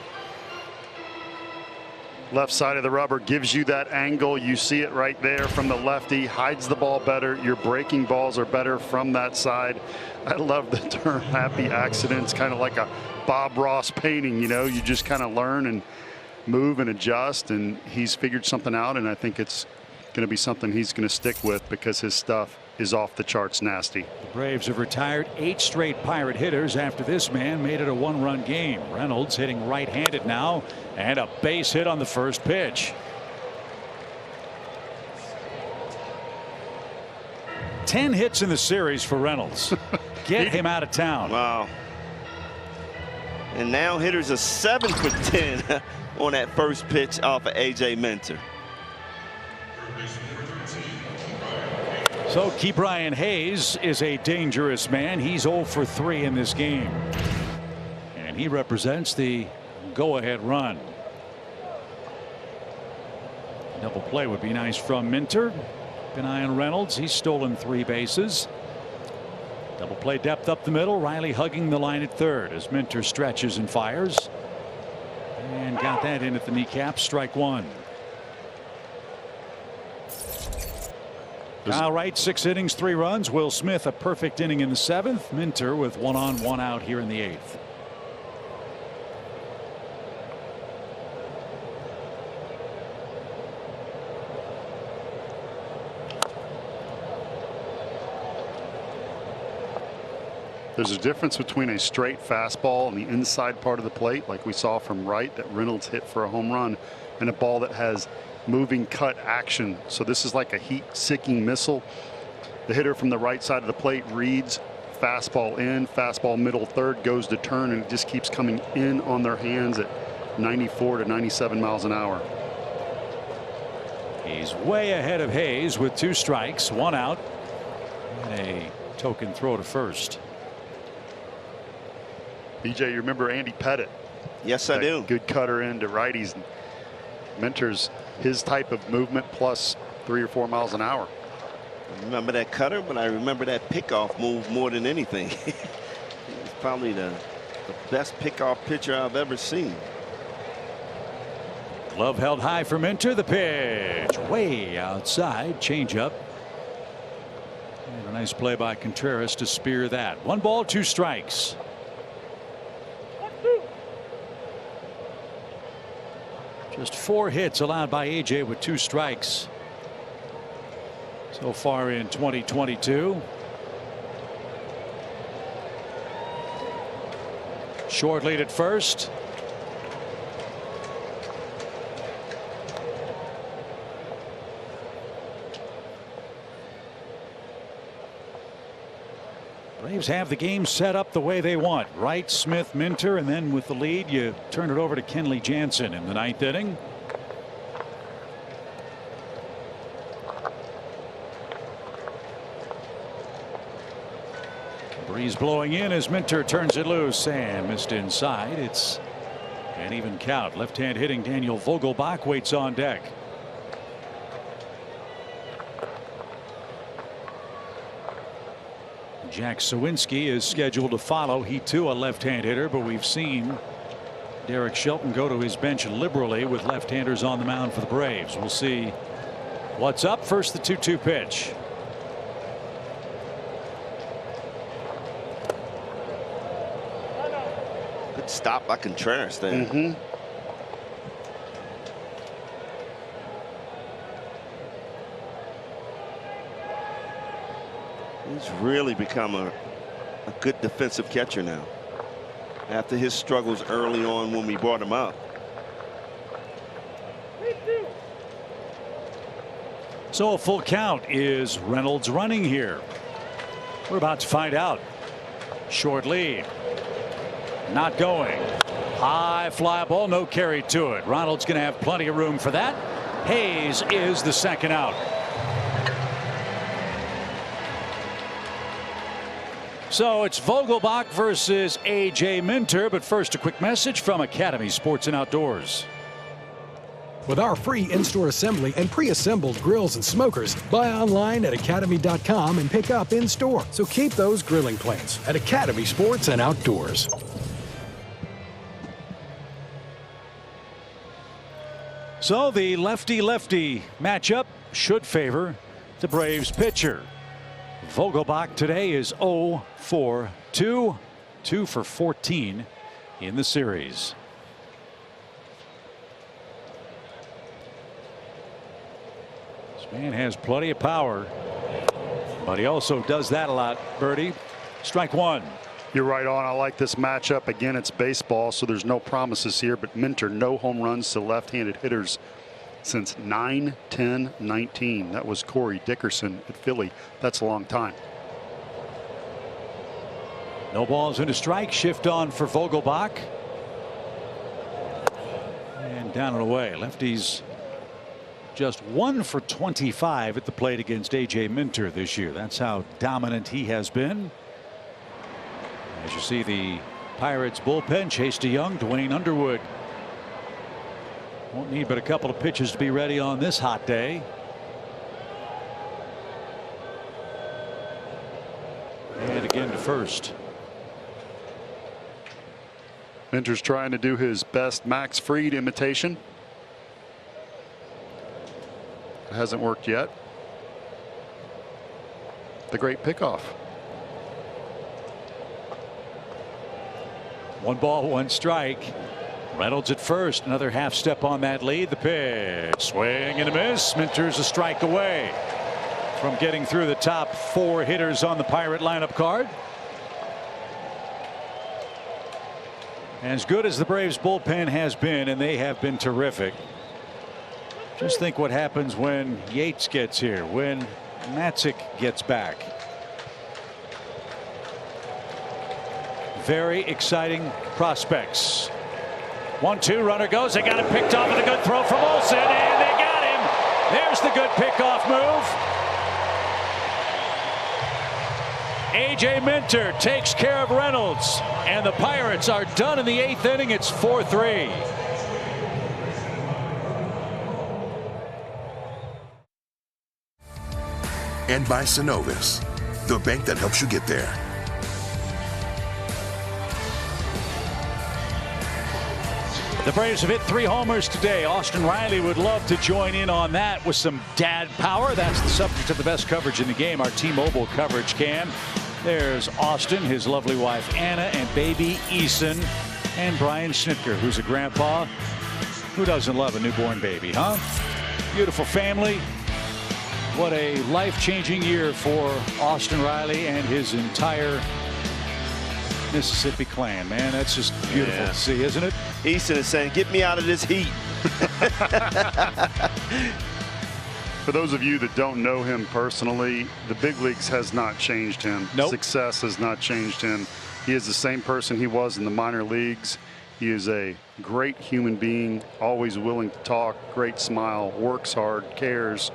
Left side of the rubber gives you that angle. You see it right there from the lefty. Hides the ball better. Your breaking balls are better from that side. I love the term happy accidents, kind of like a Bob Ross painting. You know, you just kind of learn and move and adjust, and he's figured something out, and I think it's going to be something he's going to stick with because his stuff is off the charts nasty. The Braves have retired 8 straight Pirate hitters after this man made it a 1-run game. Reynolds hitting right-handed now, and a base hit on the first pitch. 10 hits in the series for Reynolds. Get him out of town. Wow. And now hitters are 7 for 10 on that first pitch off of A.J. Minter. So Ke'Bryan Hayes is a dangerous man. He's 0 for 3 in this game. And he represents the go-ahead run. Double play would be nice from Minter. Keep an eye on Reynolds. He's stolen 3 bases. Double play depth up the middle. Riley hugging the line at third as Minter stretches and fires. And got that in at the kneecap. Strike 1. Kyle Wright 6 innings 3 runs. Will Smith a perfect inning in the 7th. Minter with 1 on 1 out here in the 8th. There's a difference between a straight fastball on the inside part of the plate, like we saw from Wright that Reynolds hit for a home run, and a ball that has moving cut action. So this is like a heat-seeking missile. The hitter from the right side of the plate reads fastball in, fastball middle third, goes to turn, and it just keeps coming in on their hands at 94 to 97 miles an hour. He's way ahead of Hayes with 2 strikes, 1 out, and a token throw to first. BJ, you remember Andy Pettit? Yes, I do. Good cutter into righties. Minter's his type of movement plus 3 or 4 miles an hour. I remember that cutter, but I remember that pickoff move more than anything. He's probably the best pickoff pitcher I've ever seen. Glove held high for Minter. The pitch way outside. Changeup. And a nice play by Contreras to spear that. 1 ball 2 strikes. Just 4 hits allowed by AJ with 2 strikes so far in 2022. Short lead at first. Braves have the game set up the way they want. Wright, Smith, Minter, and then with the lead you turn it over to Kenley Jansen in the 9th inning. Breeze blowing in as Minter turns it loose and missed inside. It's an even count. Left-hand hitting Daniel Vogelbach waits on deck. Jack Sawinski is scheduled to follow. He too a left-hand hitter, but we've seen Derek Shelton go to his bench liberally with left-handers on the mound for the Braves. We'll see what's up. First, the 2-2 pitch. Good stop by Contreras there. He's really become a good defensive catcher now after his struggles early on when we brought him up. So a full count. Is Reynolds running here? We're about to find out. Short lead. Not going. High fly ball, no carry to it. Reynolds going to have plenty of room for that. Hayes is the second out. So it's Vogelbach versus A.J. Minter. But first, a quick message from Academy Sports and Outdoors. With our free in-store assembly and pre-assembled grills and smokers, buy online at academy.com and pick up in-store. So keep those grilling plans at Academy Sports and Outdoors. So the lefty-lefty matchup should favor the Braves pitcher. Vogelbach today is 0 for 2, 2 for 14 in the series. This man has plenty of power, but he also does that a lot. Birdie, strike one. You're right on. I like this matchup. Again, it's baseball, so there's no promises here. But Minter, no home runs to left-handed hitters since 9-10-19. That was Corey Dickerson at Philly. That's a long time. No balls and a strike. Shift on for Vogelbach. And down and away. Lefties just 1 for 25 at the plate against A.J. Minter this year. That's how dominant he has been. As you see, the Pirates bullpen, Chase DeYoung, Dwayne Underwood. Won't need but a couple of pitches to be ready on this hot day. And again to first. Minter's trying to do his best Max Fried imitation. It hasn't worked yet. The great pickoff. 1 ball, 1 strike. Reynolds at first. Another half step on that lead. The pitch. Swing and a miss. Minter's a strike away from getting through the top 4 hitters on the Pirate lineup card. As good as the Braves bullpen has been, and they have been terrific, just think what happens when Yates gets here, when Matzik gets back. Very exciting prospects. 1-2, runner goes. They got him picked off with a good throw from Olsen, and they got him. There's the good pickoff move. A.J. Minter takes care of Reynolds, and the Pirates are done in the 8th inning. It's 4-3. And by Synovus, the bank that helps you get there. The Braves have hit 3 homers today. Austin Riley would love to join in on that with some dad power. That's the subject of the best coverage in the game, our T-Mobile coverage cam. There's Austin, his lovely wife Anna, and baby Eason, and Brian Snitker, who's a grandpa. Who doesn't love a newborn baby, huh? Beautiful family. What a life-changing year for Austin Riley and his entire Mississippi clan, man. That's just beautiful to see, isn't it? Easton is saying, get me out of this heat. For those of you that don't know him personally, the big leagues has not changed him. Nope. Success has not changed him. He is the same person he was in the minor leagues. He is a great human being, always willing to talk, great smile, works hard, cares.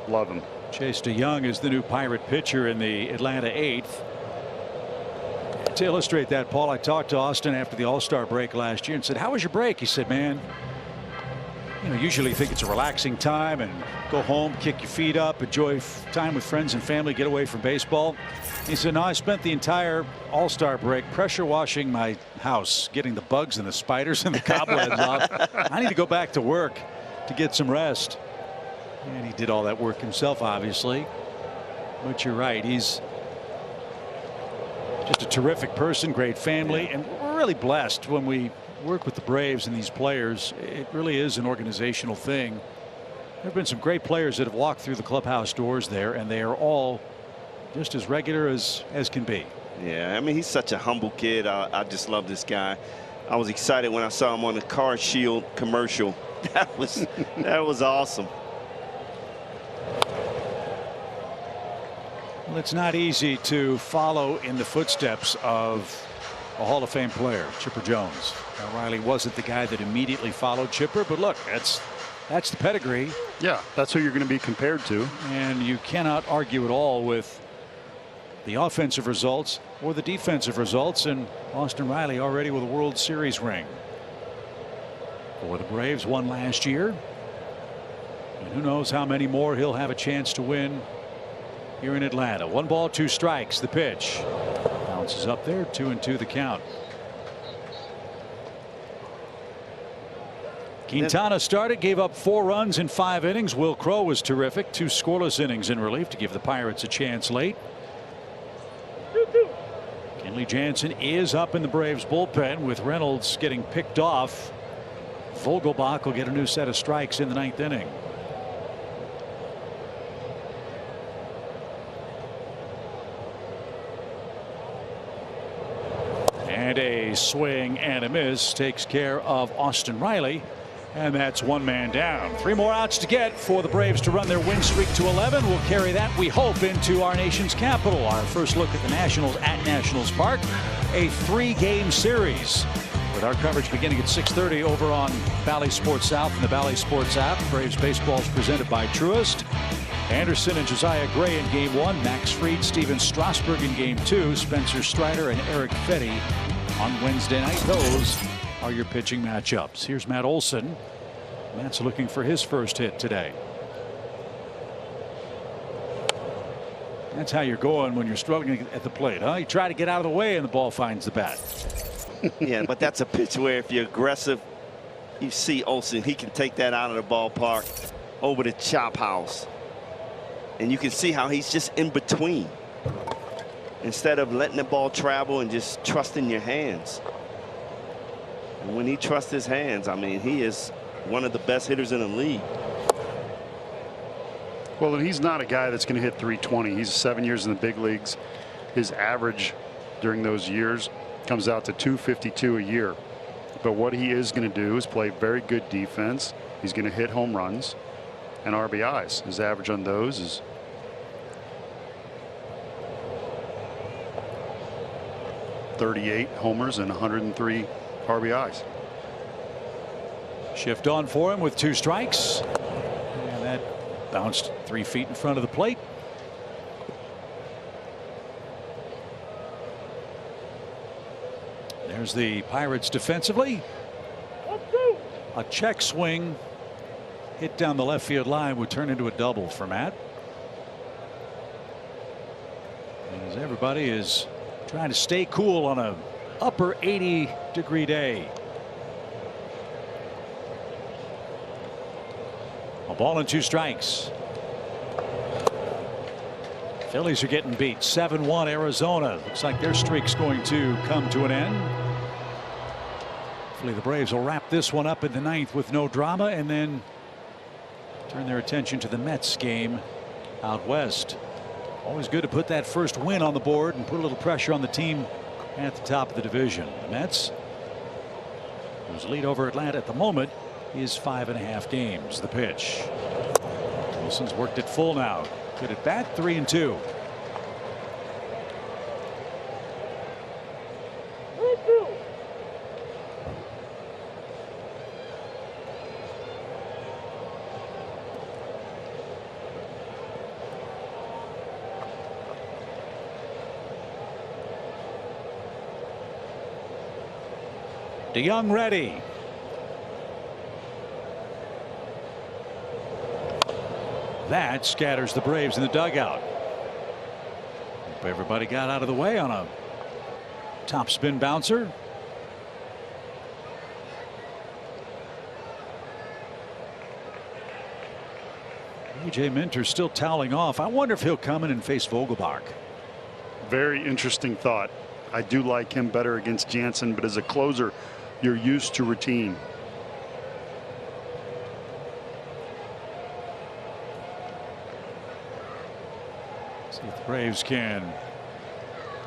Love him. Chase DeYoung is the new Pirate pitcher in the Atlanta 8th. To illustrate that, Paul, I talked to Austin after the All-Star break last year and said, how was your break? He said, man, usually you think it's a relaxing time and go home, kick your feet up, enjoy time with friends and family, get away from baseball. He said, no, I spent the entire All-Star break pressure washing my house, getting the bugs and the spiders and the cobwebs off. I need to go back to work to get some rest. And he did all that work himself, obviously. But you're right. He's just a terrific person, great family, and we're really blessed when we work with the Braves and these players. It really is an organizational thing. There have been some great players that have walked through the clubhouse doors there, and they are all just as regular as can be. Yeah, I mean, he's such a humble kid. I just love this guy. I was excited when I saw him on the Car Shield commercial. That was awesome. Well, it's not easy to follow in the footsteps of a Hall of Fame player, Chipper Jones. Now, Riley wasn't the guy that immediately followed Chipper, but look, that's the pedigree. Yeah, that's who you're going to be compared to. And you cannot argue at all with the offensive results or the defensive results, and Austin Riley already with a World Series ring. for the Braves. Won last year. And who knows how many more he'll have a chance to win here in Atlanta. 1 ball, 2 strikes. The pitch bounces up there. 2-2 the count. Quintana started, gave up 4 runs in 5 innings. Will Crowe was terrific. 2 scoreless innings in relief to give the Pirates a chance late. Kenley Jansen is up in the Braves bullpen with Reynolds getting picked off. Vogelbach will get a new set of strikes in the 9th inning. And a swing and a miss takes care of Austin Riley. And that's 1 man down. 3 more outs to get for the Braves to run their win streak to 11. We'll carry that, we hope, into our nation's capital. Our first look at the Nationals at Nationals Park. A 3-game series with our coverage beginning at 6:30 over on Bally Sports South and the Bally Sports app. Braves baseball is presented by Truist. Anderson and Josiah Gray in Game 1. Max Fried, Steven Strasburg in Game 2. Spencer Strider and Eric Fetty on Wednesday night. Those are your pitching matchups. Here's Matt Olson. Matt's looking for his first hit today. That's how you're going when you're struggling at the plate, huh? You try to get out of the way and the ball finds the bat. Yeah, but that's a pitch where if you're aggressive, you see Olson, he can take that out of the ballpark over the chop house. And you can see how he's just in between. Instead of letting the ball travel and just trusting your hands. And when he trusts his hands, I mean, he is one of the best hitters in the league. Well, and he's not a guy that's going to hit 320. He's 7 years in the big leagues. His average during those years comes out to 252 a year. But what he is going to do is play very good defense. He's going to hit home runs and RBIs. His average on those is .38 homers and 103 RBIs. Shift on for him with 2 strikes. And that bounced 3 feet in front of the plate. There's the Pirates defensively. A check swing hit down the left field line would turn into a double for Matt. As everybody is trying to stay cool on a upper 80-degree day. A ball and 2 strikes. Phillies are getting beat 7-1 Arizona. Looks like their streak's going to come to an end. Hopefully the Braves will wrap this one up in the 9th with no drama and then turn their attention to the Mets game out west. Always good to put that first win on the board and put a little pressure on the team at the top of the division. The Mets, whose lead over Atlanta at the moment is 5.5 games. The pitch. Wilson's worked it full now. Good at bat. 3-2. DeYoung ready. That scatters the Braves in the dugout. Hope everybody got out of the way on a top spin bouncer. A.J. Minter still toweling off. I wonder if he'll come in and face Vogelbach. Very interesting thought. I do like him better against Jansen, but as a closer, you're used to routine. See if the Braves can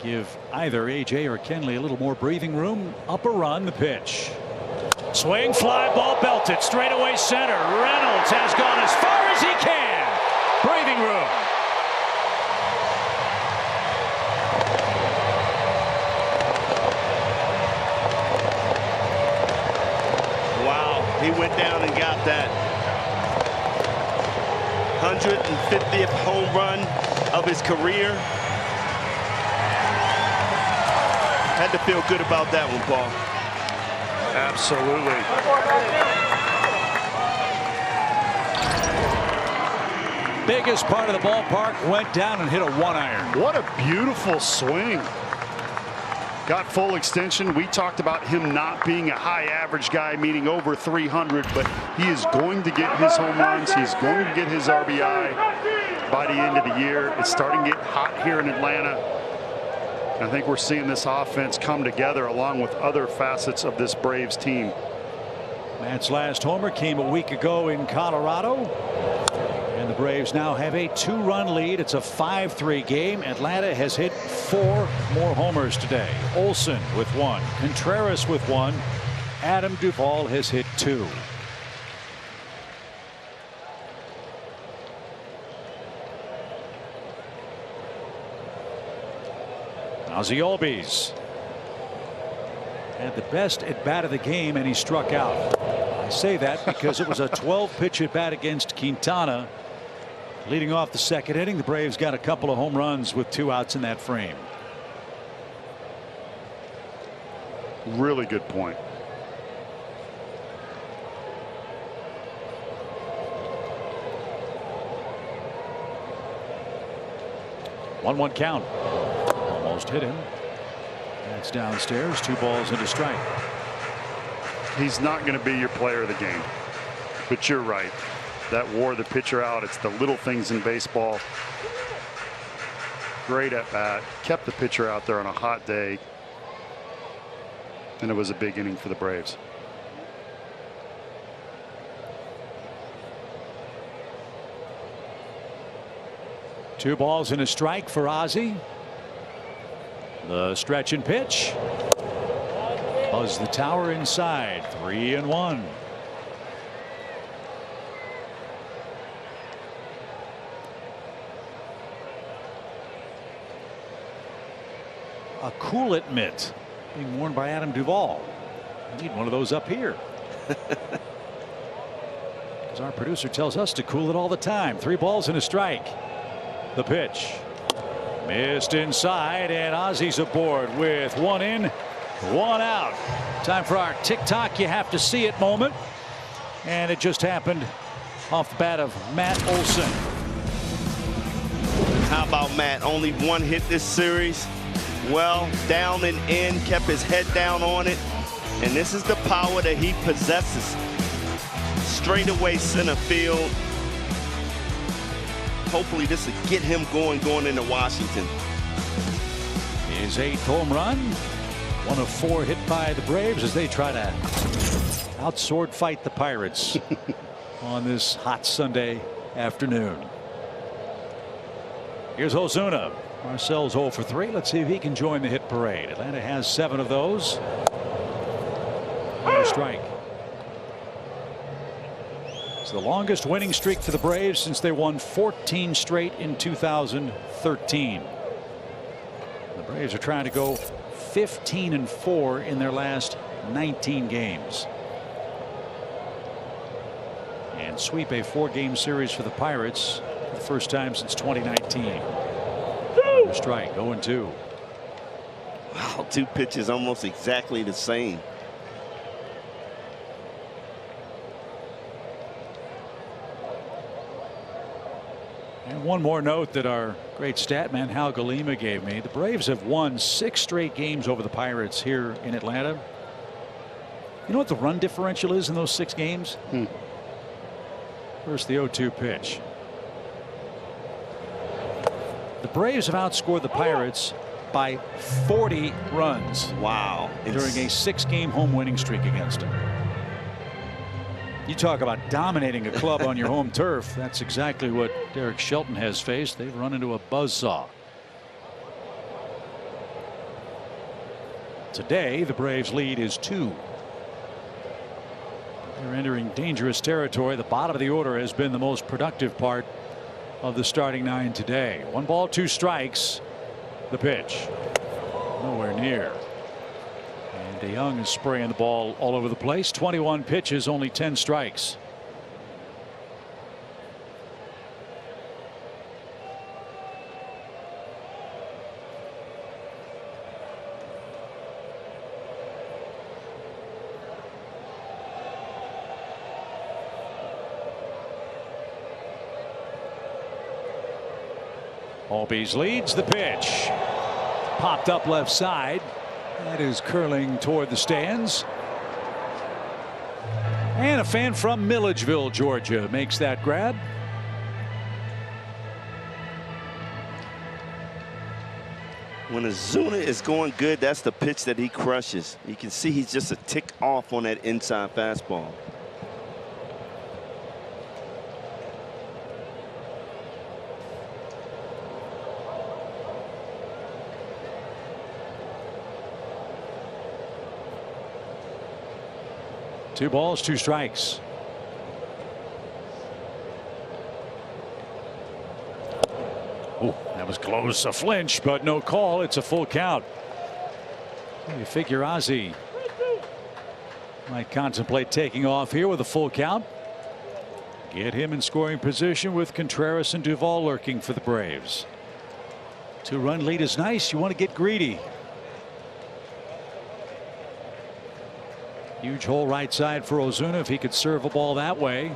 give either AJ or Kenley a little more breathing room. Up a run, the pitch. Swing, fly ball belted straight away center. Reynolds has gone as far as he can. Breathing room. Wow, he went down and got that 150th home run of his career. Had to feel good about that one, Paul. Absolutely. biggest part of the ballpark, went down and hit a 1-iron. What a beautiful swing. Got full extension. We talked about him not being a high average guy, meaning over 300, but he is going to get his home runs. He's going to get his RBI by the end of the year. It's starting to get hot here in Atlanta. I think we're seeing this offense come together along with other facets of this Braves team. Matt's last homer came a week ago in Colorado. And the Braves now have a 2-run lead. It's a 5-3 game. Atlanta has hit 4 more homers today. Olson with 1. Contreras with 1. Adam Duvall has hit 2. Ozzie Albies had the best at bat of the game, and he struck out. I say that because it was a 12-pitch at bat against Quintana. Leading off the second inning, the Braves got a couple of home runs with 2 outs in that frame. Really good point. One count. Almost hit him. That's downstairs. 2 balls and a strike. He's not going to be your player of the game, but you're right. That wore the pitcher out. It's the little things in baseball. Great at bat. Kept the pitcher out there on a hot day. And it was a big inning for the Braves. Two balls and a strike for Ozzie. The stretch and pitch. Buzz the tower inside. 3-1. A Cool It mitt being worn by Adam Duvall. I need one of those up here. Because our producer tells us to cool it all the time. 3 balls and a strike. The pitch. Missed inside, and Ozzie's aboard with 1 in, 1 out. Time for our tick-tock, you have to see it moment. And it just happened off the bat of Matt Olson. How about Matt? Only 1 hit this series. Well, down and in, kept his head down on it. And this is the power that he possesses. Straightaway center field. Hopefully this will get him going into Washington. His 8th home run. 1 of 4 hit by the Braves as they try to out-sword fight the Pirates on this hot Sunday afternoon. Here's Ozuna. Marcel's 0 for 3. Let's see if he can join the hit parade. Atlanta has 7 of those. And a strike. It's the longest winning streak for the Braves since they won 14 straight in 2013. The Braves are trying to go 15-4 in their last 19 games. And sweep a 4-game series for the Pirates for the first time since 2019. Strike 0-2. Wow, 2 pitches almost exactly the same. And one more note that our great stat man Hal Galima gave me. The Braves have won 6 straight games over the Pirates here in Atlanta. You know what the run differential is in those 6 games? First, the 0-2 pitch. The Braves have outscored the Pirates by 40 runs. Wow. During a 6-game home winning streak against them. You talk about dominating a club on your home turf. That's exactly what Derek Shelton has faced. They've run into a buzzsaw. Today, the Braves' lead is 2. They're entering dangerous territory. The bottom of the order has been the most productive part of the starting 9 today. 1 ball, 2 strikes. The pitch. Nowhere near. And DeYoung is spraying the ball all over the place. 21 pitches, only 10 strikes. Albies leads the pitch. Popped up left side. That is curling toward the stands. And a fan from Milledgeville, Georgia, makes that grab. When Ozuna is going good, that's the pitch that he crushes. You can see he's just a tick off on that inside fastball. Two balls, two strikes. Oh, that was close. A flinch, but no call. It's a full count. You figure Ozzie might contemplate taking off here with a full count. Get him in scoring position with Contreras and Duvall lurking for the Braves. 2-run lead is nice. You want to get greedy. Huge hole right side for Ozuna if he could serve a ball that way.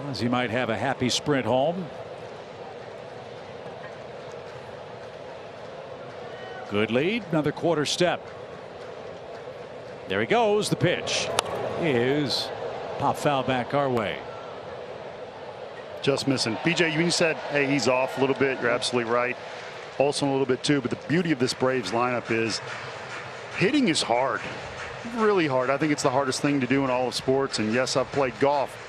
As he might have a happy sprint home. Good lead. Another quarter step. There he goes. The pitch is pop foul back our way. Just missing. BJ, you said, hey, he's off a little bit. You're absolutely right. Olson a little bit too. But the beauty of this Braves lineup is hitting is hard. Really hard. I think it's the hardest thing to do in all of sports. And yes, I've played golf.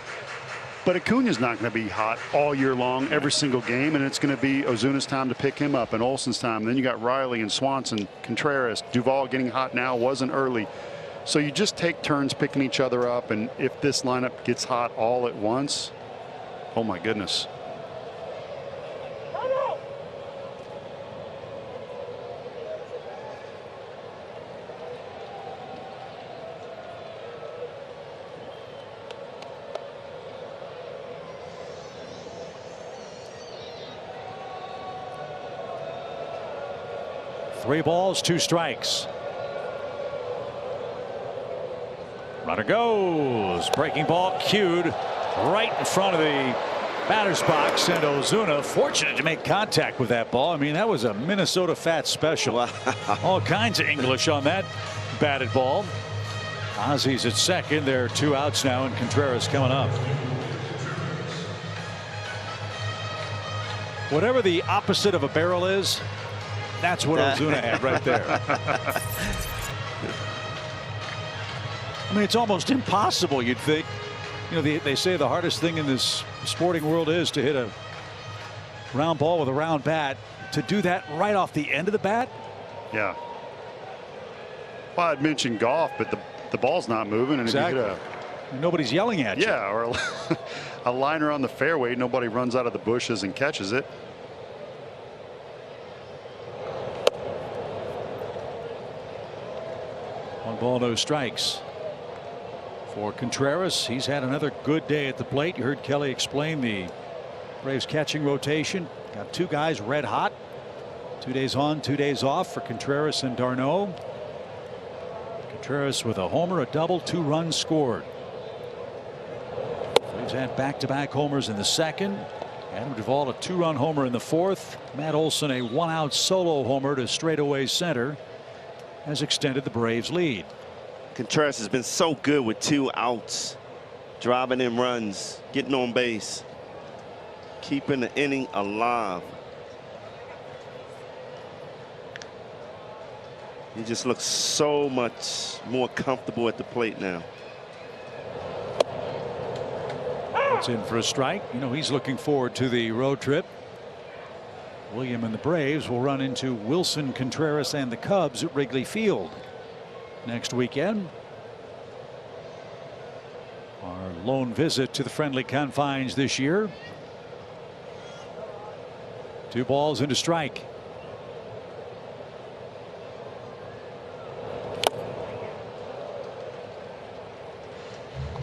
But Acuna's not going to be hot all year long, every single game. And it's going to be Ozuna's time to pick him up and Olson's time. And then you got Riley and Swanson, Contreras, Duvall getting hot now, wasn't early. So you just take turns picking each other up. And if this lineup gets hot all at once, oh my goodness. Three balls, two strikes. Runner goes. Breaking ball cued right in front of the batter's box, and Ozuna fortunate to make contact with that ball. I mean, that was a Minnesota Fat special. All kinds of English on that batted ball. Ozzie's at second. There are two outs now, and Contreras coming up. Whatever the opposite of a barrel is, that's what Ozuna had right there. I mean, it's almost impossible, you'd think. You know, they say the hardest thing in this sporting world is to hit a round ball with a round bat. To do that right off the end of the bat? Yeah. Well, I'd mentioned golf, but the ball's not moving. And exactly. If you hit nobody's yelling at you. Yeah, or a liner on the fairway, nobody runs out of the bushes and catches it. One ball, no strikes for Contreras. He's had another good day at the plate. You heard Kelly explain the Braves catching rotation. Got two guys red hot. 2 days on, 2 days off for Contreras and d'Arnaud. Contreras with a homer, a double, 2 runs scored. Braves had back-to-back homers in the second. Adam Duvall a 2-run homer in the fourth. Matt Olson a 1-out solo homer to straightaway center has extended the Braves lead. Contreras has been so good with 2 outs, driving in runs, getting on base, keeping the inning alive. He just looks so much more comfortable at the plate now. It's in for a strike. You know, he's looking forward to the road trip. William and the Braves will run into Wilson, Contreras, and the Cubs at Wrigley Field next weekend. Our lone visit to the friendly confines this year. 2 balls and a strike.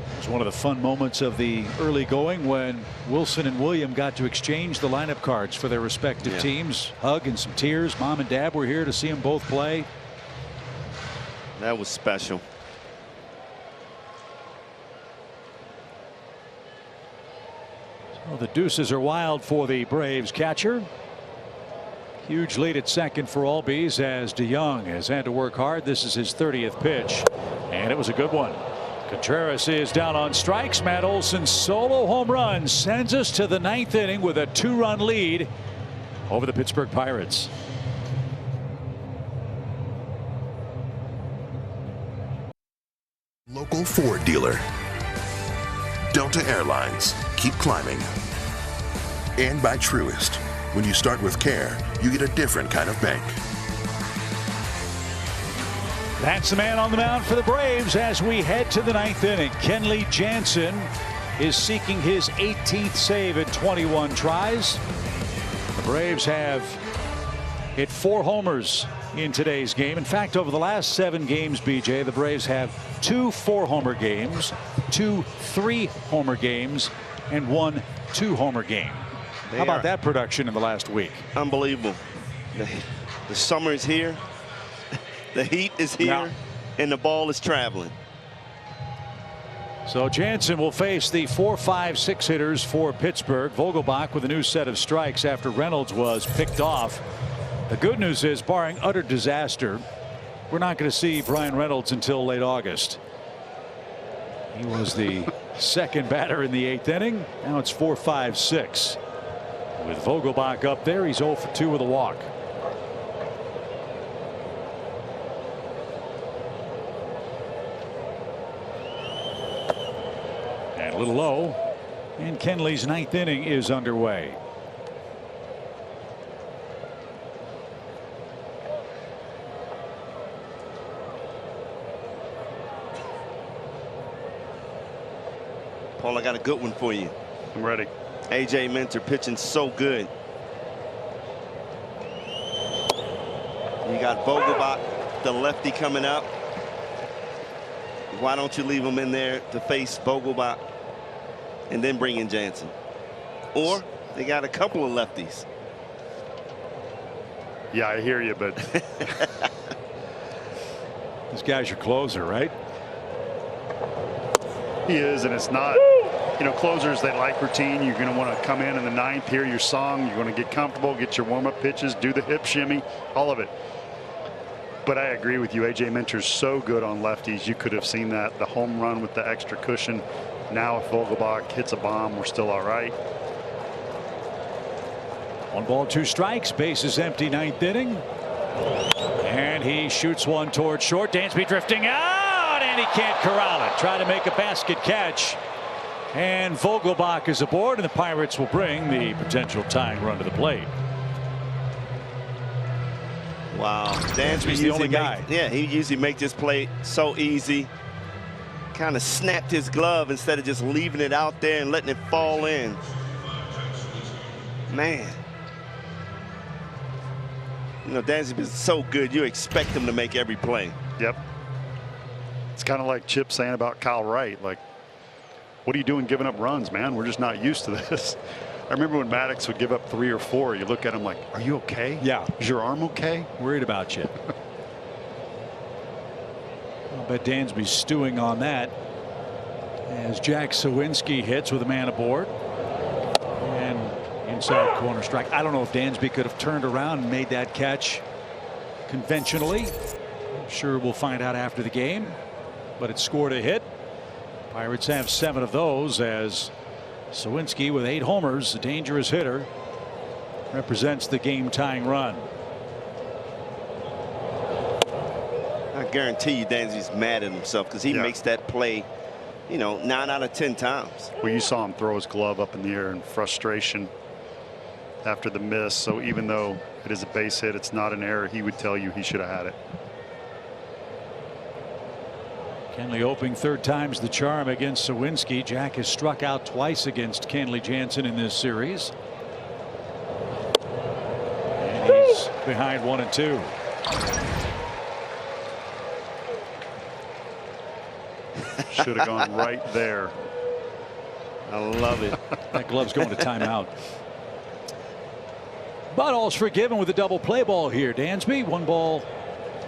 It was one of the fun moments of the early going when Wilson and William got to exchange the lineup cards for their respective teams. Hug and some tears. Mom and Dad were here to see them both play. That was special. Well, the deuces are wild for the Braves catcher. Huge lead at second for Albies as DeYoung has had to work hard. This is his 30th pitch, and it was a good one. Contreras is down on strikes. Matt Olson's solo home run sends us to the 9th inning with a 2-run lead over the Pittsburgh Pirates. Local Ford dealer. Delta Airlines. Keep climbing. And by Truist. When you start with care, you get a different kind of bank. That's the man on the mound for the Braves as we head to the 9th inning. Kenley Jansen is seeking his 18th save in 21 tries. The Braves have hit 4 homers in today's game. In fact, over the last 7 games, BJ, the Braves have 2 4-homer games, 2 3-homer games, and 1 2-homer game. How about that production in the last week? Unbelievable. The summer is here. The heat is here, and the ball is traveling. So Jansen will face the 4, 5, 6 hitters for Pittsburgh. Vogelbach with a new set of strikes after Reynolds was picked off. The good news is, barring utter disaster, we're not going to see Brian Reynolds until late August. He was the second batter in the 8th inning. Now it's 4, 5, 6. With Vogelbach up there, he's 0 for 2 with a walk. And a little low. And Kenley's 9th inning is underway. Paul, I got a good one for you. I'm ready. A.J. Minter pitching so good. You got Vogelbach, the lefty, coming up. Why don't you leave him in there to face Vogelbach and then bring in Jansen? Or they got a couple of lefties. Yeah, I hear you, but this guy's your closer, right? He is, and it's not. You know, closers, they like routine. You're going to want to come in the 9th, hear your song. You're going to get comfortable, get your warm-up pitches, do the hip shimmy, all of it. But I agree with you. A.J. Minter's so good on lefties. You could have seen that, the home run with the extra cushion. Now if Vogelbach hits a bomb, we're still all right. 1 ball, 2 strikes. Base is empty, 9th inning. And he shoots one toward short. Dansby drifting out, and he can't corral it. Try to make a basket catch. And Vogelbach is aboard, and the Pirates will bring the potential tying run to the plate. Wow. Dansby's the only guy. Yeah, he usually make this play so easy. Kind of snapped his glove instead of just leaving it out there and letting it fall in. Man. You know, Dansby is so good, you expect him to make every play. Yep. It's kind of like Chip saying about Kyle Wright. Like, what are you doing giving up runs, man? We're just not used to this. I remember when Maddox would give up 3 or 4. You look at him like, are you okay? Yeah. Is your arm okay? Worried about you. I'll bet Dansby's stewing on that as Jack Sawinski hits with a man aboard. And inside corner strike. I don't know if Dansby could have turned around and made that catch conventionally. I'm sure we'll find out after the game. But it scored a hit. Pirates have 7 of those as Sawinski with 8 homers, a dangerous hitter, represents the game-tying run. I guarantee you Dansby's mad at himself because he makes that play, you know, 9 out of 10 times. Well, you saw him throw his glove up in the air in frustration after the miss. So even though it is a base hit, it's not an error. He would tell you he should have had it. Kenley hoping 3rd time's the charm against Sawinski. Jack has struck out twice against Kenley Jansen in this series. And he's behind 1 and 2. Should have gone right there. I love it. That glove's going to timeout. But all's forgiven with a double play ball here. Dansby, 1 ball,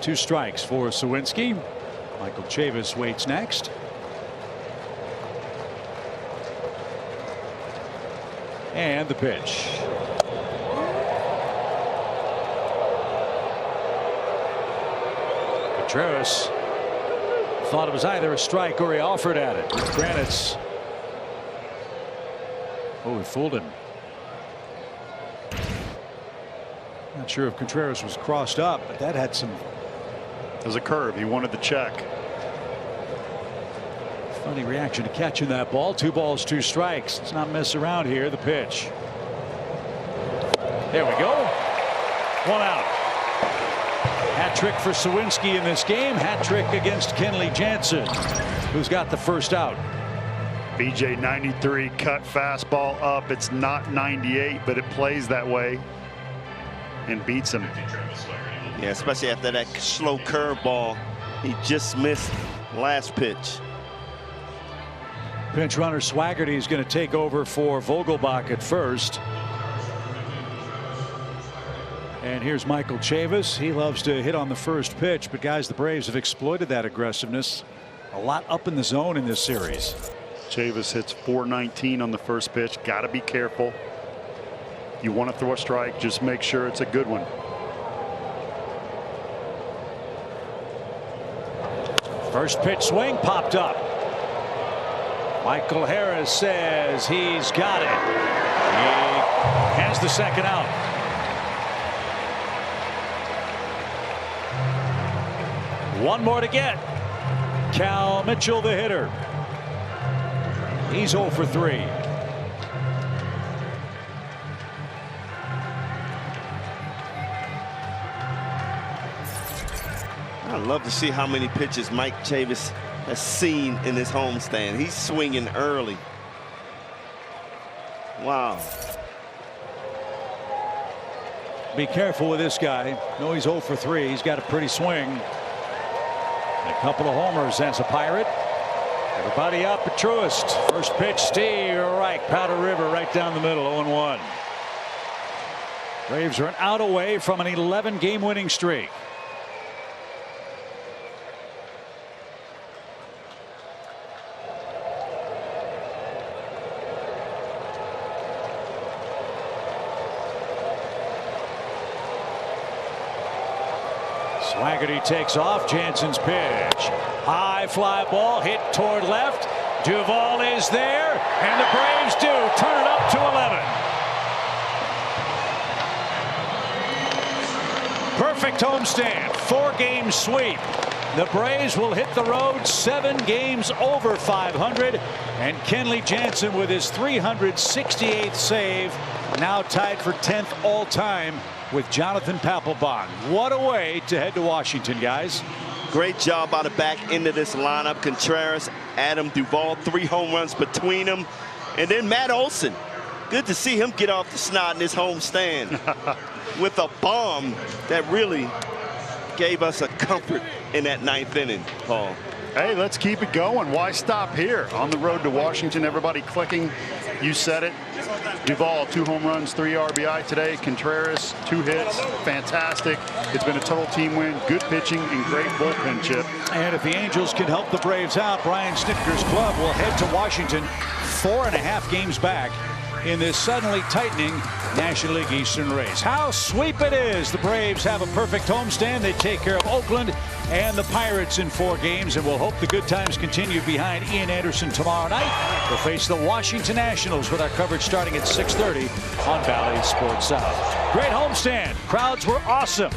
2 strikes for Sawinski. Michael Chavis waits next. And the pitch. Contreras thought it was either a strike or he offered at it. Granite's. Oh, he fooled him. Not sure if Contreras was crossed up, but that had some. It was a curve. He wanted the check. Funny reaction to catching that ball. 2 balls, 2 strikes. Let's not mess around here. The pitch. There we go. 1 out. Hat trick for Suwinski in this game. Hat trick against Kenley Jansen, who's got the first out. BJ 93 cut fastball up. It's not 98, but it plays that way and beats him. Yeah, especially after that slow curveball. He just missed last pitch. Pinch runner Swaggerty is going to take over for Vogelbach at first. And here's Michael Chavis. He loves to hit on the first pitch, but guys, the Braves have exploited that aggressiveness a lot up in the zone in this series. Chavis hits .419 on the first pitch. Got to be careful. You want to throw a strike, just make sure it's a good one. First pitch swing popped up. Michael Harris says he's got it. He has the second out. One more to get. Cal Mitchell, the hitter. He's 0 for 3. I'd love to see how many pitches Mike Chavis has seen in his homestand. He's swinging early. Wow. Be careful with this guy. No, he's 0 for 3. He's got a pretty swing. And a couple of homers as a Pirate. Everybody up at Truist. First pitch, Steve Reich, Powder River, right down the middle, 0-1. Braves are an out away from an 11-game winning streak. Swaggerty takes off. Jansen's pitch. High fly ball hit toward left. Duvall is there, and the Braves do turn it up to 11. Perfect homestand. 4-game sweep. The Braves will hit the road 7 games over 500, and Kenley Jansen with his 368th save, now tied for 10th all time with Jonathan Papelbon. What a way to head to Washington, guys. Great job out of back into this lineup. Contreras, Adam Duvall, 3 home runs between them. And then Matt Olson. Good to see him get off the snot in his home stand with a bomb that really gave us a comfort in that 9th inning, Paul. Hey, let's keep it going. Why stop here? On the road to Washington, everybody clicking. You said it. Duvall, 2 home runs, 3 RBI today. Contreras, 2 hits. Fantastic. It's been a total team win. Good pitching and great bullpen, Chip. And if the Angels can help the Braves out, Brian Snitker's club will head to Washington 4.5 games back in this suddenly tightening National League Eastern race. How sweep it is. The Braves have a perfect homestand. They take care of Oakland and the Pirates in 4 games, and we'll hope the good times continue behind Ian Anderson tomorrow night. We'll face the Washington Nationals with our coverage starting at 6:30 on Valley Sports South. Great homestand. Crowds were awesome.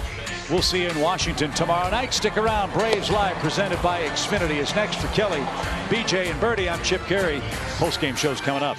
We'll see you in Washington tomorrow night. Stick around. Braves Live presented by Xfinity is next. For Kelly, BJ, and Bertie, I'm Chip Carey. Post-game show's coming up.